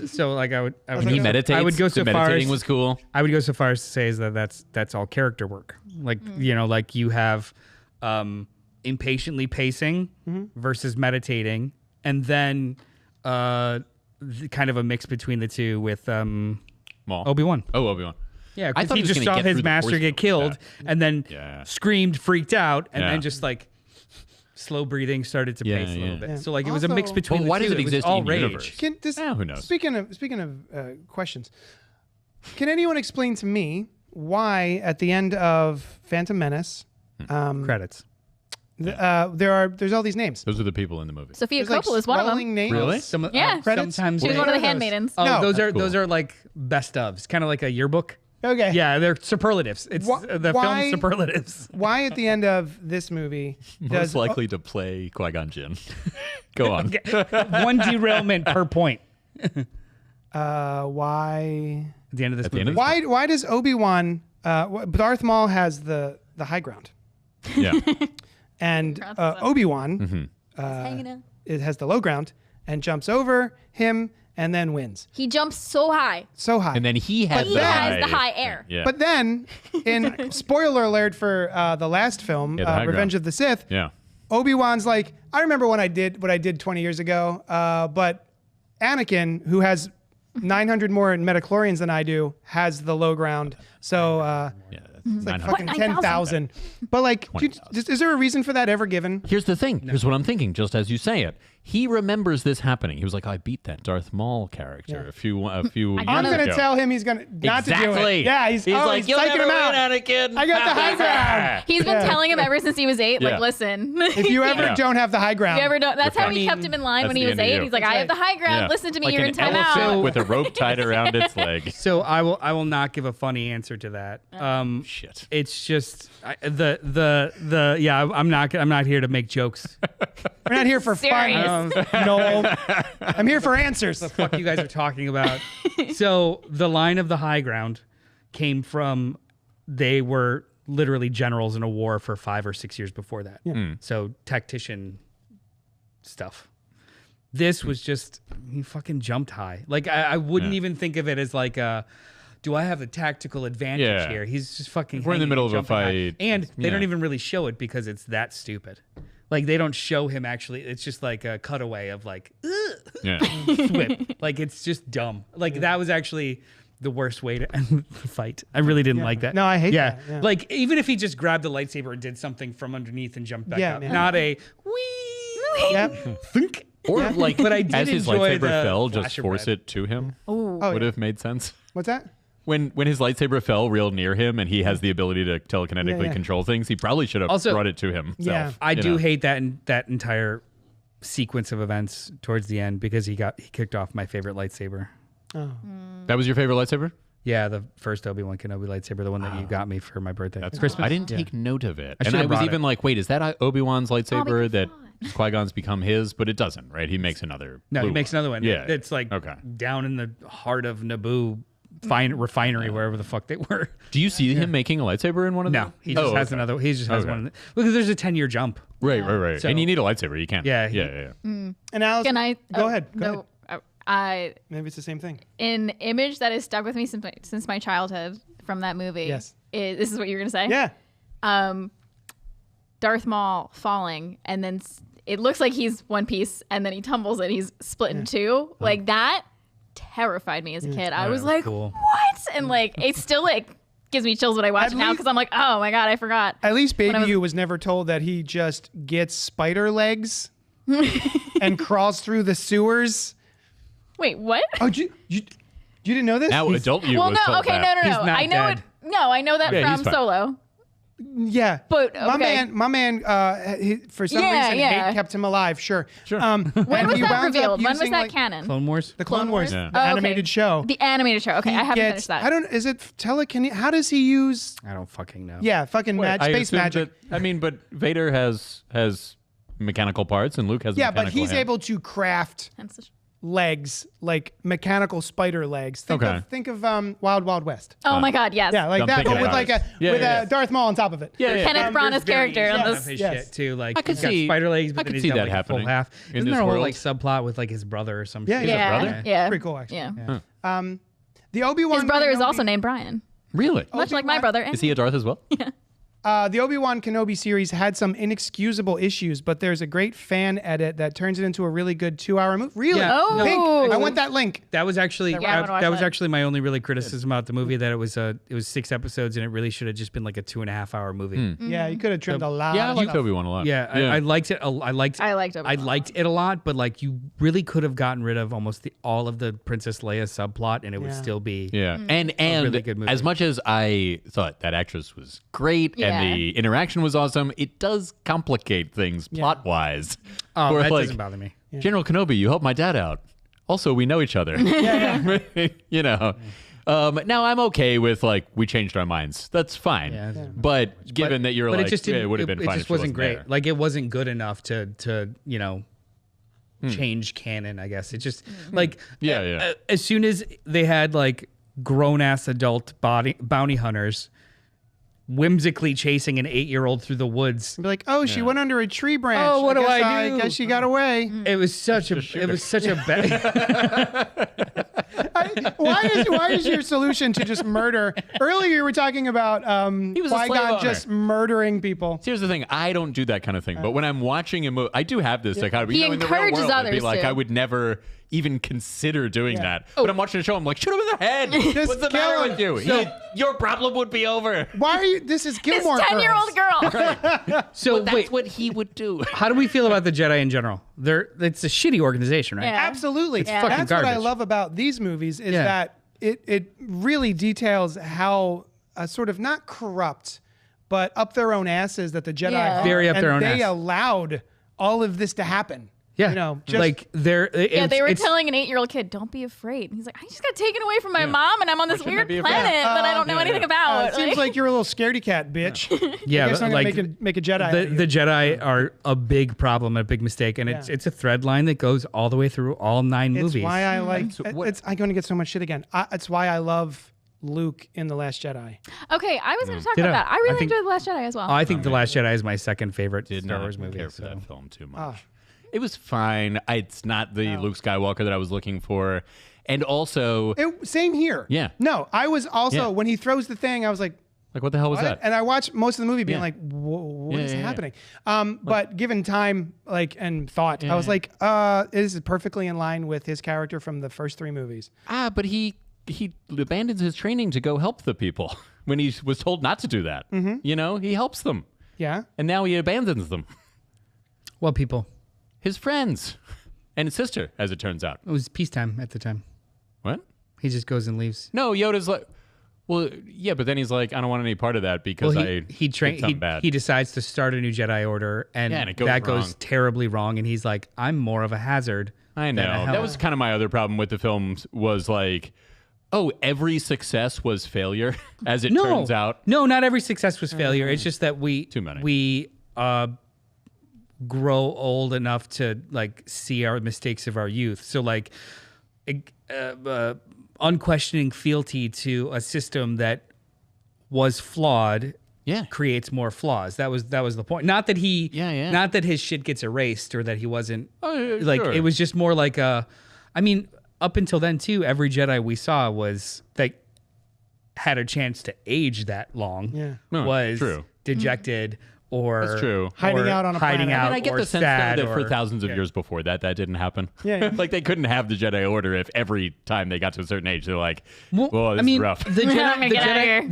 so like I would When he meditates, I would go so the far meditating as, was cool. I would go so far as to say is that that's all character work. Like like you have impatiently pacing versus meditating, and then kind of a mix between the two with Maul. Obi-Wan. Oh, Obi-Wan. Yeah, I because thought he he was just gonna saw get his through the master Force get field. killed and then Yeah. screamed, freaked out, and Yeah. then just like slow breathing started to pace a little bit. Yeah. So like it was a mix Also- between Well, the why two. does it was exist all in rage. universe? Who knows? Speaking of questions, can anyone explain to me why at the end of Phantom Menace, Credits. there's all these names? Those are the people in the movie. Sophia There's like Coppola is one of them. scrolling names. Really? Yeah. Credits? Sometimes She was they- one of the What are those? handmaidens. Oh, No. those are Cool. those are like best ofs, kind of like a yearbook. Okay. Yeah, they're superlatives. It's the why- film superlatives. Why at the end of this movie Most does likely to play Qui-Gon Jinn. Go on. One derailment per point why at the end of this At the movie. end of why does Obi-Wan Darth Maul has the high ground Yeah. and Crowns us up. Obi-Wan Hanging out. it has the low ground and jumps over him and then wins He jumps so high. so high. And then he has He the has the high air. Yeah. But then, in spoiler alert for the last film, Yeah, the high Revenge ground. of the Sith, yeah. Obi-Wan's like, I remember what I did 20 years ago, but Anakin, who has 900 more metachlorians than I do, has the low ground. So Yeah. it's like 900. fucking 9,000? 10,000. But like, is there a reason for that ever given? Here's the thing. Here's what I'm thinking, just as you say it. He remembers this happening. He was like, I beat that Darth Maul character a few years ago. I'm going to tell him he's going to not to do it. Yeah, he's like, you'll psyching never him win, out. Anakin. I got the high ground. He's been telling him ever since he was 8, Yeah. like, listen. If you ever Yeah. don't have the high ground, You ever don't. That's how I he mean, kept him in line that's when he the was end of 8. you. He's like, I have the high ground. Yeah. Listen to me. Like You're an in timeout. elephant with a rope tied around its leg. So I will not give a funny answer to that. Shit. It's just I'm not here to make jokes. we're not here for Serious. fun, Noel. I'm here for answers. The fuck you guys are talking about? So the line of the high ground came from they were literally generals in a war for 5 or 6 years before that. So tactician stuff. This was just he fucking jumped high. Like I wouldn't even think of it as like a. Do I have a tactical advantage here? He's just fucking. We're in the hanging middle and of a jumping high. fight. And they don't Yeah. even really show it because it's that stupid. Like they don't show him actually. It's just like a cutaway of like, Yeah. whip. Like it's just dumb. Like that was actually the worst way to end the fight. I really didn't like that. No, I hate that. Yeah. Like even if he just grabbed the lightsaber and did something from underneath and jumped back up, man. not a wee. Yep. Thunk. Or like, But I did as his enjoy lightsaber the fell, flash just of force red. it to him. Ooh. Oh, Would yeah. have made sense. What's that? When his lightsaber fell real near him and he has the ability to telekinetically Yeah. control things, he probably should have Also- brought it to himself. Yeah. I you do know? hate that entire sequence of events towards the end because he kicked off my favorite lightsaber. That was your favorite lightsaber? Yeah, the first Obi-Wan Kenobi lightsaber, the one that you got me for my birthday. That's Christmas. I didn't take note of it. I And should've I was brought even it. like, wait, is that Obi-Wan's lightsaber good that thought. Qui-Gon's become his? But it doesn't, right? He makes another. No, blue he makes one. another one. Yeah. It's like Okay. down in the heart of Naboo refinery, wherever the fuck they were. Do you see him making a lightsaber in one of them? No, he just has another. He just has Okay. one. Because there's a 10-year jump. Right. So- And you need a lightsaber. You can't. Yeah, Yeah. And Alice, Can I? Go ahead. Go no, ahead. I Maybe it's the same thing. an image that has stuck with me since my childhood from that movie. Yes. This is what you're gonna say. Yeah. Darth Maul falling, and then it looks like he's one piece, and then he tumbles and he's split in two. Like that terrified me as a kid. I was like, cool. what? And like it still like gives me chills when I watch At it now least- because I'm like, oh my god, I forgot. At least Baby I was- You was never told that he just gets spider legs and crawls through the sewers. Wait, what? Oh, you didn't know this? Now adult you Well, was no, told okay, that. no. He's not I know dead. it. No, I know that Yeah, he's from fine. Solo. Yeah, But, my okay. man, for some Yeah, reason, yeah. hate kept him alive. Sure. Sure. When was that revealed? When was that canon? Clone Wars. The Clone Wars, Yeah. the Oh, okay. animated show. The animated show. Okay, I haven't finished that. I don't. Is it telekinesis? How does he use? I don't fucking know. Yeah, fucking I space assume magic. that- I mean, but Vader has mechanical parts and Luke has Yeah, but mechanical he's hands. able to craft Hence the legs, like mechanical spider legs. Think Okay. of Wild Wild West. Oh my god, yes. Yeah, like I'm that, thinking but with about like it. a Darth Maul on top of it. Yeah. Kenneth Branagh's character on Of this. his Yes. shit too. Like I could he's got see- spider legs, but I then could he's see got that like a full happening half. in Isn't this there a whole world. like subplot with like his brother or some Yeah, shit? yeah. Yeah, brother? yeah. Pretty cool, actually. Yeah. The Obi-Wan. His brother is Kenobi- also named Brian, Really? much like my brother. Is he a Darth as well? The Obi-Wan Kenobi series had some inexcusable issues, but there's a great fan edit that turns it into a really good 2-hour movie. Really? Yeah. Oh. Pink. No. I want that link. That was actually I wanna watch that was that. actually my only really criticism about the movie, that it was 6 episodes and it really should have just been like a 2.5-hour movie. Yeah, you could have trimmed a lot. Yeah, I of like stuff. Obi-Wan a lot. Yeah, I liked it. I liked it a lot, but like you really could have gotten rid of almost all of the Princess Leia subplot, and it would Yeah. still be Yeah, and really good movie. as much as I thought that actress was great Yeah. and the interaction was awesome, it does complicate things plot wise. Oh, that doesn't bother me. General Kenobi, you helped my dad out. Also, we know each other. You know. Now I'm okay with like we changed our minds. That's fine. Yeah. But given that you're But like, it just didn't. yeah, it would have been it fine. just if she wasn't great. there. Like it wasn't good enough to change canon. I guess it just like Yeah. as soon as they had like grown ass adult bounty hunters whimsically chasing an 8-year-old through the woods. Be like, oh, she went under a tree branch. Oh, what do guess I do? I guess she got away. It was such a bad. Why is your solution to just murder? Earlier you were talking about was a slave Qui-Gon owner. just murdering people. Here's the thing: I don't do that kind of thing. But when I'm watching a movie, I do have this dichotomy. He in the real encourages world, it'd be others like to. I would never even consider doing that. But I'm watching a show. I'm like, shoot him in the head. Just What's the kill matter him. with you? Your problem would be over. Why are you? This is This Gilmore 10-year-old Girls. girl. So That's wait, what he would do. how do we feel about the Jedi in general? It's a shitty organization, right? Yeah. Absolutely. fucking That's what I garbage. love about these movies is Yeah. that it really details how sort of not corrupt, but up their own asses that the Jedi Yeah. are. Very up and their own they ass. allowed all of this to happen. Yeah, You know, just like they're Yeah, they were telling an 8-year-old kid, "Don't be afraid." And he's like, "I just got taken away from my mom, and I'm on this shouldn't I weird be afraid? planet that I don't know anything about." it seems like you're a little scaredy cat, bitch. Yeah, I guess but I'm gonna like make a Jedi. out of you. the Jedi are a big problem, a big mistake, and it's a thread line that goes all the way through all 9 It's movies. why I like. what- I'm going to get so much shit again. It's why I love Luke in The Last Jedi. Okay, I was going to talk Did about I? that. I really I think- enjoyed The Last Jedi as well. I think The Last Jedi is my second favorite Did Star not Wars movie. care for so. that film too much. It was fine. It's not the Oh. Luke Skywalker that I was looking for, and also Same here. Yeah. No, I was also Yeah. when he throws the thing, I was like, like what the hell was what? that? And I watched most of the movie being Yeah. like, what is happening? But given time, and thought, I was like, this is perfectly in line with his character from the first 3 movies. But he abandons his training to go help the people when he was told not to do that. Mm-hmm. He helps them. Yeah. And now he abandons them. What people? His friends and his sister, as it turns out. It was peacetime at the time. What? He just goes and leaves. No, Yoda's like, well, yeah, but then he's like, I don't want any part of that because he did something bad. He decides to start a new Jedi Order, and it goes that wrong. goes terribly wrong. And he's like, I'm more of a hazard. I know. That was kind of my other problem with the films was like, every success was failure, as it turns out. No, not every success was failure. It's just that we grow old enough to see our mistakes of our youth. So unquestioning fealty to a system that was flawed creates more flaws. That was the point. Not that not that his shit gets erased or that he wasn't sure. It was just more like up until then too, every Jedi we saw was had a chance to age that long. Yeah. Was true. Dejected or that's true. Hiding out on a planet. I get the sense that for thousands of years before that didn't happen. Yeah. They couldn't have the Jedi Order if every time they got to a certain age they're like, this is rough. The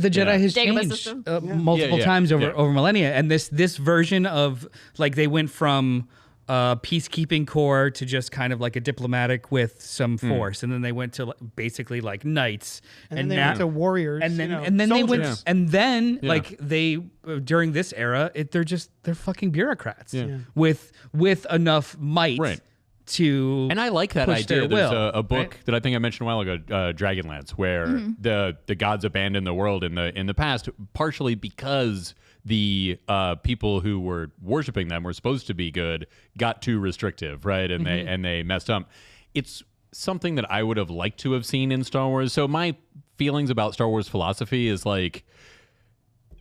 Jedi has changed multiple times over millennia, and this version of they went from peacekeeping corps to just kind of a diplomatic with some force, and then they went to basically knights, and then they went to warriors, and then they went, and then they during this era, they're fucking bureaucrats with enough might to and I like that idea. There's a book right? that I think I mentioned a while ago, Dragonlance, where the gods abandoned the world in the past, partially because the people who were worshiping them were supposed to be good, got too restrictive, right? And they messed up. It's something that I would have liked to have seen in Star Wars. So my feelings about Star Wars philosophy is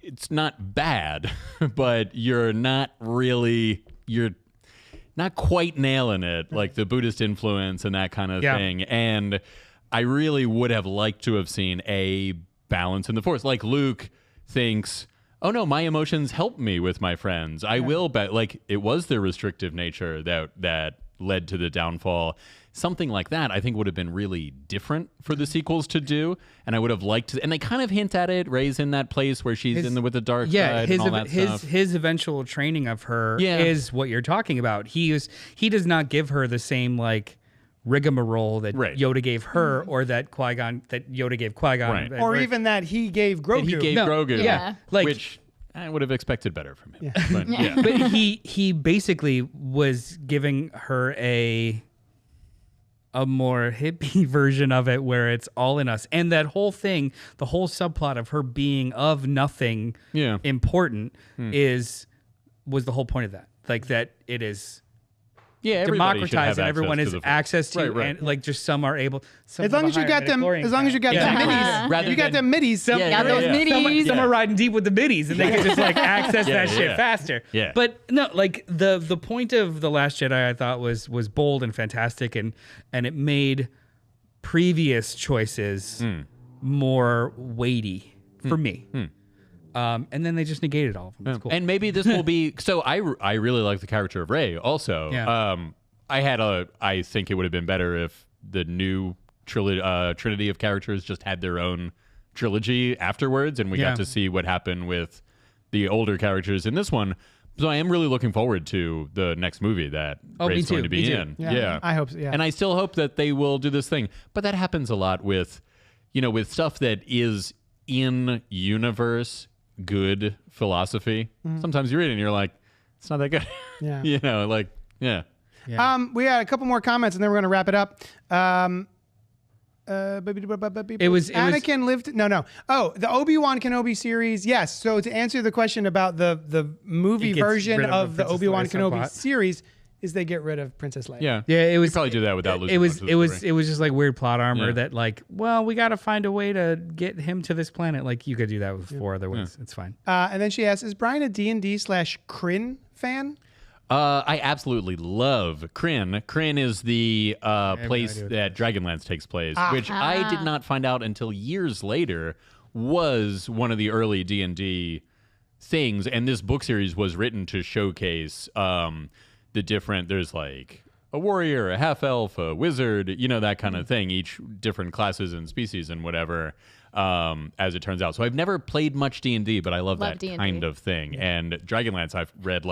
it's not bad, but you're not quite nailing it, like the Buddhist influence and that kind of thing. And I really would have liked to have seen a balance in the Force. Luke thinks, oh no, my emotions help me with my friends. I will bet. It was their restrictive nature that led to the downfall. Something like that, I think, would have been really different for the sequels to do, and I would have liked to. And they kind of hint at it. Rey's in that place where she's with the dark side and all that stuff. His eventual training of her is what you're talking about. He does not give her the same rigmarole that Yoda gave her, or that Yoda gave Qui-Gon, or even that he gave Grogu. That he gave Grogu, yeah, which I would have expected better from him. Yeah. But he basically was giving her a more hippie version of it, where it's all in us, and that whole thing, the whole subplot of her being of nothing important, was the whole point of that. That it is. Yeah, democratized and everyone has access to, and just some are able. As long as you got them, them middies, you got them middies. Those middies. Some are riding deep with the middies, and they can just access that shit faster. Yeah. But no, the point of The Last Jedi, I thought was bold and fantastic, and it made previous choices more weighty for me. And then they just negated all of them. It's cool. And maybe this will be. So I really like the character of Rey also. Yeah. I think it would have been better if the new trinity of characters just had their own trilogy afterwards, and we got to see what happened with the older characters in this one. So I am really looking forward to the next movie that Rey's going to be in. Yeah, I hope so. Yeah. And I still hope that they will do this thing. But that happens a lot with stuff that is in universe good philosophy. Sometimes you read it and you're like, it's not that good. Yeah. Yeah. We had a couple more comments and then we're going to wrap it up. Anakin lived. No. Oh, the Obi-Wan Kenobi series. Yes. So to answer the question about the movie version of the Obi-Wan Kenobi series, is they get rid of Princess Leia. Yeah. It was. You probably do that without losing. It was just weird plot armor that we got to find a way to get him to this planet. You could do that with 4 other ways. It's fine. And then she asks, is Brian a D&D/Kryn fan? I absolutely love Kryn. Kryn is the place that Dragonlance takes place, which I did not find out until years later was one of the early D&D things, and this book series was written to showcase the different. There's like a warrior, a half elf, a wizard, that kind of thing. Each different classes and species and whatever. As it turns out, so I've never played much D&D, but I love that D&D. Kind of thing. Yeah. And Dragonlance, I've read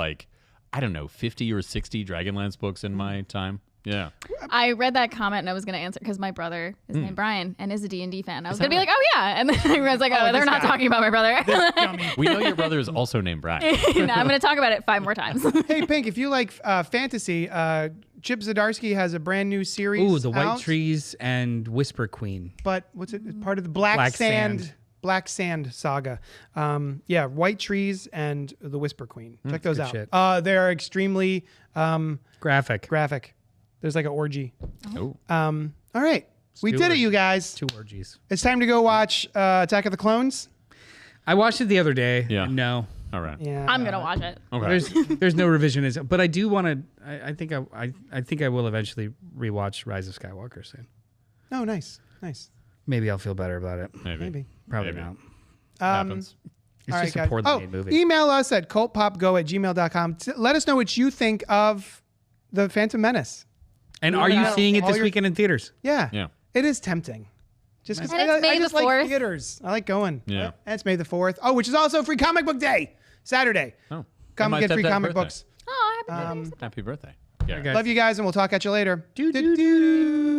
50 or 60 Dragonlance books in my time. Yeah. I read that comment and I was going to answer because my brother is named Brian and is a D&D fan. I was going to be like, oh yeah. And then I was like, oh, they're not talking about my brother. We know your brother is also named Brian. No, I'm going to talk about it 5 more times. Hey, Pink, if you like fantasy, Chip Zdarsky has a brand new series. Ooh, The White Trees and Whisper Queen. But what's it? It's part of the Black Sand saga. White Trees and the Whisper Queen. Check those out. Shit. They're extremely graphic. There's like an orgy. Oh. All right. We did it, you guys. 2 orgies. It's time to go watch Attack of the Clones. I watched it the other day. Yeah. No. All right. Yeah. I'm going to watch it. Okay. There's no revisionism, but I do want to. I think I will eventually rewatch Rise of Skywalker soon. Oh, nice. Maybe I'll feel better about it. Maybe. Probably not. Happens. It's All just right, a poorly made movie. Email us at cultpopgo@gmail.com. Let us know what you think of the Phantom Menace. And are you seeing it this weekend in theaters? Yeah. Yeah. It is tempting. Just because And it's May I just the 4th. like theaters. I like going. Yeah. And it's May the 4th. Oh, which is also Free Comic Book Day, Saturday. Oh. Come And my get free stepdad's comic birthday. books. Oh, happy birthday. Happy birthday. Yeah. guys. Love you guys, and we'll talk at you later. Doo-doo-doo.